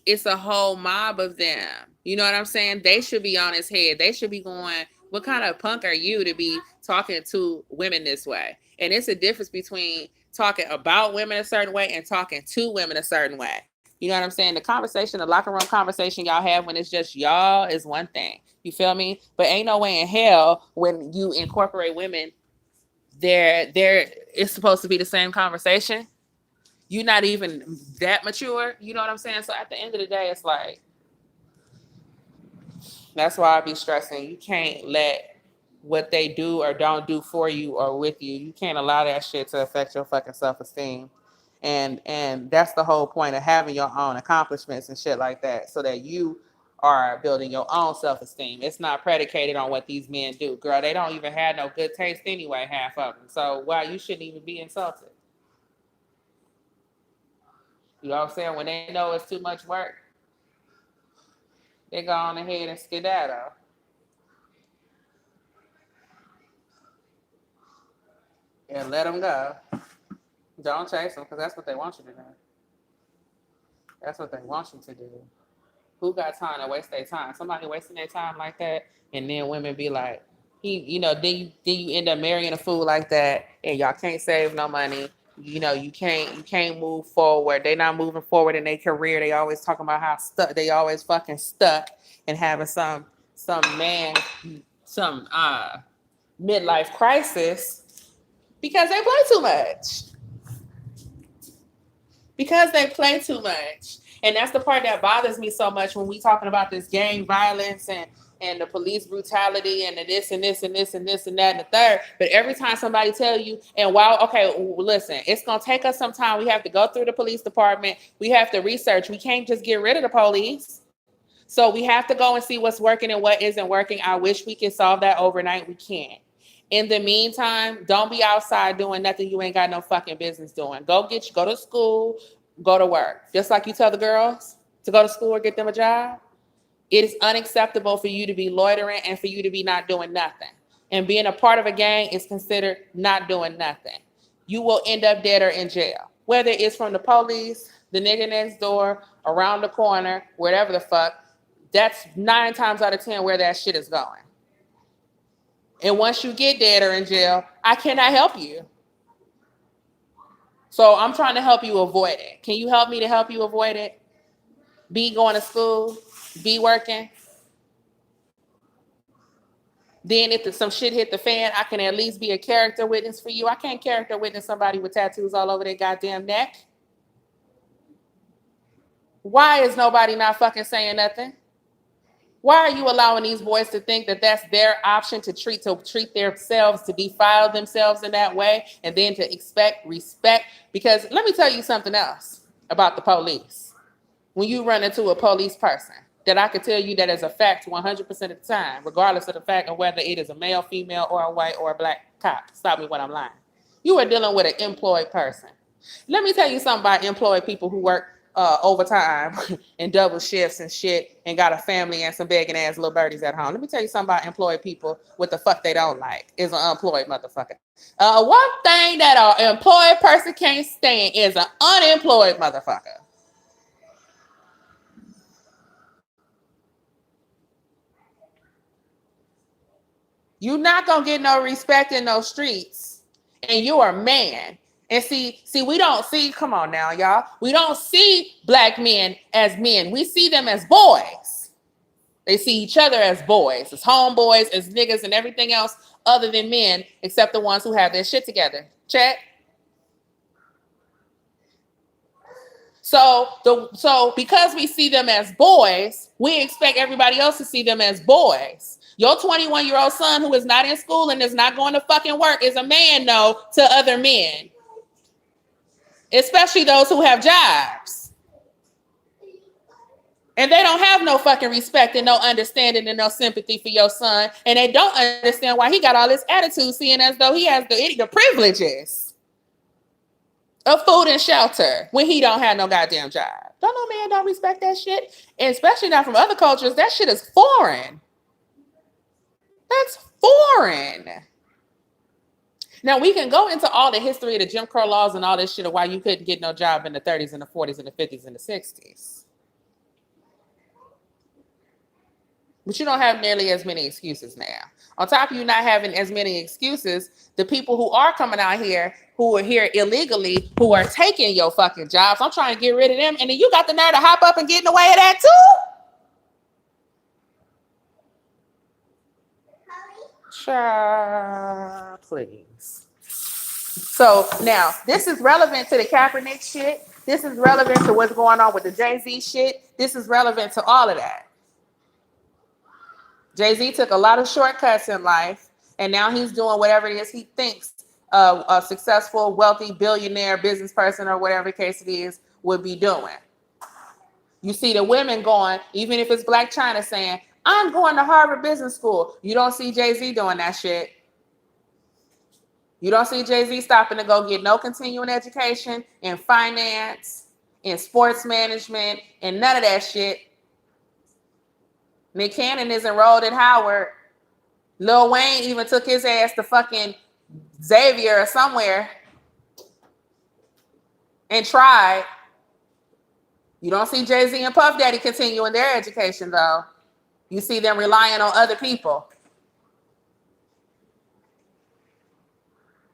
It's a whole mob of them. You know what I'm saying? They should be on his head. They should be going, what kind of punk are you to be talking to women this way? And it's a difference between talking about women a certain way and talking to women a certain way. You know what I'm saying? The conversation, the locker room conversation y'all have when it's just y'all is one thing. You feel me? But ain't no way in hell when you incorporate women, it's supposed to be the same conversation. You're not even that mature. You know what I'm saying? So at the end of the day, it's like, that's why I be stressing. You can't let what they do or don't do for you or with you, you can't allow that shit to affect your fucking self-esteem. And that's the whole point of having your own accomplishments and shit like that, so that you are building your own self-esteem. It's not predicated on what these men do. Girl, they don't even have no good taste anyway, half of them. So why you shouldn't even be insulted? You know what I'm saying? When they know it's too much work, they go on ahead and skedaddle. And let them go. Don't chase them, because that's what they want you to do. That's what they want you to do. Who got time to waste their time? Somebody wasting their time like that, and then women be like, then you end up marrying a fool like that, and y'all can't save no money. You know, you can't move forward. They not moving forward in their career. They always talking about how stuck. They always fucking stuck and having some midlife crisis because they play too much. Because they play too much. And that's the part that bothers me so much when we talking about this gang violence and the police brutality and the this and this and this and this and that and the third. But every time somebody tell you, listen, it's going to take us some time. We have to go through the police department. We have to research. We can't just get rid of the police. So we have to go and see what's working and what isn't working. I wish we could solve that overnight. We can't. In the meantime, don't be outside doing nothing you ain't got no fucking business doing. Go to school, go to work. Just like you tell the girls to go to school or get them a job. It is unacceptable for you to be loitering and for you to be not doing nothing. And being a part of a gang is considered not doing nothing. You will end up dead or in jail. Whether it's from the police, the nigga next door, around the corner, wherever the fuck, that's 9 times out of 10 where that shit is going. And once you get dead or in jail, I cannot help you. So I'm trying to help you avoid it. Can you help me to help you avoid it? Be going to school, be working. Then if some shit hit the fan, I can at least be a character witness for you. I can't character witness somebody with tattoos all over their goddamn neck. Why is nobody not fucking saying nothing? Why are you allowing these boys to think that that's their option to treat themselves, to defile themselves in that way, and then to expect respect? Because let me tell you something else about the police. When you run into a police person, that I could tell you that as a fact 100% of the time, regardless of the fact of whether it is a male, female, or a white or a black cop. Stop me when I'm lying. You are dealing with an employed person. Let me tell you something about employed people who work overtime and double shifts and shit and got a family and some begging ass little birdies at home. Let me tell you something about employed people. What the fuck they don't like is an unemployed motherfucker. One thing that an employed person can't stand is an unemployed motherfucker. You're not gonna get no respect in those streets, and you're a man. And see, we don't see, come on now, y'all. We don't see black men as men. We see them as boys. They see each other as boys, as homeboys, as niggas, and everything else other than men, except the ones who have their shit together. Check. So because we see them as boys, we expect everybody else to see them as boys. Your 21-year-old son who is not in school and is not going to fucking work is a man, though, to other men. Especially those who have jobs. And they don't have no fucking respect and no understanding and no sympathy for your son. And they don't understand why he got all this attitude, seeing as though he has the privileges of food and shelter when he don't have no goddamn job. Don't no man don't respect that shit. And especially not from other cultures. That shit is foreign. That's foreign. Now, we can go into all the history of the Jim Crow laws and all this shit of why you couldn't get no job in the 30s and the 40s and the 50s and the 60s. But you don't have nearly as many excuses now. On top of you not having as many excuses, the people who are coming out here, who are here illegally, who are taking your fucking jobs, I'm trying to get rid of them. And then you got the nerve to hop up and get in the way of that too? Child, please. So now, this is relevant to the Kaepernick shit. This is relevant to what's going on with the Jay-Z shit. This is relevant to all of that. Jay-Z took a lot of shortcuts in life, and now he's doing whatever it is he thinks a successful, wealthy, billionaire business person or whatever the case it is would be doing. You see the women going, even if it's Blac Chyna saying, I'm going to Harvard Business School. You don't see Jay-Z doing that shit. You don't see Jay-Z stopping to go get no continuing education in finance, in sports management, and none of that shit. Nick Cannon is enrolled at Howard. Lil Wayne even took his ass to fucking Xavier or somewhere and tried. You don't see Jay-Z and Puff Daddy continuing their education, though. You see them relying on other people.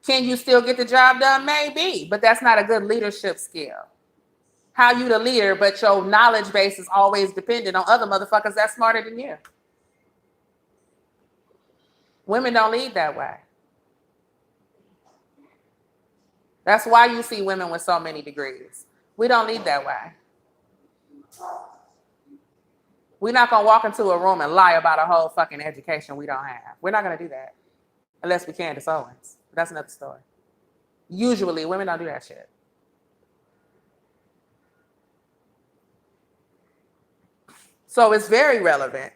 Can you still get the job done? Maybe, but that's not a good leadership skill. How you the leader, but your knowledge base is always dependent on other motherfuckers that's smarter than you. Women don't lead that way. That's why you see women with so many degrees. We don't lead that way. We're not going to walk into a room and lie about a whole fucking education we don't have. We're not going to do that. Unless we Candace Owens. But that's another story. Usually, women don't do that shit. So it's very relevant.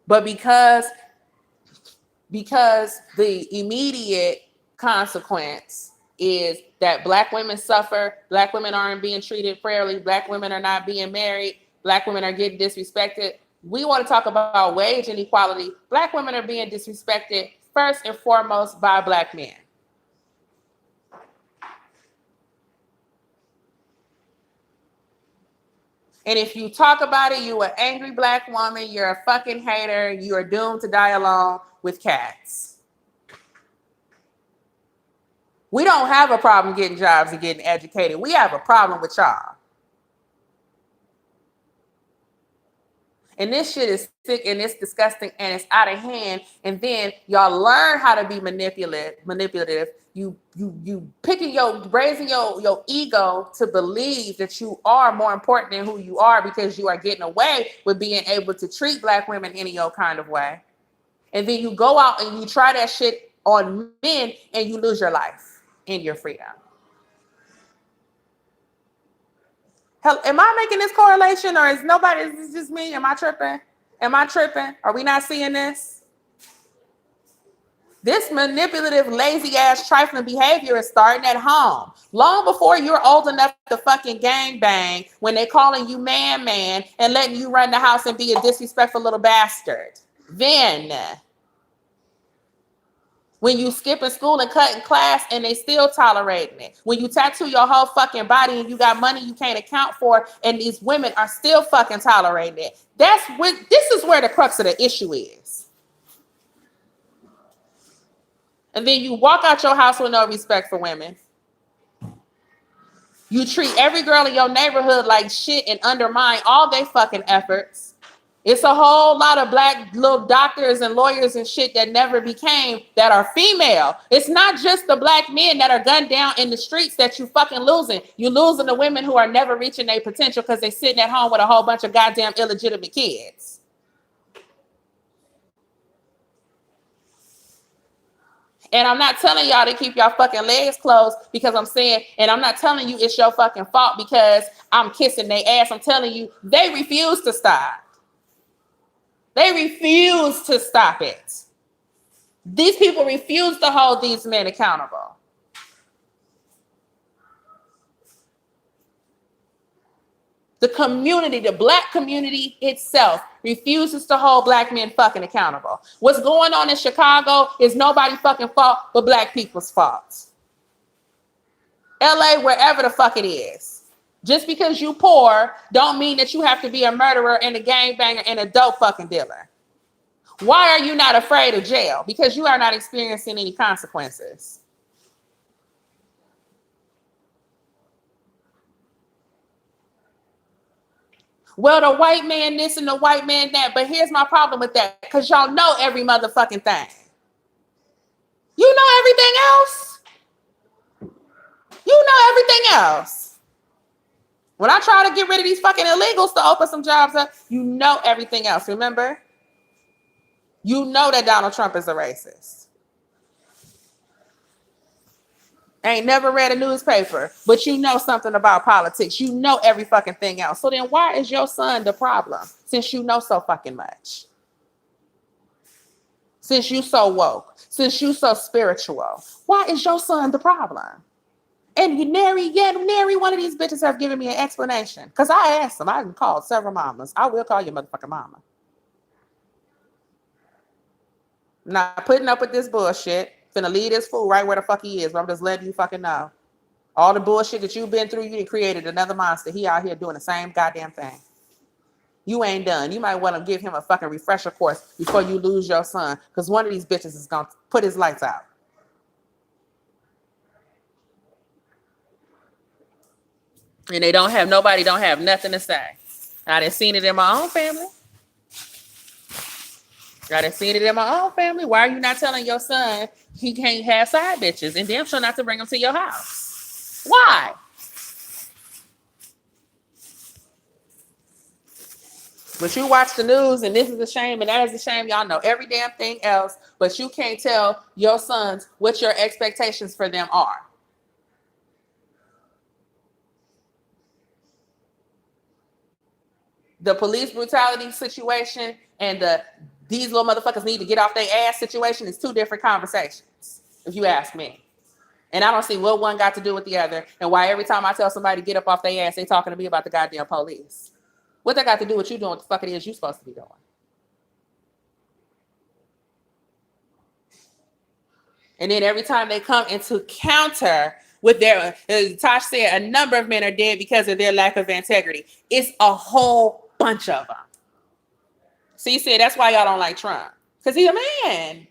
But because the immediate consequence is that Black women suffer, Black women aren't being treated fairly, Black women are not being married, Black women are getting disrespected. We want to talk about wage inequality. Black women are being disrespected first and foremost by Black men. And if you talk about it, you're an angry Black woman, you're a fucking hater, you are doomed to die alone with cats. We don't have a problem getting jobs and getting educated. We have a problem with y'all. And this shit is sick and it's disgusting and it's out of hand. And then y'all learn how to be manipulative. You raising your ego to believe that you are more important than who you are because you are getting away with being able to treat Black women any old kind of way. And then you go out and you try that shit on men and you lose your life and your freedom. Hell, am I making this correlation or is this just me? Am I tripping? Are we not seeing this? This manipulative, lazy ass, trifling behavior is starting at home. Long before you're old enough to fucking gang bang, when they calling you man and letting you run the house and be a disrespectful little bastard. Then, when you skipping school and cutting class and they still tolerating it. When you tattoo your whole fucking body and you got money you can't account for and these women are still fucking tolerating it. This is where the crux of the issue is. And then you walk out your house with no respect for women. You treat every girl in your neighborhood like shit and undermine all their fucking efforts. It's a whole lot of Black little doctors and lawyers and shit that never became that are female. It's not just the Black men that are gunned down in the streets that you fucking losing. You're losing the women who are never reaching their potential because they're sitting at home with a whole bunch of goddamn illegitimate kids. And I'm not telling y'all to keep y'all fucking legs closed because I'm saying, and I'm not telling you it's your fucking fault because I'm kissing their ass. I'm telling you, they refuse to stop. They refuse to stop it. These people refuse to hold these men accountable. The community, the Black community itself, refuses to hold Black men fucking accountable. What's going on in Chicago is nobody's fucking fault but Black people's fault. LA, wherever the fuck it is. Just because you poor don't mean that you have to be a murderer and a gangbanger and a dope fucking dealer. Why are you not afraid of jail? Because you are not experiencing any consequences. Well, the white man this and the white man that, but here's my problem with that, because y'all know every motherfucking thing. You know everything else. You know everything else. When I try to get rid of these fucking illegals to open some jobs up, you know everything else, remember? You know that Donald Trump is a racist. Ain't never read a newspaper, but you know something about politics. You know every fucking thing else. So then why is your son the problem since you know so fucking much? Since you so woke, since you so spiritual, why is your son the problem? And nary one of these bitches have given me an explanation. Because I asked them, I done called several mamas. I will call your motherfucking mama. Not putting up with this bullshit. Finna leave this fool right where the fuck he is. But I'm just letting you fucking know. All the bullshit that you've been through, you done created another monster. He out here doing the same goddamn thing. You ain't done. You might want to give him a fucking refresher course before you lose your son. Because one of these bitches is going to put his lights out. And nobody don't have nothing to say. I done seen it in my own family. Why are you not telling your son he can't have side bitches and damn sure not to bring them to your house? Why? But you watch the news and this is a shame and that is a shame. Y'all know every damn thing else, but you can't tell your sons what your expectations for them are. The police brutality situation and these little motherfuckers need to get off their ass situation is two different conversations, if you ask me. And I don't see what one got to do with the other and why every time I tell somebody to get up off their ass, they talking to me about the goddamn police. What that got to do with you doing what the fuck it is you supposed to be doing? And then every time they come into counter with their, Tosh said, a number of men are dead because of their lack of integrity. It's a whole bunch of them. So you said that's why y'all don't like Trump. Because he's a man.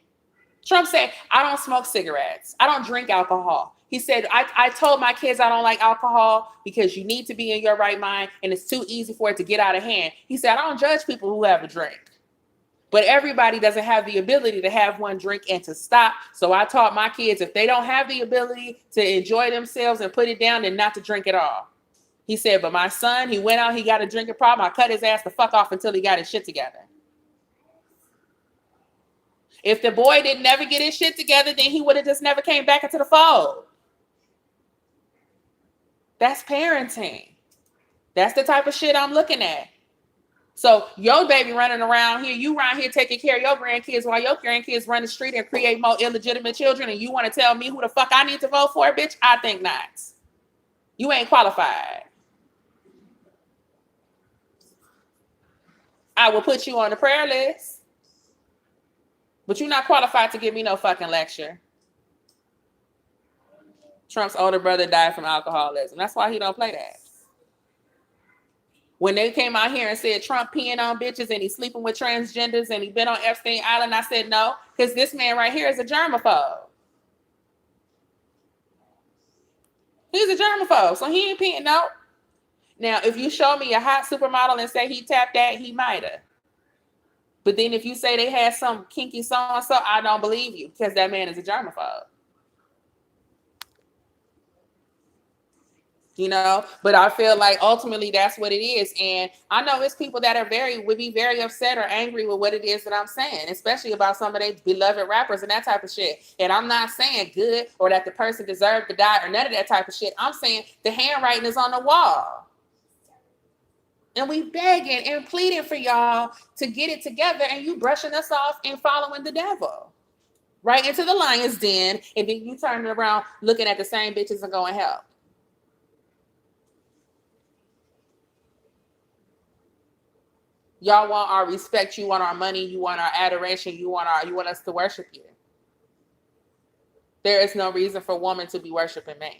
Trump said, I don't smoke cigarettes. I don't drink alcohol. He said, I told my kids I don't like alcohol because you need to be in your right mind and it's too easy for it to get out of hand. He said, I don't judge people who have a drink. But everybody doesn't have the ability to have one drink and to stop. So I taught my kids, if they don't have the ability to enjoy themselves and put it down, then not to drink at all. He said, but my son, he went out, he got a drinking problem. I cut his ass the fuck off until he got his shit together. If the boy didn't never get his shit together, then he would have just never came back into the fold. That's parenting. That's the type of shit I'm looking at. So your baby running around here, you around here taking care of your grandkids while your grandkids run the street and create more illegitimate children, and you want to tell me who the fuck I need to vote for, bitch? I think not. You ain't qualified. I will put you on the prayer list, but you're not qualified to give me no fucking lecture. Trump's older brother died from alcoholism. That's why he don't play that. When they came out here and said Trump peeing on bitches and he's sleeping with transgenders and he's been on Epstein Island, I said no, because this man right here is a germaphobe. He's a germaphobe, so he ain't peeing, no. Now, if you show me a hot supermodel and say he tapped that, he might have. But then if you say they had some kinky so-and-so, I don't believe you, because that man is a germaphobe. You know, but I feel like ultimately that's what it is. And I know it's people that would be very upset or angry with what it is that I'm saying, especially about some of their beloved rappers and that type of shit. And I'm not saying good or that the person deserved to die or none of that type of shit. I'm saying the handwriting is on the wall. And we begging and pleading for y'all to get it together, and you brushing us off and following the devil right into the lion's den. And then you turning around looking at the same bitches and going, help. Y'all want our respect, you want our money, you want our adoration, you want us to worship you. There is no reason for woman to be worshiping man.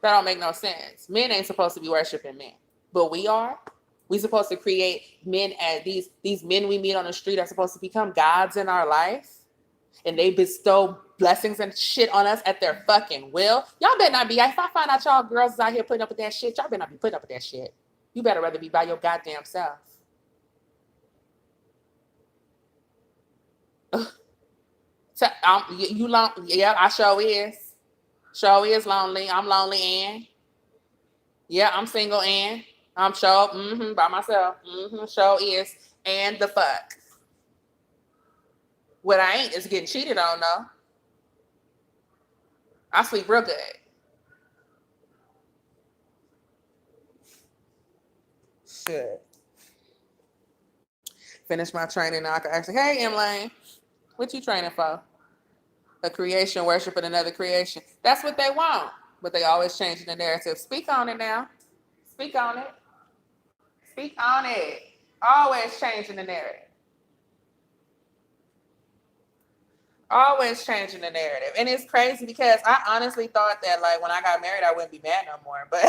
That don't make no sense. Men ain't supposed to be worshiping men, but we are. We supposed to create men as these men we meet on the street are supposed to become gods in our life, and they bestow blessings and shit on us at their fucking will. Y'all better not be. If I find out y'all girls is out here putting up with that shit, y'all better not be putting up with that shit. You better rather be by your goddamn self. So, you long? Yeah, I sure is. Sure is lonely. I'm lonely, and yeah, I'm single, and I'm sure by myself. Sure is, and the fuck. What I ain't is getting cheated on, though. I sleep real good. Shit. Finish my training now. I can ask, hey, Emily, what you training for? A creation, worshiping another creation. That's what they want. But they always changing the narrative. Speak on it now. Speak on it. Speak on it. Always changing the narrative. Always changing the narrative. And it's crazy because I honestly thought that like when I got married, I wouldn't be mad no more. But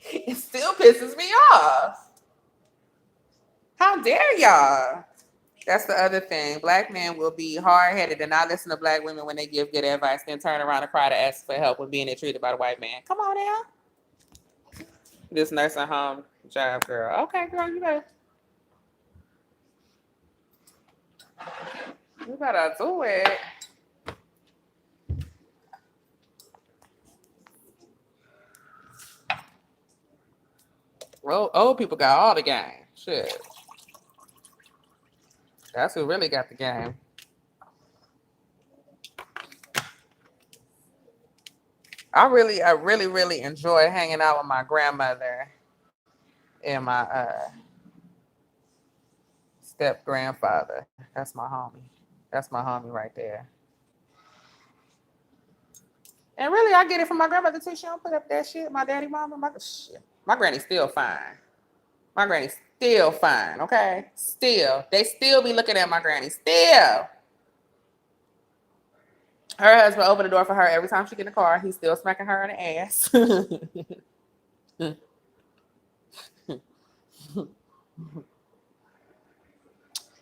it still pisses me off. How dare y'all? That's the other thing. Black men will be hard-headed and not listen to black women when they give good advice, then turn around and cry to ask for help when being treated by the white man. Come on now. This nursing home job, girl. Okay, girl, you better do it. Well, old people got all the game. Shit. That's who really got the game. I really enjoy hanging out with my grandmother and my step grandfather. That's my homie. That's my homie right there. And really, I get it from my grandmother too. She don't put up that shit. My daddy, mama, my granny's still fine. My granny's still fine, okay? Still. They still be looking at my granny. Still. Her husband opened the door for her every time she get in the car. He's still smacking her in the ass.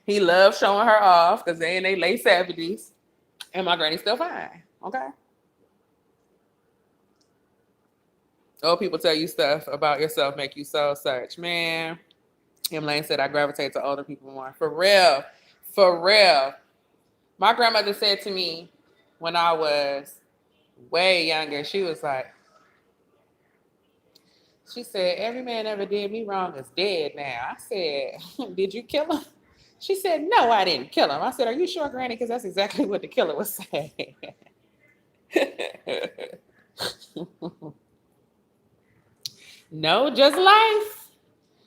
He loves showing her off because they in their late 70s. And my granny's still fine. Okay. Old people tell you stuff about yourself, make you so such. Man, Em Lane said I gravitate to older people more. For real. For real. My grandmother said to me when I was way younger, she was like, she said, every man ever did me wrong is dead now. I said, did you kill him? She said, no, I didn't kill him. I said, are you sure, Granny? Because that's exactly what the killer was saying. No, just life.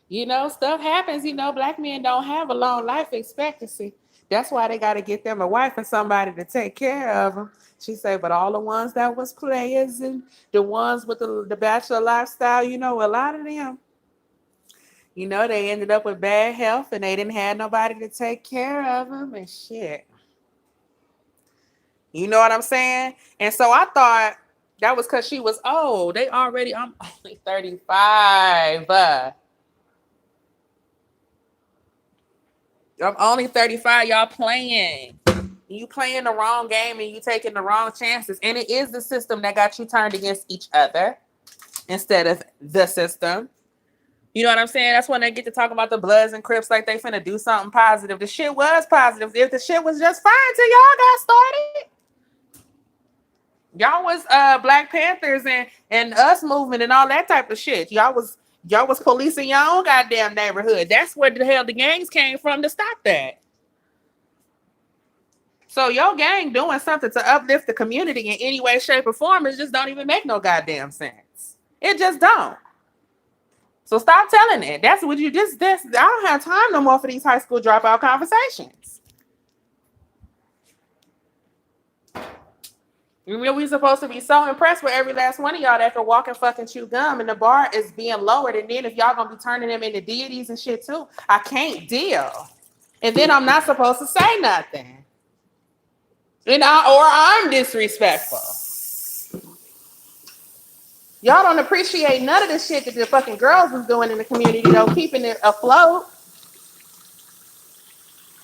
You know, stuff happens. You know, black men don't have a long life expectancy. That's why they got to get them a wife and somebody to take care of them. She said, but all the ones that was players and the ones with the bachelor lifestyle, you know, a lot of them, you know, they ended up with bad health and they didn't have nobody to take care of them and shit. You know what I'm saying? And so I thought that was because she was old. I'm only 35. I'm only 35. Y'all playing. You playing the wrong game and you taking the wrong chances. And it is the system that got you turned against each other instead of the system. You know what I'm saying? That's when they get to talk about the Bloods and Crips like they finna do something positive. The shit was positive. If the shit was just fine till y'all got started. Y'all was Black Panthers and us movement and all that type of shit. Y'all was policing your own goddamn neighborhood. That's where the hell the gangs came from to stop that. So your gang doing something to uplift the community in any way, shape, or form, it just don't even make no goddamn sense. It just don't. So stop telling it. That's what you just. I don't have time no more for these high school dropout conversations. We're supposed to be so impressed with every last one of y'all that can walk and fucking chew gum, and the bar is being lowered. And then if y'all gonna be turning them into deities and shit too, I can't deal. And then I'm not supposed to say nothing. Or I'm disrespectful. Y'all don't appreciate none of the shit that the fucking girls was doing in the community, though, keeping it afloat.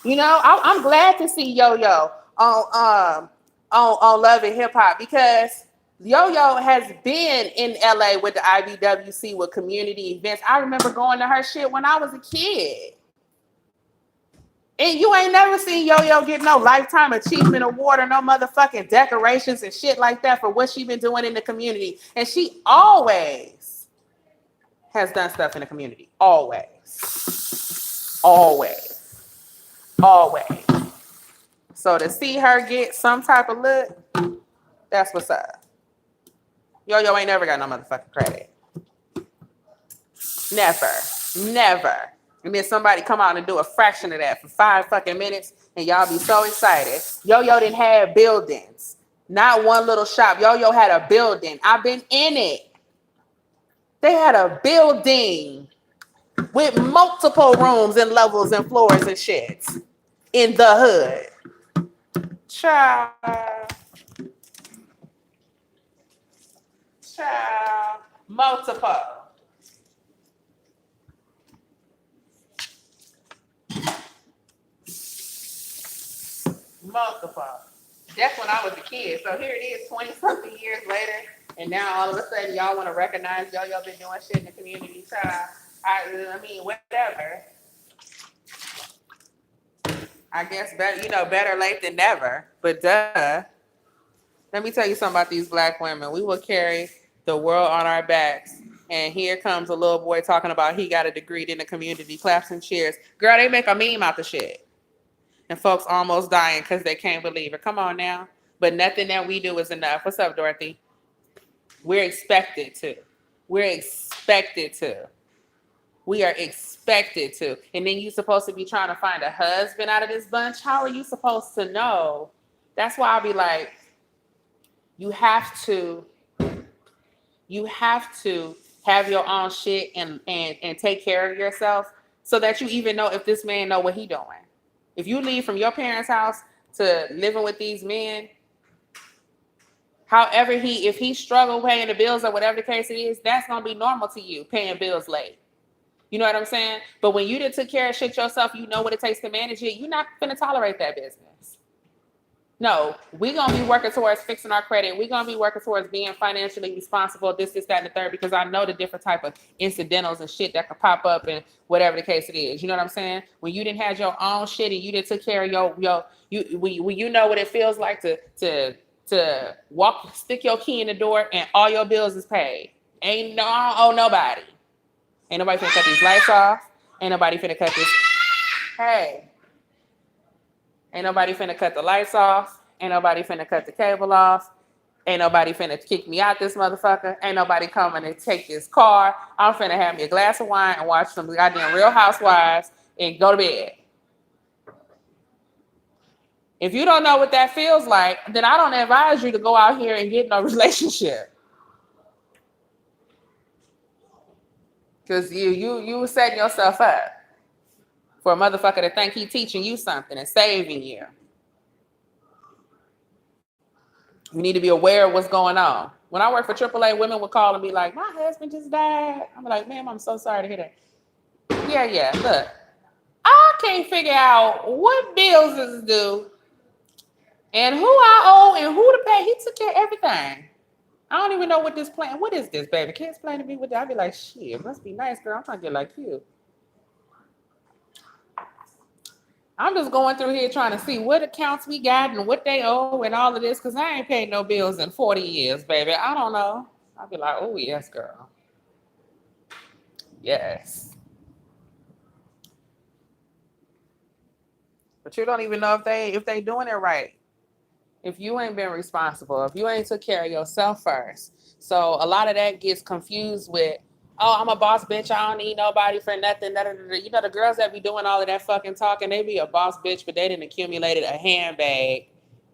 You know, I'm glad to see Yo-Yo on Love and Hip Hop because Yo-Yo has been in LA with the IBWC with community events. I remember going to her shit when I was a kid. And you ain't never seen Yo-Yo get no Lifetime Achievement Award or no motherfucking decorations and shit like that for what she been doing in the community. And she always has done stuff in the community. Always. Always. Always. So to see her get some type of look, that's what's up. Yo-Yo ain't never got no motherfucking credit. Never. And then somebody come out and do a fraction of that for 5 fucking minutes and y'all be so excited. Yo-Yo didn't have buildings. Not one little shop. Yo-Yo had a building. I've been in it. They had a building with multiple rooms and levels and floors and shit in the hood. Child. Multiple. That's when I was a kid. So here it is 20-something years later. And now all of a sudden y'all want to recognize Yo-Yo been doing shit in the community. Child. I mean, whatever. I guess better late than never. But duh. Let me tell you something about these black women. We will carry the world on our backs. And here comes a little boy talking about he got a degree in the community. Claps and cheers. Girl, they make a meme out the shit. And folks almost dying because they can't believe it. Come on now. But nothing that we do is enough. What's up, Dorothy? We're expected to. We are expected to. And then you're supposed to be trying to find a husband out of this bunch. How are you supposed to know? That's why I'll be like, you have to have your own shit and take care of yourself so that you even know if this man know what he doing. If you leave from your parents' house to living with these men, however if he struggle paying the bills or whatever the case it is, that's gonna be normal to you, paying bills late. You know what I'm saying? But when you done took care of shit yourself, you know what it takes to manage it. You're not gonna tolerate that business. No, we gonna be working towards fixing our credit. We gonna be working towards being financially responsible. This, that, and the third. Because I know the different type of incidentals and shit that could pop up and whatever the case it is. You know what I'm saying? When you didn't have your own shit and you didn't took care of when you know what it feels like to walk, stick your key in the door and all your bills is paid. Ain't no, I don't owe nobody. Ain't nobody finna cut these lights off. Ain't nobody finna cut this. Hey. Ain't nobody finna cut the lights off. Ain't nobody finna cut the cable off. Ain't nobody finna kick me out this motherfucker. Ain't nobody coming to take this car. I'm finna have me a glass of wine and watch some goddamn Real Housewives and go to bed. If you don't know what that feels like, then I don't advise you to go out here and get no relationship. Because you setting yourself up for a motherfucker to think he teaching you something and saving you. You need to be aware of what's going on. When I worked for AAA, women would call and be like, my husband just died. I'm like, ma'am, I'm so sorry to hear that. Yeah, look. I can't figure out what bills is due and who I owe and who to pay. He took care of everything. I don't even know what this plan. What is this, baby? Can't explain to me what that. I'd be like, shit, it must be nice, girl. I'm trying to get like you. I'm just going through here trying to see what accounts we got and what they owe and all of this, because I ain't paid no bills in 40 years, baby. I don't know. I'll be like, oh, yes, girl. Yes. But you don't even know if they doing it right. If you ain't been responsible, if you ain't took care of yourself first. So a lot of that gets confused with, oh, I'm a boss bitch. I don't need nobody for nothing. You know, the girls that be doing all of that fucking talking, they be a boss bitch, but they didn't accumulated a handbag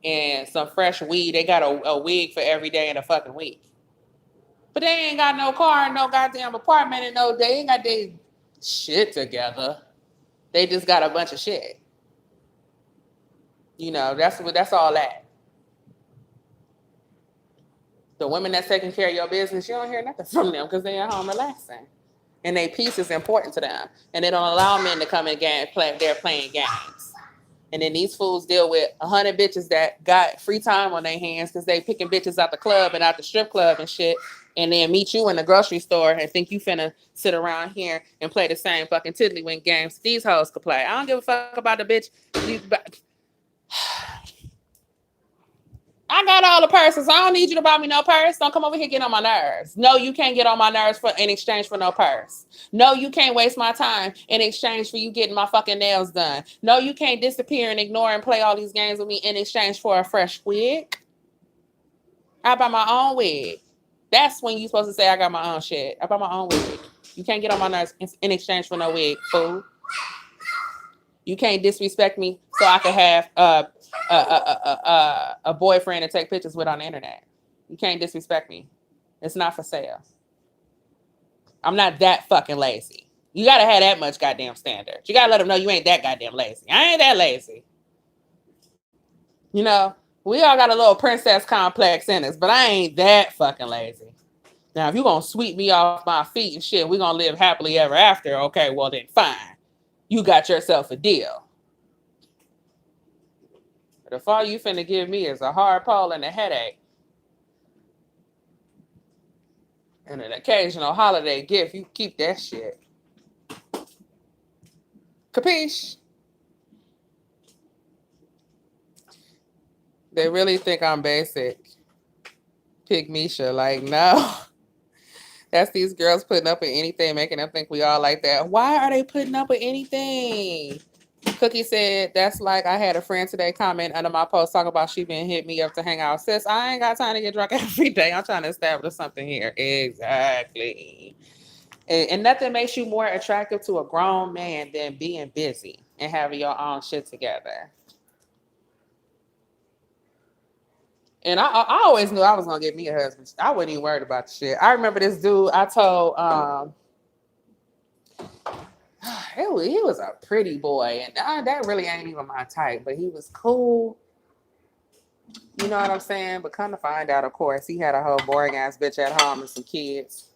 and some fresh weed. They got a wig for every day in a fucking week. But they ain't got no car and no goddamn apartment and they ain't got their shit together. They just got a bunch of shit. You know, that's all that. The women that's taking care of your business, you don't hear nothing from them because they're at home relaxing. And their peace is important to them. And they don't allow men to come in they're playing games. And then these fools deal with 100 bitches that got free time on their hands because they picking bitches out the club and out the strip club and shit. And then meet you in the grocery store and think you finna sit around here and play the same fucking tiddlywink games these hoes could play. I don't give a fuck about the bitch. I got all the purses. I don't need you to buy me no purse. Don't come over here get on my nerves. No, you can't get on my nerves in exchange for no purse. No, you can't waste my time in exchange for you getting my fucking nails done. No, you can't disappear and ignore and play all these games with me in exchange for a fresh wig. I buy my own wig. That's when you're supposed to say I got my own shit. I buy my own wig. You can't get on my nerves in exchange for no wig, fool. You can't disrespect me so I can have a boyfriend to take pictures with on the internet. You can't disrespect me. It's not for sale. I'm not that fucking lazy. You gotta have that much goddamn standard. You gotta let them know you ain't that goddamn lazy. I ain't that lazy. You know, we all got a little princess complex in us, but I ain't that fucking lazy. Now, if you gonna sweep me off my feet and shit, we gonna live happily ever after, okay, well then fine. You got yourself a deal. But if all you finna give me is a hard pull and a headache and an occasional holiday gift, you keep that shit. Capiche? They really think I'm basic. Pygmisha, like, no. That's these girls putting up with anything, making them think we all like that. Why are they putting up with anything? Cookie said, that's like I had a friend today comment under my post talking about she been hit me up to hang out. Sis, I ain't got time to get drunk every day. I'm trying to establish something here. Exactly. And nothing makes you more attractive to a grown man than being busy and having your own shit together. And I always knew I was gonna get me a husband. I wasn't even worried about the shit. I remember this dude I told he was a pretty boy, and that really ain't even my type, but he was cool. You know what I'm saying? But come to find out, of course, he had a whole boring ass bitch at home and some kids.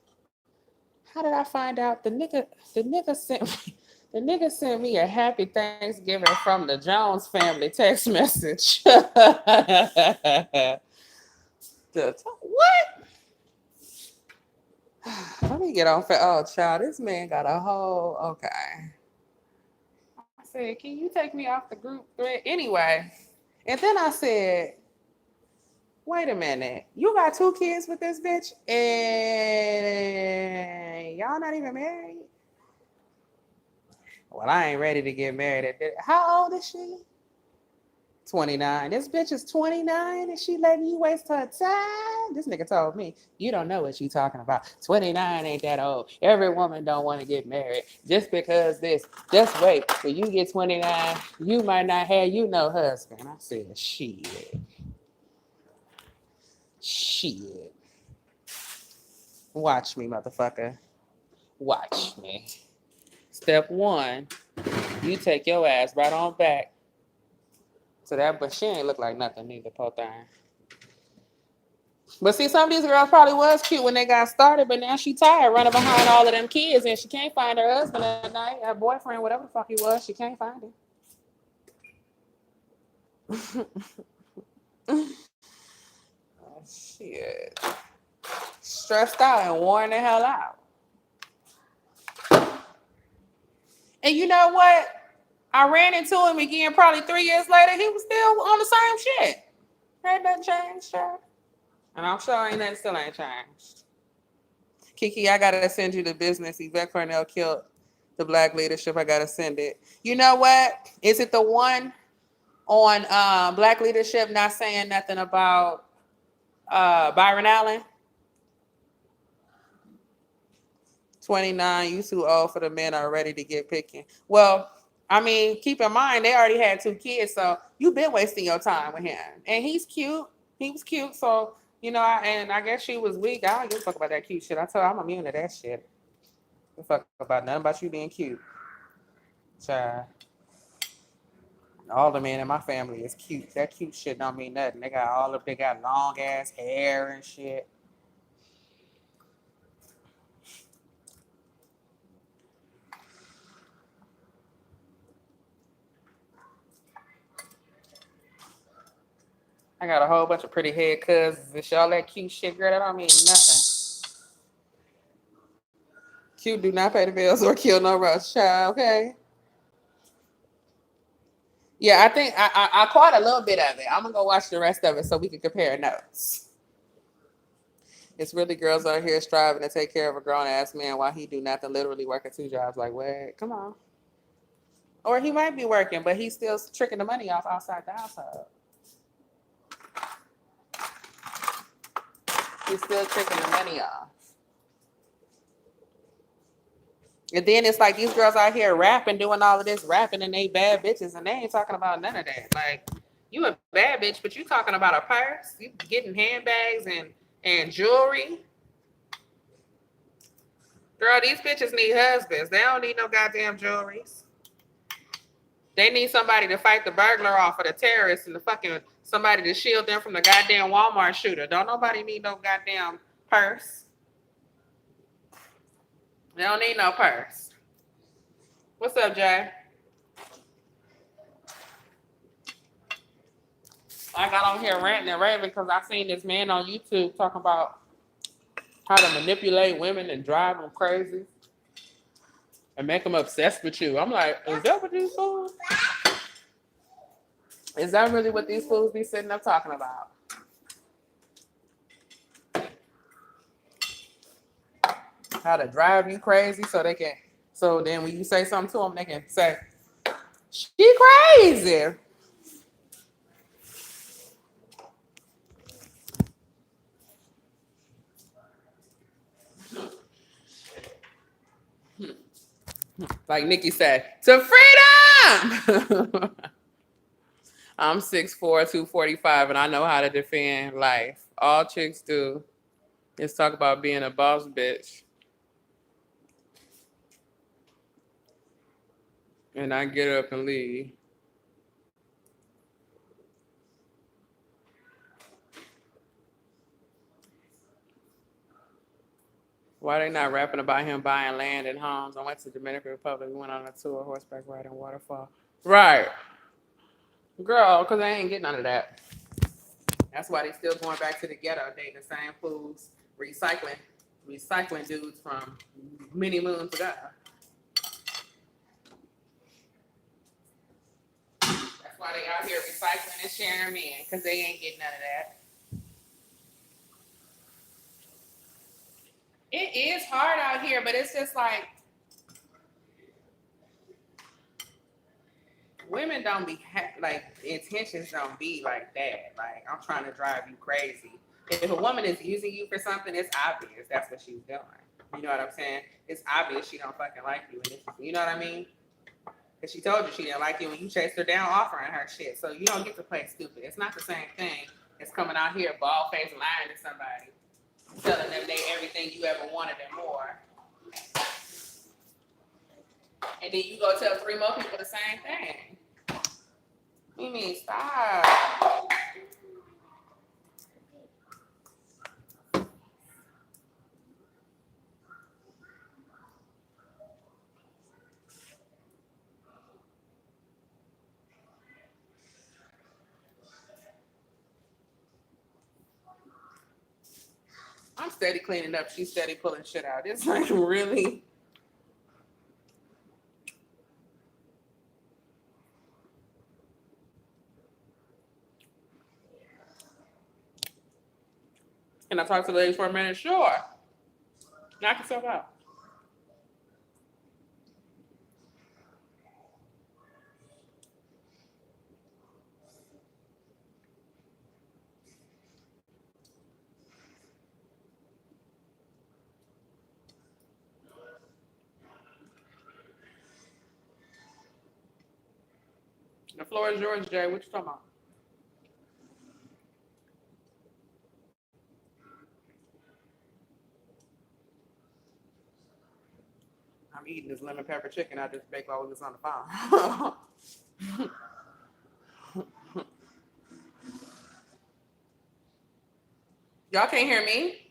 How did I find out? The nigga sent me The nigga sent me a happy Thanksgiving from the Jones family text message. What? Let me get on for child. This man got a whole okay. I said, can you take me off the group thread? Anyway. And then I said, wait a minute. You got 2 kids with this bitch and y'all not even married? Well, I ain't ready to get married. How old is she? 29. This bitch is 29 and she letting you waste her time. This nigga told me, you don't know what you talking about. 29 ain't that old. Every woman don't want to get married. Just because this, just wait. When you get 29, you might not have no husband. I said, shit. Shit. Watch me, motherfucker. Watch me. Step 1, you take your ass right on back to that, but she ain't look like nothing neither, poor thing. But see, some of these girls probably was cute when they got started, but now she tired running behind all of them kids and she can't find her husband at night, her boyfriend, whatever the fuck he was, she can't find him. Oh, shit. Stressed out and worn the hell out. And you know what? I ran into him again probably 3 years later. He was still on the same shit. Ain't nothing changed, child. And I'm sure ain't nothing still ain't changed. Kiki, I gotta send you the business. Yvette Cornell killed the Black leadership. I gotta send it. You know what? Is it the one on Black leadership not saying nothing about Byron Allen? 29, you too old for the men are ready to get picking. Well, I mean, keep in mind, they already had 2 kids, so you've been wasting your time with him. And he's cute. He was cute, so, you know, I guess she was weak. I don't give a fuck about that cute shit. I told her I'm immune to that shit. I don't fuck about nothing about you being cute. Child. All the men in my family is cute. That cute shit don't mean nothing. They got long ass hair and shit. I got a whole bunch of pretty head cousins. It's all that cute shit, girl. That don't mean nothing. Cute do not pay the bills or kill no rush, child. Okay. Yeah, I think I caught a little bit of it. I'm gonna go watch the rest of it so we can compare notes. It's really girls out here striving to take care of a grown ass man while he do nothing, literally working 2 jobs. Like, what? Come on. Or he might be working, but he's still tricking the money off outside the household. He's still tricking the money off. And then it's like these girls out here rapping, doing all of this rapping, and they bad bitches, and they ain't talking about none of that. Like, you a bad bitch, but you talking about a purse, you getting handbags and jewelry. Girl, these bitches need husbands. They don't need no goddamn jewelries. They need somebody to fight the burglar off of the terrorists and the fucking somebody to shield them from the goddamn Walmart shooter. Don't nobody need no goddamn purse. They don't need no purse. What's up, Jay? I got on here ranting and raving because I seen this man on YouTube talking about how to manipulate women and drive them crazy and make them obsessed with you. I'm like, is that what these fools? Is that really what these fools be sitting up talking about? How to drive you crazy so then when you say something to them, they can say, she crazy. Like Nikki said, to freedom. I'm 6'4", 245, and I know how to defend life. All chicks do is talk about being a boss bitch. And I get up and leave. Why they not rapping about him buying land and homes? I went to Dominican Republic. We went on a tour, horseback riding, waterfall. Right, girl, because they ain't getting none of that. That's why they still going back to the ghetto, dating the same fools, recycling dudes from many moons ago. That's why they out here recycling and sharing men, because they ain't getting none of that. It is hard out here, but it's just like women don't be like intentions don't be like that. Like I'm trying to drive you crazy. If a woman is using you for something, it's obvious that's what she's doing. You know what I'm saying? It's obvious she don't fucking like you, and you know what I mean? Because she told you she didn't like you when you chased her down, offering her shit. So you don't get to play stupid. It's not the same thing as coming out here bald faced lying to somebody, telling them they everything you ever wanted and more. And then you go tell 3 more people the same thing. You mean stop? I'm steady cleaning up. She's steady pulling shit out. It's like really. Can I talk to the ladies for a minute? Sure. Knock yourself out. The floor is yours, Jay. What you talking about? I'm eating this lemon pepper chicken I just baked while we was on the phone. Y'all can't hear me?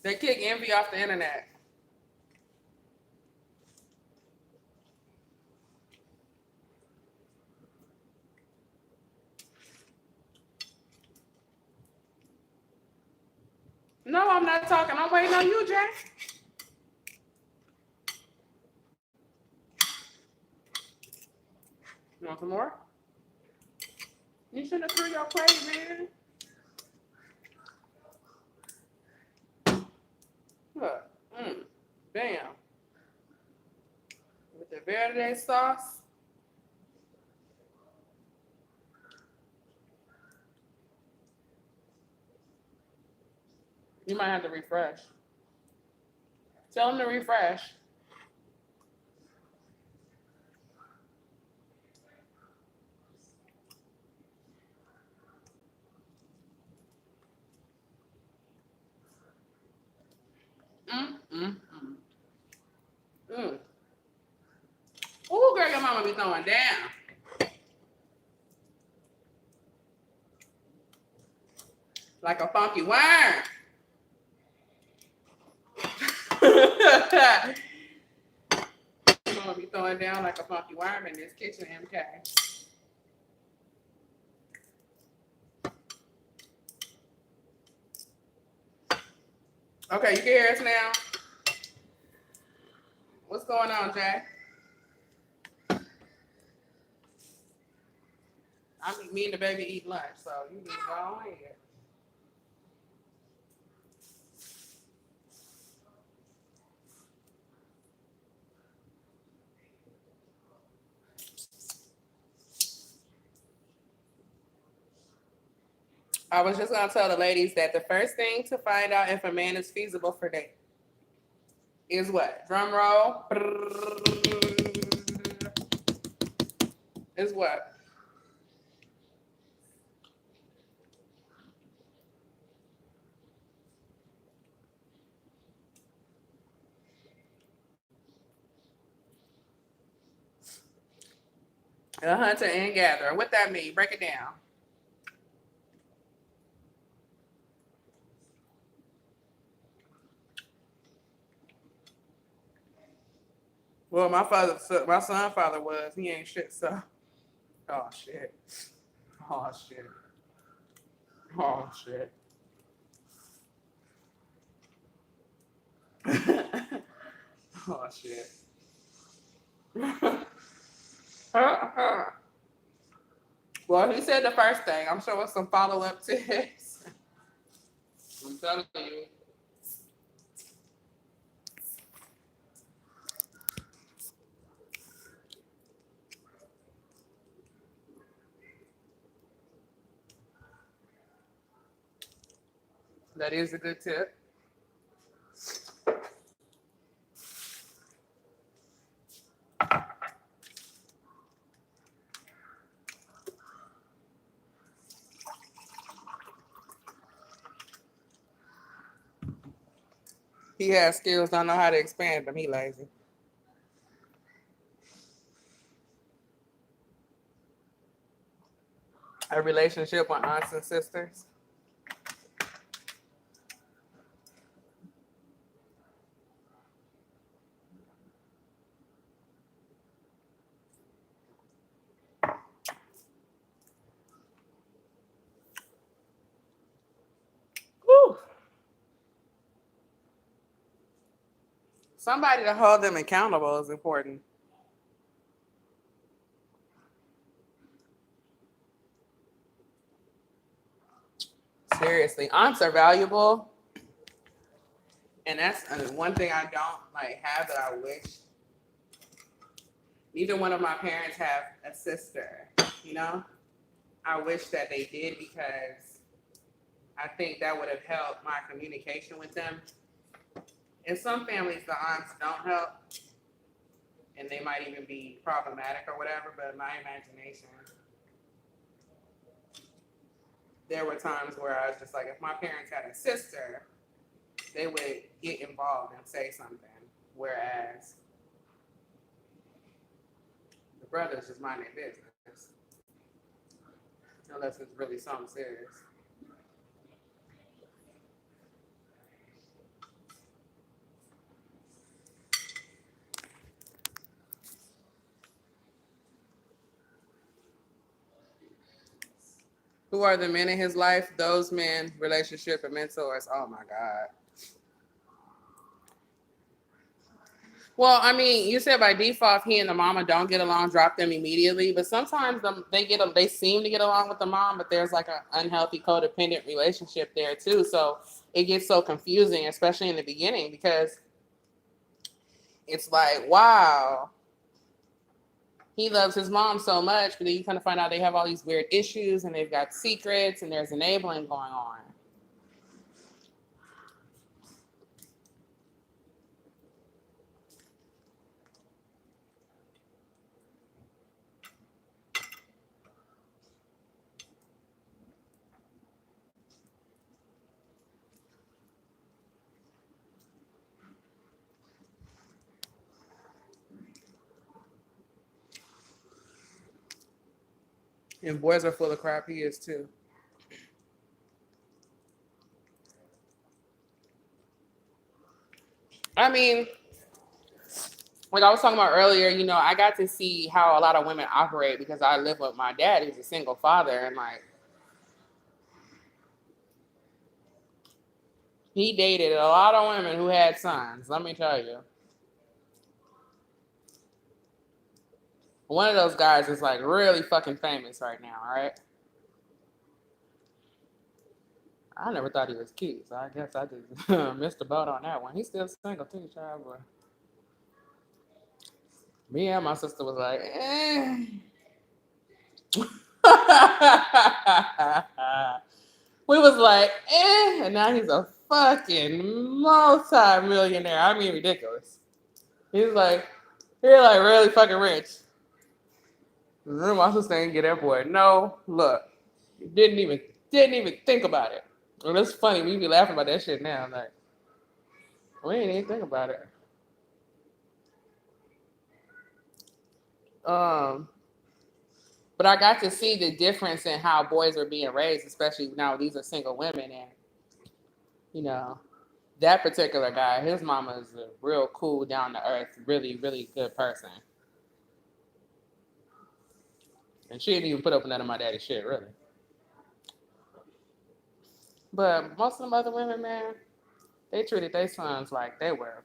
They kick Envy off the internet. No, I'm not talking. I'm waiting on you, Jay. You want some more? You shouldn't have threw your plate, man. Look. Damn. With the verde sauce. You might have to refresh. Tell them to refresh. Ooh, girl, your mama be throwing down. Like a funky worm. Your mama be throwing down like a funky worm in this kitchen, MK. Okay, you can hear us now? What's going on, Jay? Me and the baby eat lunch, so you need to go on ahead. I was just gonna tell the ladies that the first thing to find out if a man is feasible for dating is what? Drum roll. Is what? A hunter and gatherer. What that mean? Break it down. Well, my son father was. He ain't shit, so. Oh shit. Oh shit. Oh shit. Oh shit. Well, he said the first thing. I'm sure with some follow up to this. I'm telling you. That is a good tip. He has skills, don't know how to expand them. He lazy. A relationship with aunts and sisters. Whew. Somebody to hold them accountable is important. Seriously, aunts are valuable, and that's one thing I don't like have that I wish. Neither one of my parents have a sister. You know, I wish that they did because I think that would have helped my communication with them. In some families, the aunts don't help, and they might even be problematic or whatever. But in my imagination, there were times where I was just like, if my parents had a sister, they would get involved and say something. Whereas the brothers just mind their business. Unless it's really something serious. Who are the men in his life? Those men, relationship and mentors. Oh my God. Well, I mean, you said by default, he and the mama don't get along, drop them immediately. But sometimes they seem to get along with the mom, but there's like an unhealthy codependent relationship there too. So it gets so confusing, especially in the beginning, because it's like, wow, he loves his mom so much, but then you kind of find out they have all these weird issues and they've got secrets and there's enabling going on. And boys are full of crap. He is too. I mean, like I was talking about earlier, you know, I got to see how a lot of women operate because I live with my dad, who's a single father, and like he dated a lot of women who had sons. Let me tell you. One of those guys is like really fucking famous right now, right? I never thought he was cute, so I guess I just missed the boat on that one. He's still single too, child, boy. Me and my sister was like, eh. We was like, eh, and now he's a fucking multi-millionaire. I mean, ridiculous. He's like really fucking rich. My sister didn't get that boy. No, look, didn't even think about it. And it's funny, we be laughing about that shit now. Like, we didn't even think about it. Um, But I got to see the difference in how boys are being raised, especially now these are single women. And, you know, that particular guy, his mama is a real cool, down to earth, really, really good person. And she didn't even put up with none of my daddy's shit, really. But most of them other women, man, they treated their sons like they were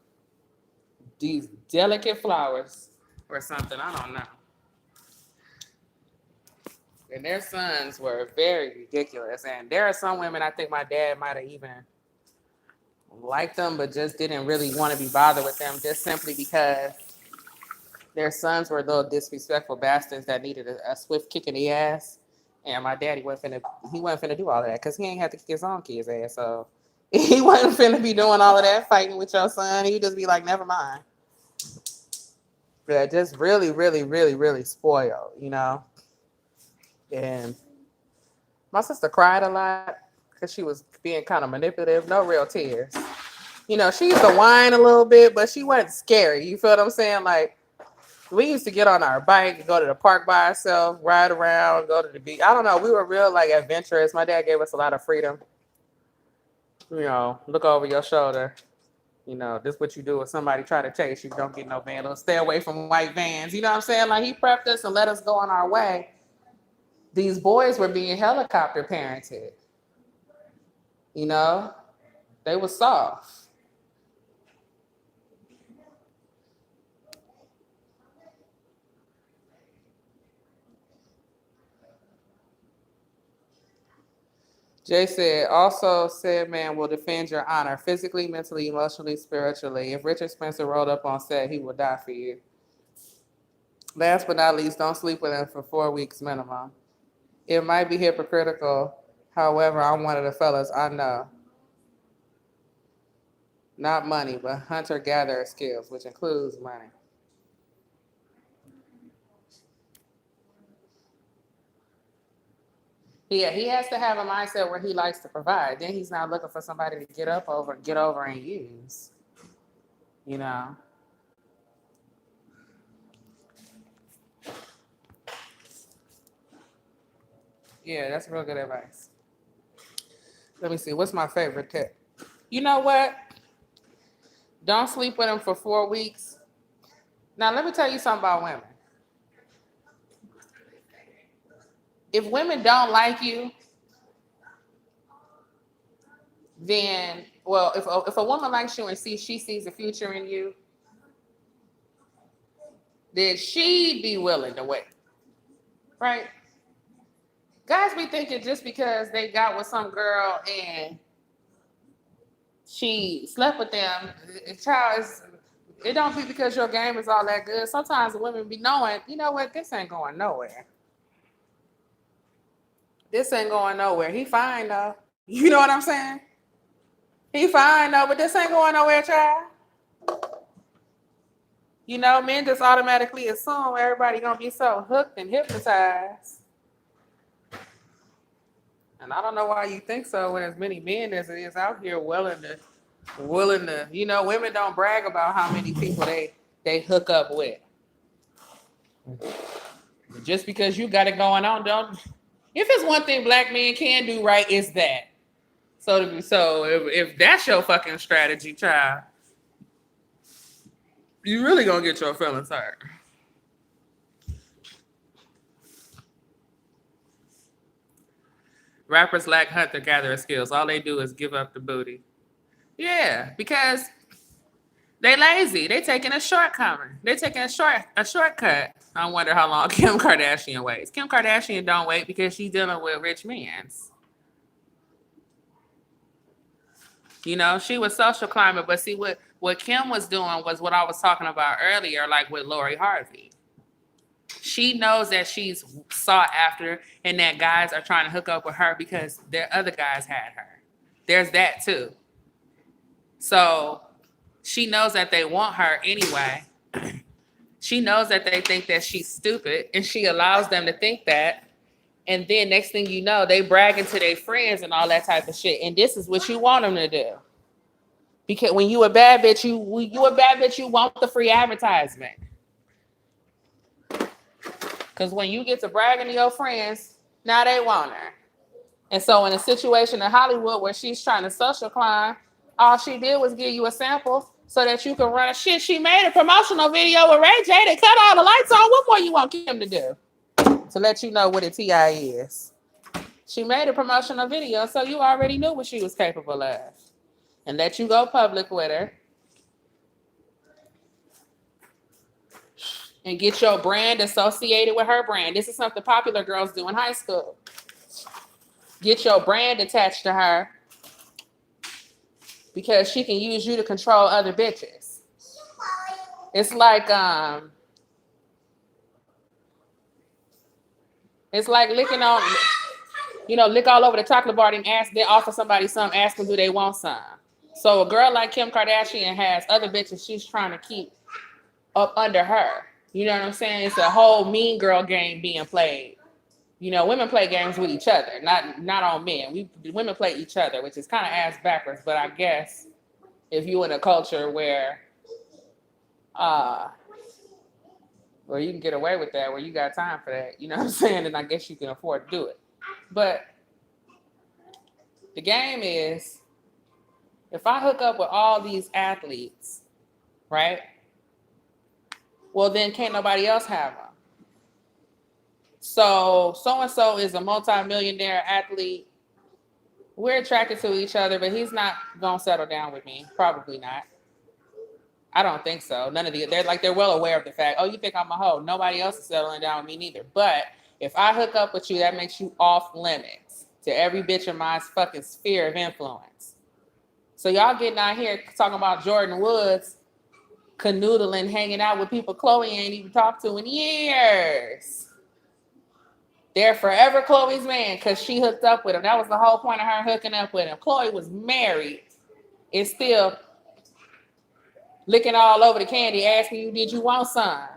these delicate flowers or something. I don't know. And their sons were very ridiculous. And there are some women I think my dad might have even liked them, but just didn't really want to be bothered with them, just simply because their sons were little disrespectful bastards that needed a swift kick in the ass. And my daddy wasn't finna do all of that because he ain't had to kick his own kid's ass. So he wasn't finna be doing all of that fighting with your son. He'd just be like, never mind. But just really, really, really, really spoiled, you know? And my sister cried a lot because she was being kind of manipulative. No real tears. You know, she used to whine a little bit, but she wasn't scary. You feel what I'm saying? Like, we used to get on our bike, go to the park by ourselves, ride around, go to the beach. I don't know. We were real, like, adventurous. My dad gave us a lot of freedom. You know, look over your shoulder. You know, this is what you do if somebody try to chase you. Don't get no van. Don't stay away from white vans. You know what I'm saying? Like, he prepped us and let us go on our way. These boys were being helicopter parented. You know? They were soft. Jay said, also said man will defend your honor physically, mentally, emotionally, spiritually. If Richard Spencer rolled up on set, he will die for you. Last but not least, don't sleep with him for 4 weeks minimum. It might be hypocritical. However, I'm one of the fellas I know. Not money, but hunter-gatherer skills, which includes money. Yeah, he has to have a mindset where he likes to provide. Then he's not looking for somebody to get over and use. You know. Yeah, that's real good advice. Let me see. What's my favorite tip? You know what? Don't sleep with him for 4 weeks. Now, let me tell you something about women. If women don't like you, then, well, if a woman likes you and she sees a future in you, then she'd be willing to wait, right? Guys be thinking just because they got with some girl and she slept with them, it don't be because your game is all that good. Sometimes the women be knowing, you know what, this ain't going nowhere. This ain't going nowhere. He fine though. You know what I'm saying? He fine though, but this ain't going nowhere, child. You know, men just automatically assume everybody gonna be so hooked and hypnotized. And I don't know why you think so when as many men as it is out here willing to, you know, women don't brag about how many people they hook up with. Just because you got it going on, don't. If it's one thing black men can do right, it's that. So if that's your fucking strategy, child, you really gonna get your feelings hurt. Rappers lack hunter-gatherer skills. All they do is give up the booty. Yeah, because they lazy. They taking a shortcut. They taking a shortcut. I wonder how long Kim Kardashian waits. Kim Kardashian don't wait because she's dealing with rich men. You know, she was social climber, but see what Kim was doing was what I was talking about earlier, like with Lori Harvey. She knows that she's sought after and that guys are trying to hook up with her because their other guys had her. There's that too. So she knows that they want her anyway. She knows that they think that she's stupid and she allows them to think that. And then next thing you know, they bragging to their friends and all that type of shit. And this is what you want them to do. Because when you a bad bitch, you want the free advertisement. Because when you get to bragging to your friends, now they want her. And so in a situation in Hollywood where she's trying to social climb, all she did was give you a sample so that you can run a shit. She made a promotional video with Ray J that cut all the lights on. What more you want Kim to do? To let you know what a TI is. She made a promotional video, so you already knew what she was capable of. And let you go public with her. And get your brand associated with her brand. This is something popular girls do in high school. Get your brand attached to her because she can use you to control other bitches. It's like licking on, lick all over the chocolate bar and then offer somebody some, ask them do they want some. So a girl like Kim Kardashian has other bitches she's trying to keep up under her. You know what I'm saying? It's a whole mean girl game being played. Women play games with each other, not on men. Women play each other, which is kind of ass backwards. But I guess if you in a culture where you can get away with that, where you got time for that, you know what I'm saying? And I guess you can afford to do it. But the game is, if I hook up with all these athletes, right? Well, then can't nobody else have them. So-and-so is a multi-millionaire athlete. We're attracted to each other, but he's not going to settle down with me. Probably not. I don't think so. They're well aware of the fact, oh, you think I'm a hoe. Nobody else is settling down with me neither. But if I hook up with you, that makes you off limits to every bitch in my fucking sphere of influence. So y'all getting out here talking about Jordyn Woods canoodling, hanging out with people Khloe ain't even talked to in years. They're forever Khloe's man because she hooked up with him. That was the whole point of her hooking up with him. Khloe was married. It's still licking all over the candy, asking you, did you want some?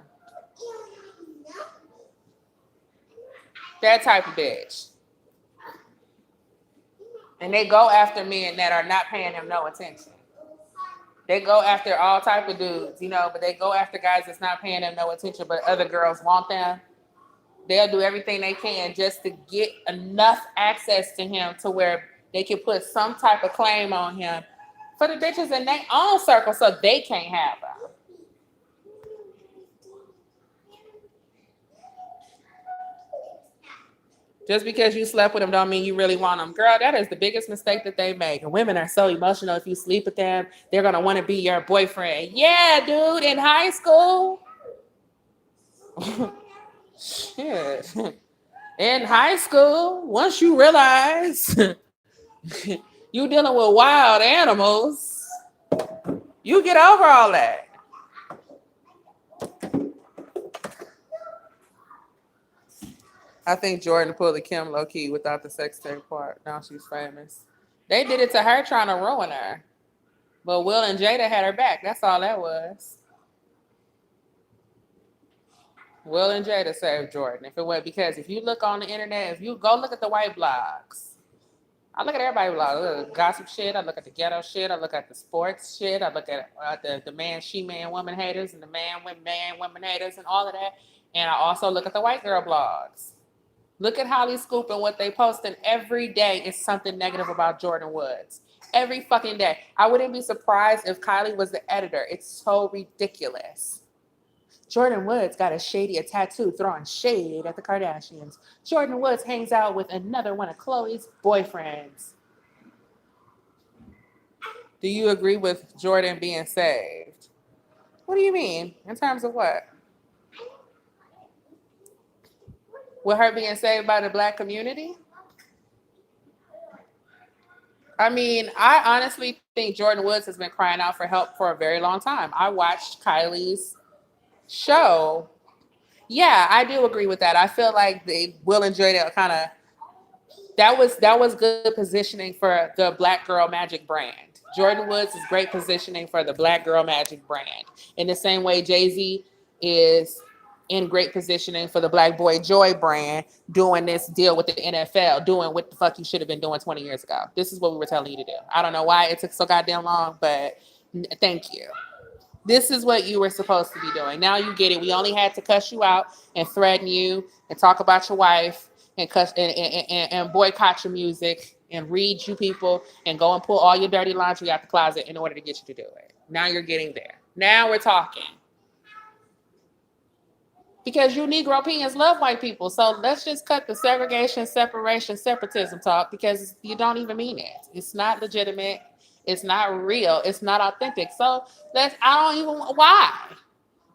That type of bitch. And they go after men that are not paying them no attention. They go after all type of dudes, but they go after guys that's not paying them no attention, but other girls want them. They'll do everything they can just to get enough access to him to where they can put some type of claim on him for the bitches in their own circle so they can't have him. Just because you slept with them don't mean you really want them. Girl, that is the biggest mistake that they make. And women are so emotional. If you sleep with them, they're going to want to be your boyfriend. Yeah, dude, in high school. Shit. In high school, once you realize you dealing with wild animals, you get over all that. I think Jordyn pulled the Kim low-key without the sex tape part. Now she's famous. They did it to her trying to ruin her. But Will and Jada had her back. That's all that was. Will and Jada saved Jordyn. Because if you look on the internet, if you go look at the white blogs, I look at everybody's blogs. I look at the gossip shit. I look at the ghetto shit. I look at the sports shit. I look at the man, she, man, woman haters, and the man, women haters, and all of that. And I also look at the white girl blogs. Look at Holly Scoop and what they post, and every day is something negative about Jordyn Woods. Every fucking day. I wouldn't be surprised if Kylie was the editor. It's so ridiculous. Jordyn Woods got a tattoo throwing shade at the Kardashians. Jordyn Woods hangs out with another one of Khloe's boyfriends. Do you agree with Jordyn being saved? What do you mean? In terms of what? With her being saved by the Black community? I mean, I honestly think Jordyn Woods has been crying out for help for a very long time. I watched Kylie's show. Yeah, I do agree with that. I feel like Will and Jada kind of, that was good positioning for the Black Girl Magic brand. Jordyn Woods is great positioning for the Black Girl Magic brand. In the same way Jay-Z is in great positioning for the Black Boy Joy brand, doing this deal with the NFL, doing what the fuck you should have been doing 20 years ago. This is what we were telling you to do. I don't know why it took so goddamn long, but thank you. This is what you were supposed to be doing. Now you get it. We only had to cuss you out and threaten you and talk about your wife and cuss and boycott your music and read you people and go and pull all your dirty laundry out the closet in order to get you to do it. Now you're getting there. Now we're talking. Because you Negropeans love white people. So let's just cut the segregation, separation, separatism talk because you don't even mean it. It's not legitimate. It's not real. It's not authentic. So I don't even, why?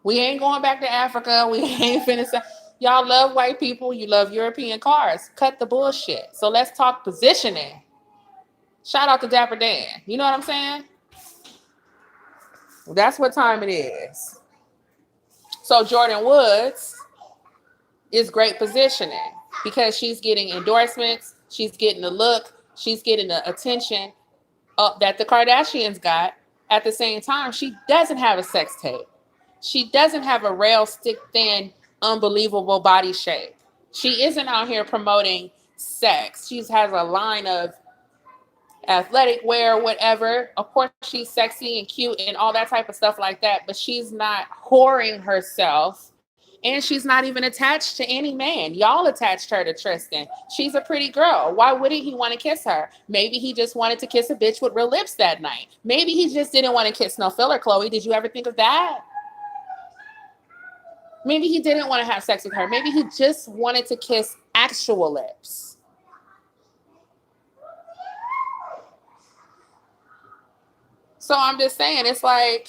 We ain't going back to Africa. We ain't finna say, y'all love white people. You love European cars. Cut the bullshit. So let's talk positioning. Shout out to Dapper Dan. You know what I'm saying? That's what time it is. So Jordyn Woods is great positioning because she's getting endorsements, she's getting the look, she's getting the attention that the Kardashians got. At the same time, she doesn't have a sex tape. She doesn't have a rail stick thin, unbelievable body shape. She isn't out here promoting sex. She has a line of athletic wear, whatever. Of course, she's sexy and cute and all that type of stuff like that, but she's not whoring herself. And she's not even attached to any man. Y'all attached her to Tristan. She's a pretty girl. Why wouldn't he want to kiss her? Maybe he just wanted to kiss a bitch with real lips that night. Maybe he just didn't want to kiss no filler, Chloe. Did you ever think of that? Maybe he didn't want to have sex with her. Maybe he just wanted to kiss actual lips. So I'm just saying, it's like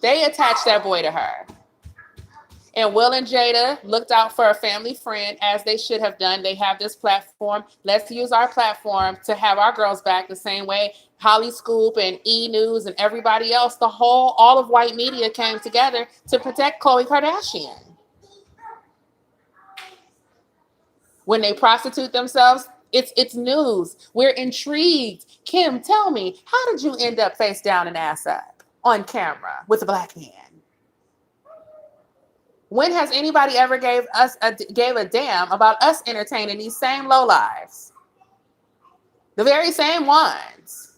they attached that boy to her. And Will and Jada looked out for a family friend, as they should have done. They have this platform. Let's use our platform to have our girls back the same way Holly Scoop and E! News and everybody else, all of white media came together to protect Khloe Kardashian. When they prostitute themselves, it's news. We're intrigued. Kim, tell me, how did you end up face down and ass up on camera with a black man? When has anybody ever gave a damn about us entertaining these same lowlives? The very same ones.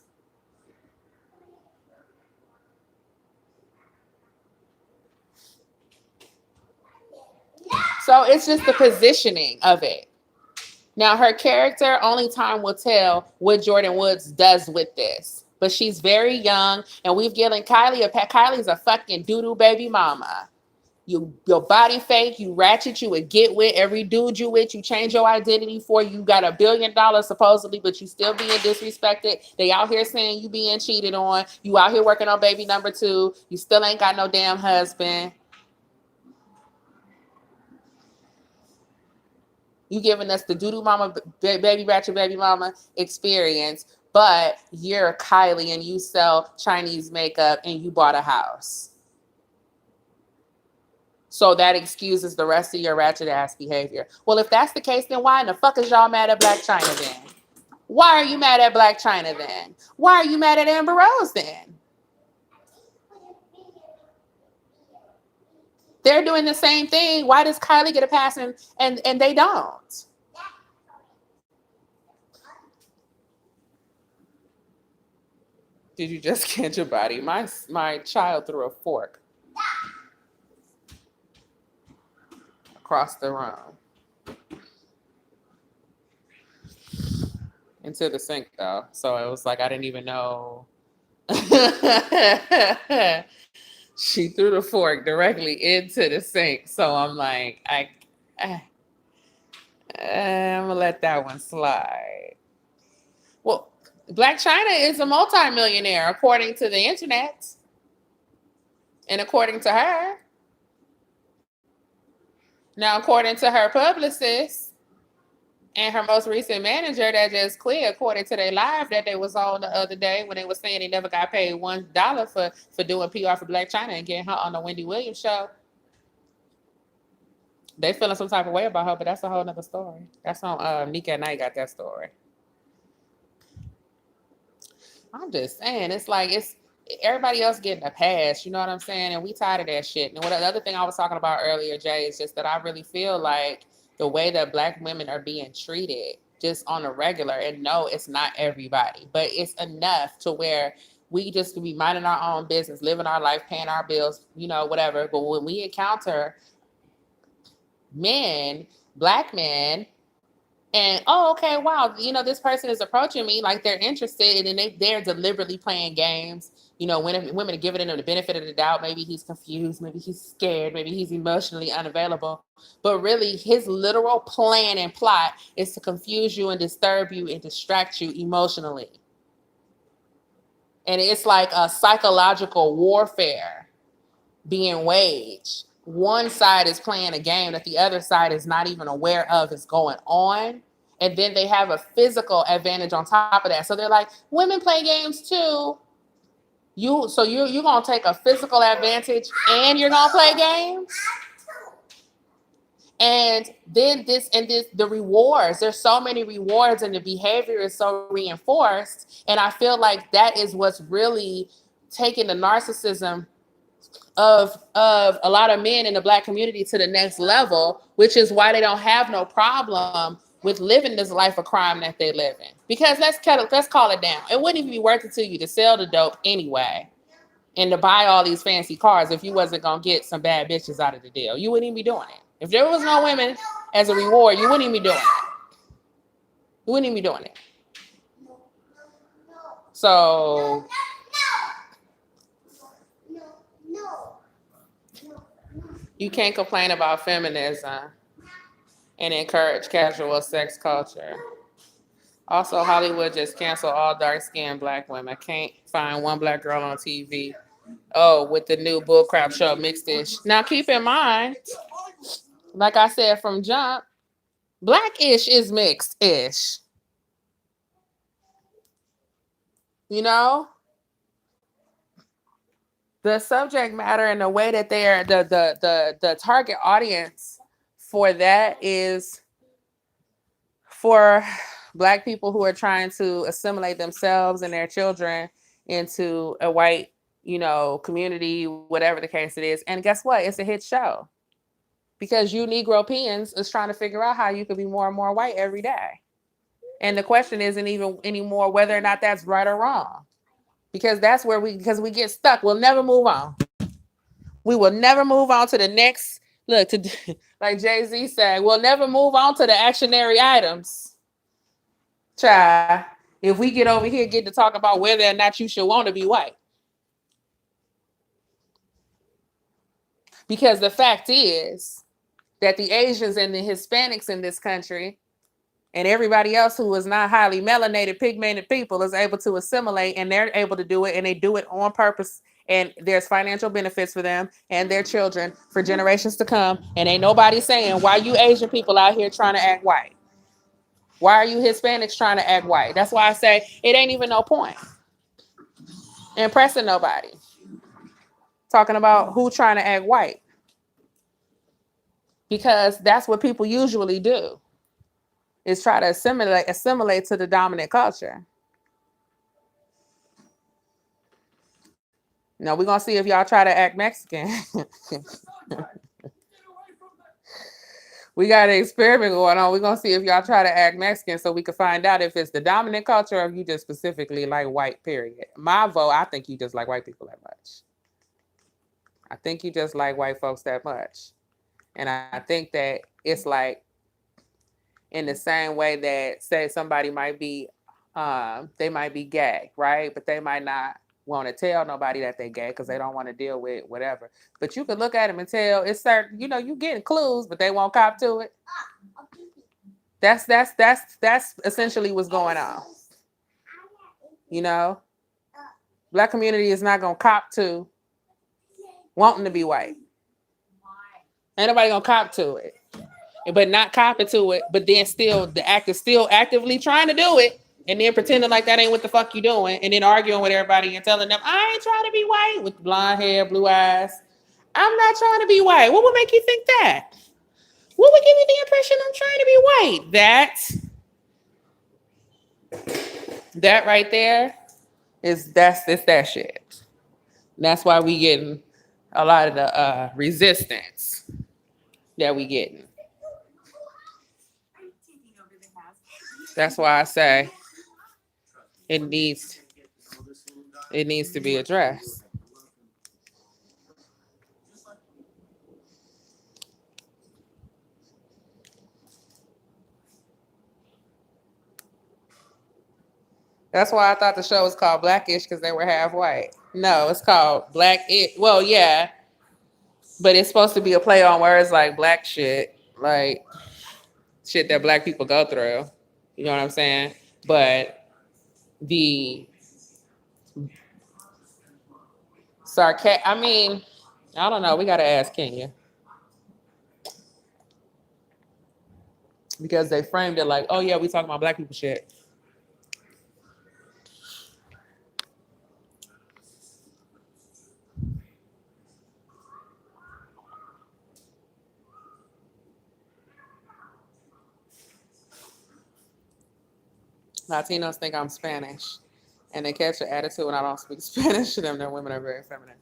So it's just the positioning of it. Now, her character, only time will tell what Jordyn Woods does with this. But she's very young, and we've given Kylie's a fucking doo-doo baby mama. Your body fake, you ratchet, you would get with every dude you with, you change your identity for, you got $1 billion supposedly, but you still being disrespected. They out here saying you being cheated on. You out here working on baby number 2. You still ain't got no damn husband. You giving us the doo-doo mama, baby ratchet baby mama experience, but you're Kylie and you sell Chinese makeup and you bought a house. So that excuses the rest of your ratchet ass behavior. Well, if that's the case, then why in the fuck is y'all mad at Blac Chyna then? Why are you mad at Blac Chyna then? Why are you mad at Amber Rose then? They're doing the same thing. Why does Kylie get a pass and they don't? Did you just catch your body? My child threw a fork across the room into the sink though. So it was like I didn't even know. She threw the fork directly into the sink. So I'm like, I'm gonna let that one slide. Well, Blac Chyna is a multimillionaire according to the internet. And according to her. Now, according to her publicist and her most recent manager that just quit, according to their live that they was on the other day when they were saying they never got paid $1 for doing PR for Blac Chyna and getting her on the Wendy Williams show. They feeling some type of way about her, but that's a whole nother story. That's on Nika and I got that story. I'm just saying, it's like everybody else getting a pass, you know what I'm saying? And we tired of that shit. And the other thing I was talking about earlier, Jay, is just that I really feel like the way that Black women are being treated just on a regular, and no, it's not everybody, but it's enough to where we just could be minding our own business, living our life, paying our bills, you know, whatever. But when we encounter men, black men, and oh, okay, wow, you know, this person is approaching me like they're interested, and they're deliberately playing games. You know, women are giving him the benefit of the doubt. Maybe he's confused, maybe he's scared, maybe he's emotionally unavailable. But really, his literal plan and plot is to confuse you and disturb you and distract you emotionally. And it's like a psychological warfare being waged. One side is playing a game that the other side is not even aware of is going on. And then they have a physical advantage on top of that. So they're like, women play games too. You're gonna take a physical advantage and you're gonna play games. And then the rewards, there's so many rewards and the behavior is so reinforced. And I feel like that is what's really taking the narcissism of a lot of men in the black community to the next level, which is why they don't have no problem with living this life of crime that they live in. Because let's call it down. It wouldn't even be worth it to you to sell the dope anyway and to buy all these fancy cars if you wasn't gonna get some bad bitches out of the deal. You wouldn't even be doing it. If there was no women as a reward, you wouldn't even be doing it. You wouldn't even be doing it. So you can't complain about feminism and encourage casual sex culture. Also, Hollywood just canceled all dark-skinned black women. Can't find one black girl on TV. Oh, with the new bullcrap show, Mixed-ish. Now, keep in mind, like I said from jump, Black-ish is mixed-ish. You know? The subject matter and the way that they're the target audience for that is for black people who are trying to assimilate themselves and their children into a white, you know, community, whatever the case it is. And guess what? It's a hit show because you Negropeans is trying to figure out how you could be more and more white every day. And the question isn't even anymore whether or not that's right or wrong. Because that's where we get stuck. We'll never move on. We will never move on to the next. Look, like Jay-Z said, we'll never move on to the actionary items. Child, if we get over here, get to talk about whether or not you should want to be white. Because the fact is that the Asians and the Hispanics in this country and everybody else who is not highly melanated, pigmented people is able to assimilate, and they're able to do it, and they do it on purpose. And there's financial benefits for them and their children for generations to come. And ain't nobody saying, why you Asian people out here trying to act white? Why are you Hispanics trying to act white? That's why I say it ain't even no point impressing nobody. Talking about who trying to act white. Because that's what people usually do. Is try to assimilate to the dominant culture. Now we're gonna see if y'all try to act Mexican. We got an experiment going on. We're gonna see if y'all try to act Mexican so we can find out if it's the dominant culture or if you just specifically like white, period. My vote, I think you just like white people that much. I think you just like white folks that much. And I think that it's like in the same way that, say, somebody might be, they might be gay, right? But they might not want to tell nobody that they're gay because they don't want to deal with whatever. But you could look at them and tell it's certain, you know, you getting clues, but they won't cop to it. That's essentially what's going on. You know, black community is not gonna cop to wanting to be white. Ain't nobody gonna cop to it. But not copping to it, but then still the act is still actively trying to do it, and then pretending like that ain't what the fuck you doing, and then arguing with everybody and telling them, I ain't trying to be white, with blonde hair, blue eyes. I'm not trying to be white. What would make you think that? What would give you the impression I'm trying to be white? That right there is that shit. That's why we getting a lot of the resistance that we getting. That's why I say it needs. It needs to be addressed. That's why I thought the show was called Blackish because they were half white. No, it's called Black It. Well, yeah, but it's supposed to be a play on words like black shit, like shit that black people go through. You know what I'm saying? But the I mean, I don't know. We got to ask Kenya because they framed it like, oh, yeah, we talking about black people shit. Latinos think I'm Spanish, and they catch the attitude when I don't speak Spanish to them. Their women are very feminine.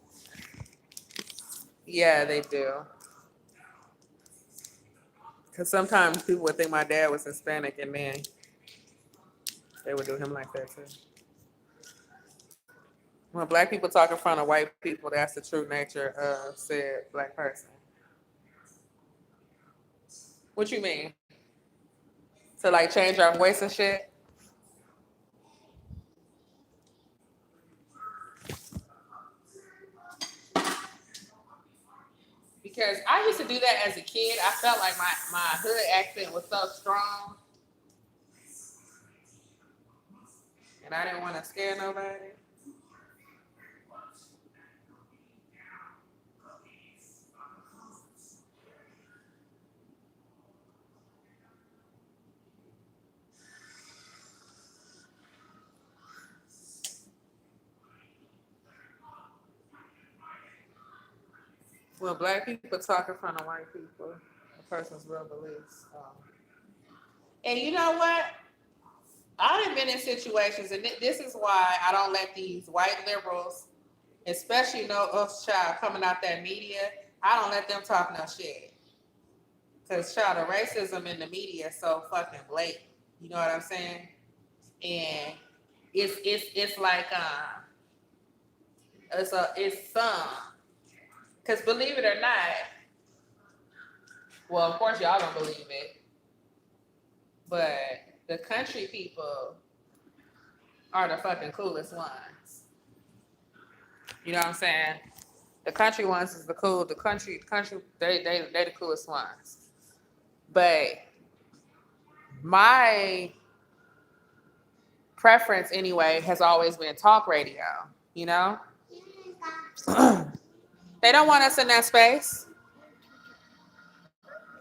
Yeah, they do. Because sometimes people would think my dad was Hispanic, and then they would do him like that too. When black people talk in front of white people, that's the true nature of said black person. What you mean? To like change our voice and shit? Because I used to do that as a kid. I felt like my hood accent was so strong. And I didn't want to scare nobody. When black people talk in front of white people, a person's real beliefs. And you know what? I've been in situations, and this is why I don't let these white liberals, especially no us child coming out that media, I don't let them talk no shit. Because child, the racism in the media is so fucking blatant. You know what I'm saying? And it's like it's some. Because believe it or not, well, of course y'all don't believe it, but the country people are the fucking coolest ones. You know what I'm saying? The country ones is the cool. The country, they the coolest ones. But my preference anyway has always been talk radio. You know, they don't want us in that space.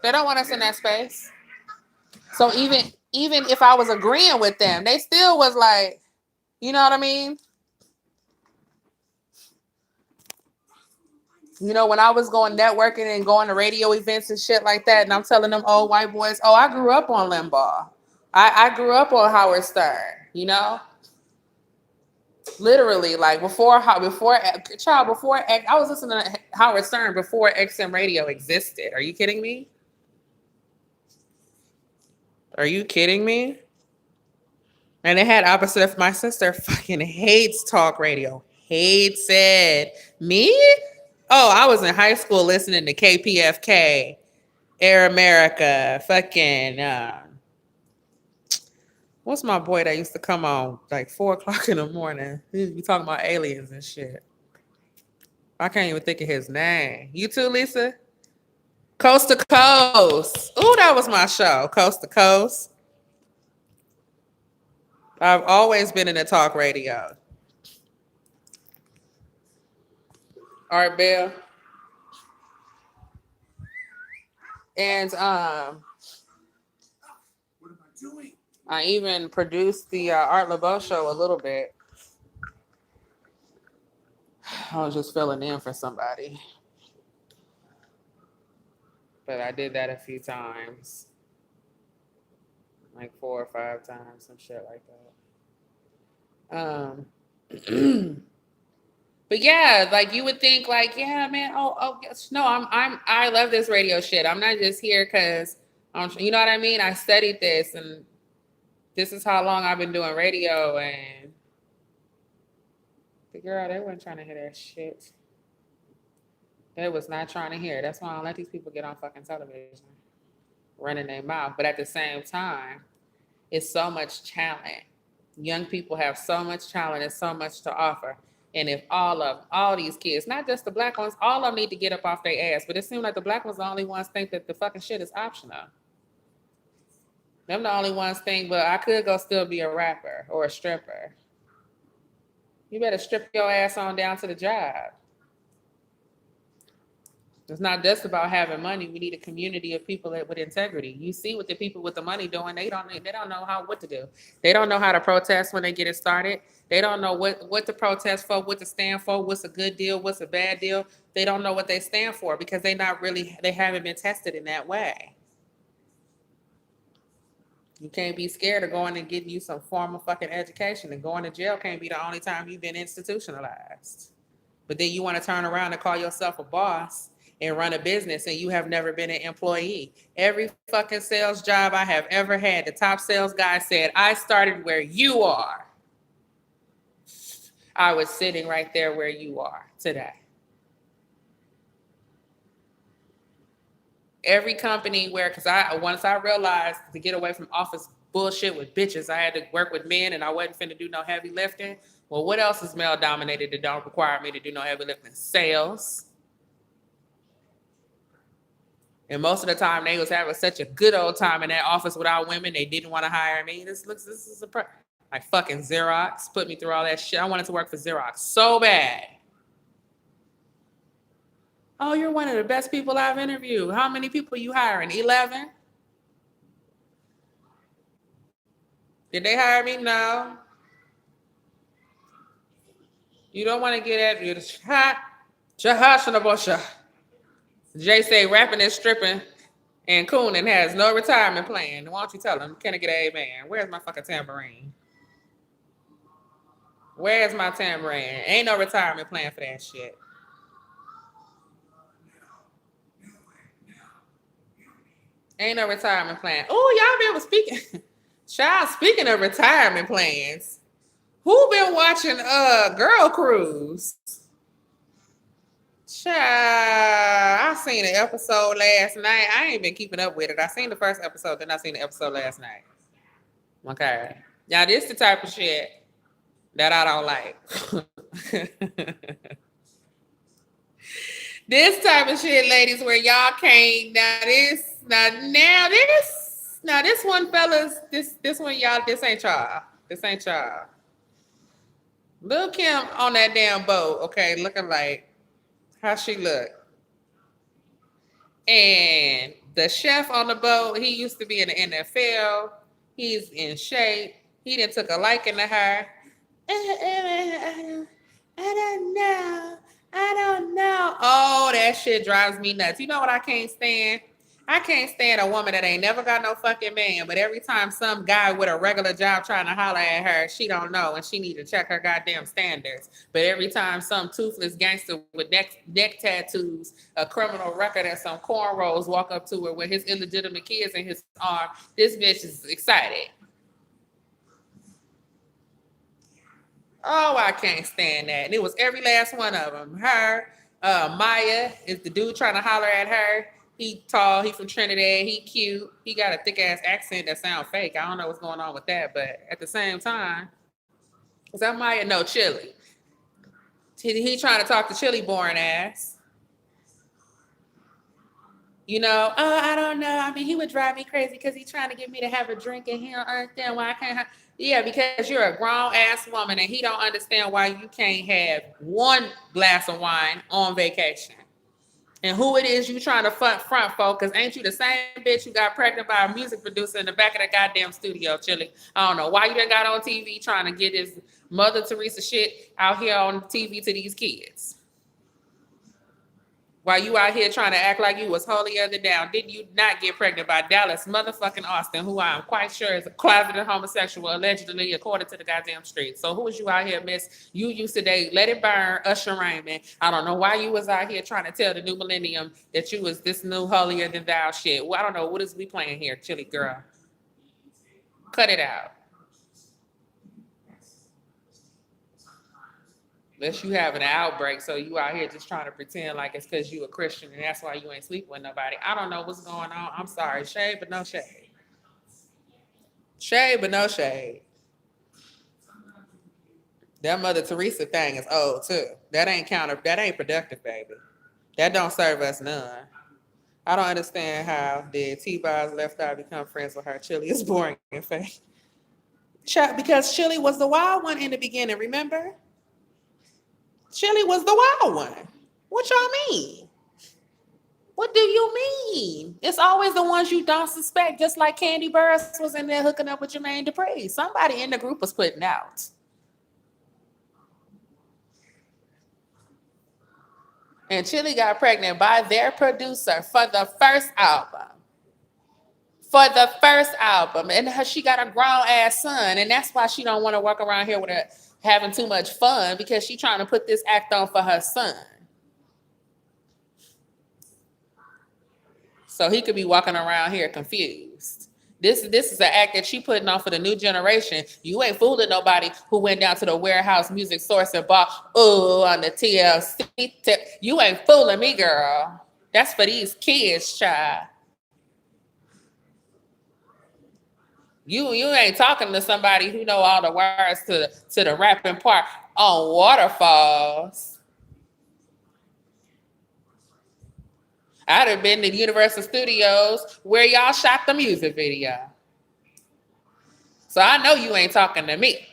They don't want us in that space. So even if I was agreeing with them, they still was like, you know what I mean? You know, when I was going networking and going to radio events and shit like that, and I'm telling them old white boys, oh, I grew up on Limbaugh. I grew up on Howard Stern, you know? Literally, like before I was listening to Howard Stern before XM radio existed. Are you kidding me? Are you kidding me? And it had opposite of my sister fucking hates talk radio. Hates it. Me? Oh, I was in high school listening to KPFK, Air America, fucking what's my boy that used to come on like 4 o'clock in the morning? He be talking about aliens and shit. I can't even think of his name. You too, Lisa? Coast to Coast. Ooh, that was my show. Coast to Coast. I've always been in the talk radio. Art Bell. And what am I doing? I even produced the Art LeBeau show a little bit. I was just filling in for somebody. But I did that a few times. Like 4 or 5 times, some shit like that. But yeah, like you would think like, yeah, man, no, I love this radio shit. I'm not just here because you know what I mean? I studied this and this is how long I've been doing radio, and The girl, they weren't trying to hear that shit. They was not trying to hear. That's why I don't let these people get on fucking television, running their mouth. But at the same time, it's so much talent. Young people have so much talent and so much to offer. And if all these kids, not just the black ones, all of them need to get up off their ass. But it seems like the black ones the only ones think that the fucking shit is optional. Them the only ones think, but I could go still be a rapper or a stripper. You better strip your ass on down to the job. It's not just about having money. We need a community of people with integrity. You see what the people with the money doing. They don't know what to do. They don't know how to protest when they get it started. They don't know what to protest for, what to stand for, what's a good deal, what's a bad deal. They don't know what they stand for because they haven't been tested in that way. You can't be scared of going and getting you some formal fucking education, and going to jail can't be the only time you've been institutionalized. But then you want to turn around and call yourself a boss and run a business, and you have never been an employee. Every fucking sales job I have ever had, the top sales guy said, I started where you are. I was sitting right there where you are today. Every company because once I realized to get away from office bullshit with bitches, I had to work with men and I wasn't finna do no heavy lifting. Well, what else is male dominated that don't require me to do no heavy lifting? Sales. And most of the time they was having such a good old time in that office without women, they didn't want to hire me. This is like fucking Xerox put me through all that shit. I wanted to work for Xerox so bad. Oh, you're one of the best people I've interviewed. How many people you hiring? 11? Did they hire me? No. You don't want to get at me. Jay say rapping and stripping and cooning has no retirement plan. Why don't you tell him? Can I get an amen? Where's my fucking tambourine? Where's my tambourine? Ain't no retirement plan for that shit. Ain't no retirement plan. Oh, y'all been speaking. Child, speaking of retirement plans, who been watching Girl Cruise? Child, I seen an episode last night. I ain't been keeping up with it. I seen the first episode, then I seen the episode last night. Okay. Now, this the type of shit that I don't like. This type of shit, ladies, where y'all can't this one, fellas, this one, y'all, this ain't y'all. This ain't y'all. Lil' Kim on that damn boat, okay, looking like how she look. And the chef on the boat, he used to be in the NFL. He's in shape. He done took a liking to her. I don't know. Oh, that shit drives me nuts. You know what I can't stand? I can't stand a woman that ain't never got no fucking man, but every time some guy with a regular job trying to holler at her, she don't know and she need to check her goddamn standards. But every time some toothless gangster with neck tattoos, a criminal record, and some cornrows walk up to her with his illegitimate kids in his arm, this bitch is excited. Oh, I can't stand that. And it was every last one of them. Her, Maya is the dude trying to holler at her. He tall, he from Trinidad, he cute. He got a thick ass accent that sounds fake. I don't know what's going on with that, but at the same time, is that Maya? No, Chili. He trying to talk to Chili boring ass. You know, I don't know. I mean, he would drive me crazy because he's trying to get me to have a drink and he don't understand why I can't have. Yeah, because you're a grown ass woman and he don't understand why you can't have one glass of wine on vacation. And who it is you trying to front for, because ain't you the same bitch who got pregnant by a music producer in the back of the goddamn studio, Chili? I don't know why you done got on TV trying to get this Mother Teresa shit out here on TV to these kids. While you out here trying to act like you was holier than thou, didn't you not get pregnant by Dallas motherfucking Austin, who I'm quite sure is a closeted homosexual, allegedly, according to the goddamn streets. So who was you out here, miss? You used to date Let It Burn, Usher Raymond. I don't know why you was out here trying to tell the new millennium that you was this new holier than thou shit. Well, I don't know. What is we playing here, Chili girl? Cut it out. Unless you having an outbreak, so you out here just trying to pretend like it's because you a Christian and that's why you ain't sleeping with nobody. I don't know what's going on. I'm sorry. Shade, but no shade. Shade, but no shade. That Mother Teresa thing is old too. That ain't productive, baby. That don't serve us none. I don't understand how did T-Boz left eye become friends with her. Chili is boring in fact. Because Chili was the wild one in the beginning, remember? Chili was the wild one. What y'all mean? What do you mean? It's always the ones you don't suspect, just like Candy Burris was in there hooking up with Jermaine Dupri. Somebody in the group was putting out. And Chili got pregnant by their producer for the first album. And she got a grown ass son, and that's why she don't want to walk around here with her having too much fun, because she trying to put this act on for her son. So he could be walking around here confused. This is an act that she putting on for the new generation. You ain't fooling nobody who went down to the Warehouse Music Source and bought on the TLC tip. You ain't fooling me, girl. That's for these kids, child. You ain't talking to somebody who know all the words to the rapping part on Waterfalls. I'd have been to Universal Studios where y'all shot the music video. So I know you ain't talking to me.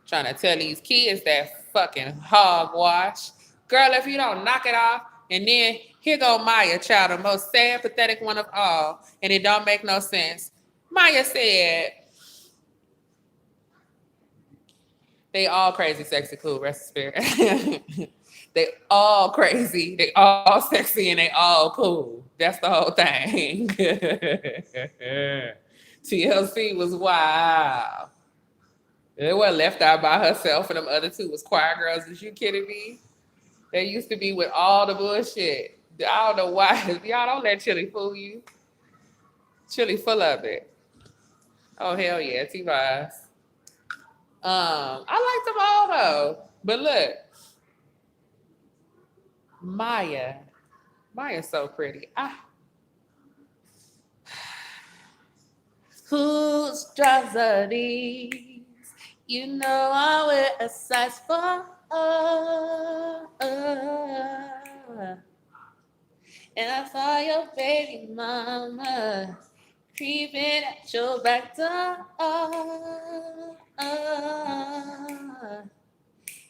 Trying to tell these kids that fucking hogwash. Girl, if you don't knock it off, and then here go Maya, child, the most sad, pathetic one of all, and it don't make no sense. Maya said, they all crazy, sexy, cool, rest in spirit. They all crazy, they all sexy, and they all cool. That's the whole thing. TLC was wild. They were left out by herself, and them other two was choir girls. Is you kidding me? They used to be with all the bullshit. I don't know why. Y'all don't let Chili fool you. Chili full of it. Oh, hell yeah, T-Boz. I like them all though. But look, Maya's so pretty. Whose drugs are these? You know I wear a size 4. And I saw your baby mama creeping at your back door.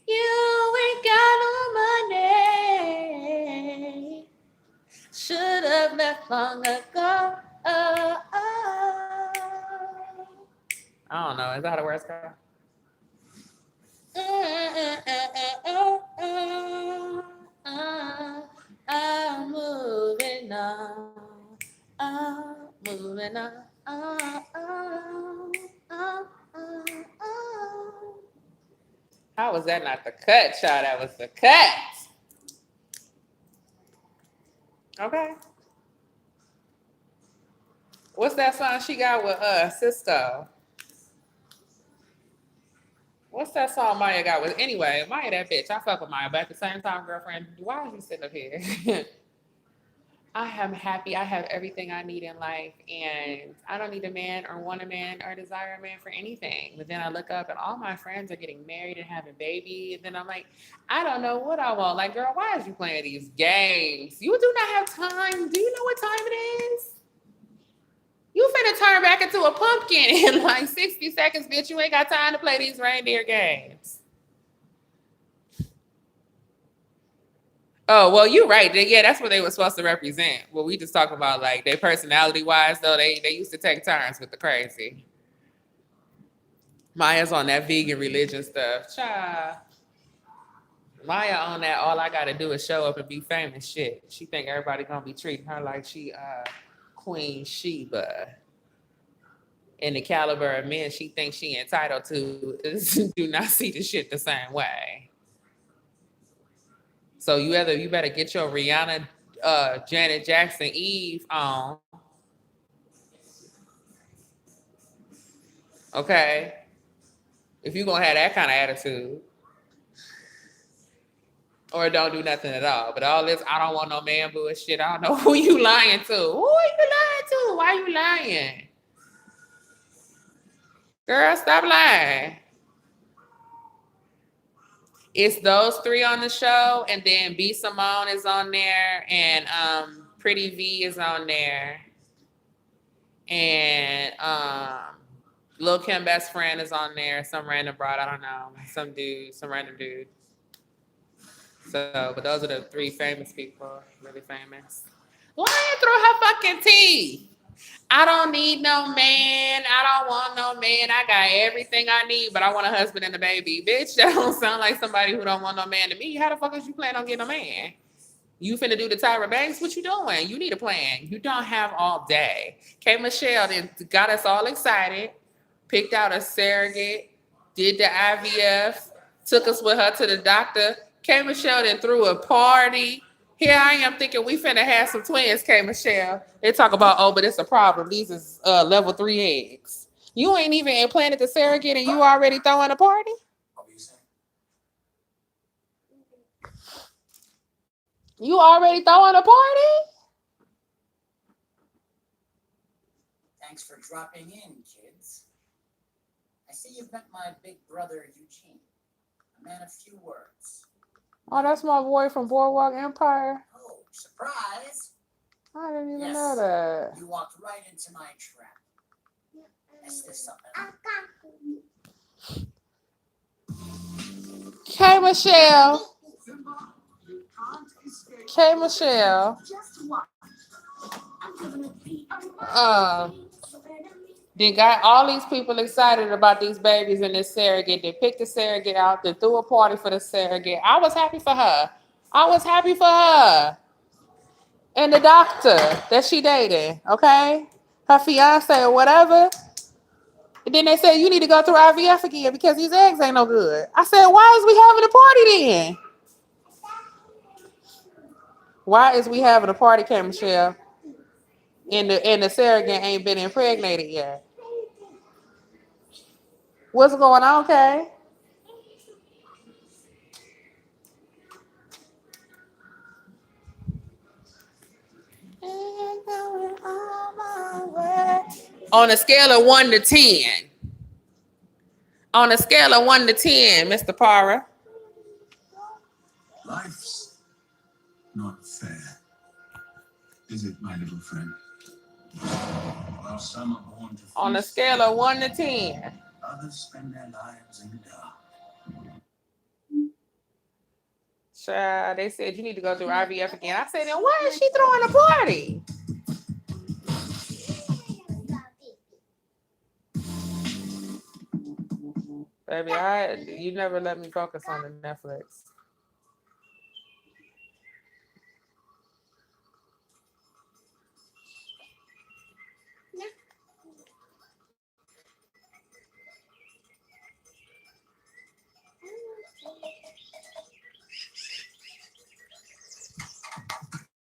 You ain't got no money. Should have left long ago. I don't know. Is that how the words go? I'm moving on. I'm moving on. How was that not the cut, child? That was the cut. Okay. What's that song she got with Sisto? What's that song Maya got with? Anyway, Maya, that bitch. I fuck with Maya, but at the same time, girlfriend, why are you sitting up here? I am happy. I have everything I need in life, and I don't need a man or want a man or desire a man for anything. But then I look up, and all my friends are getting married and having babies, and then I'm like, I don't know what I want. Like, girl, why is you playing these games? You do not have time. Do you know what time it is? You finna turn back into a pumpkin in like 60 seconds, bitch. You ain't got time to play these reindeer games. Oh, well, you're right. Yeah, that's what they were supposed to represent. Well, we just talk about like their personality-wise, though, they used to take turns with the crazy. Maya's on that vegan religion stuff. Child. Maya on that all I gotta do is show up and be famous shit. She think everybody gonna be treating her like she Queen Sheba. And the caliber of men she thinks she entitled to do not see the shit the same way. So you better get your Rihanna, Janet Jackson, Eve on. Okay. If you're gonna have that kind of attitude. or don't do nothing at all. But all this, I don't want no man bullshit. I don't know who you lying to. Who are you lying to? Why you lying? Girl, stop lying. It's those three on the show, and then B Simone is on there, and Pretty V is on there, and Lil Kim best friend is on there. Some random broad, I don't know, some dude, some random dude. So, but those are the three famous people, really famous. Lying through her fucking teeth. I don't need no man. I don't want no man. I got everything I need, but I want a husband and a baby. Bitch, that don't sound like somebody who don't want no man to me. How the fuck is you plan on getting a man? You finna do the Tyra Banks? What you doing? You need a plan. You don't have all day. K. Michelle then got us all excited, picked out a surrogate, did the IVF, took us with her to the doctor. K. Michelle then threw a party. Here I am thinking we finna have some twins, K. Michelle. They talk about, oh, but it's a problem. These is level 3 eggs. You ain't even implanted the surrogate and you already throwing a party? You already throwing a party? Thanks for dropping in, kids. I see you've met my big brother, Eugene, a man of few words. Oh, that's my boy from Boardwalk Empire. Oh, surprise! I didn't even Yes, know that. you walked right into my trap. Is this something? K. Michelle. K. Michelle. Then got all these people excited about these babies and this surrogate. They picked the surrogate out. They threw a party for the surrogate. I was happy for her. I was happy for her. And the doctor that she dated, okay? Her fiance or whatever. And then they said, you need to go through IVF again because these eggs ain't no good. I said, why is we having a party then? Why is we having a party, K. Michelle? And the surrogate ain't been impregnated yet. What's going on, Kay? On a scale of 1 to 10. On a scale of 1 to 10, Mr. Parra. Life's not fair, is it, my little friend? While some are born to On a feast, scale of 1 to 10. others spend their lives in the dark. Child, they said you need to go through IVF again. I said, then why is she throwing a party? Baby, you never let me focus on the Netflix.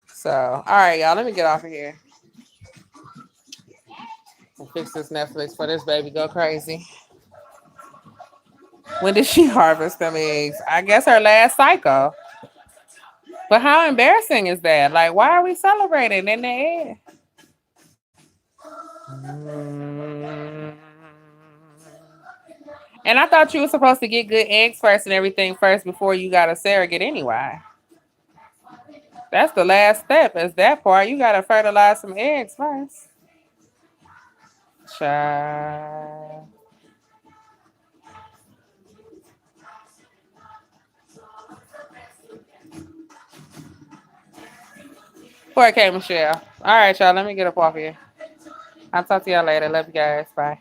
So, all right, y'all, let me get off of here. And fix this Netflix for this baby go crazy. When did she harvest them eggs? I guess her last cycle. But how embarrassing is that? Like, why are we celebrating in the egg? And I thought you were supposed to get good eggs first and everything first before you got a surrogate anyway. That's the last step, is that part. You gotta fertilize some eggs first. Child. Poor K. Michelle. All right, y'all. Let me get up off here. I'll talk to y'all later. Love you guys. Bye.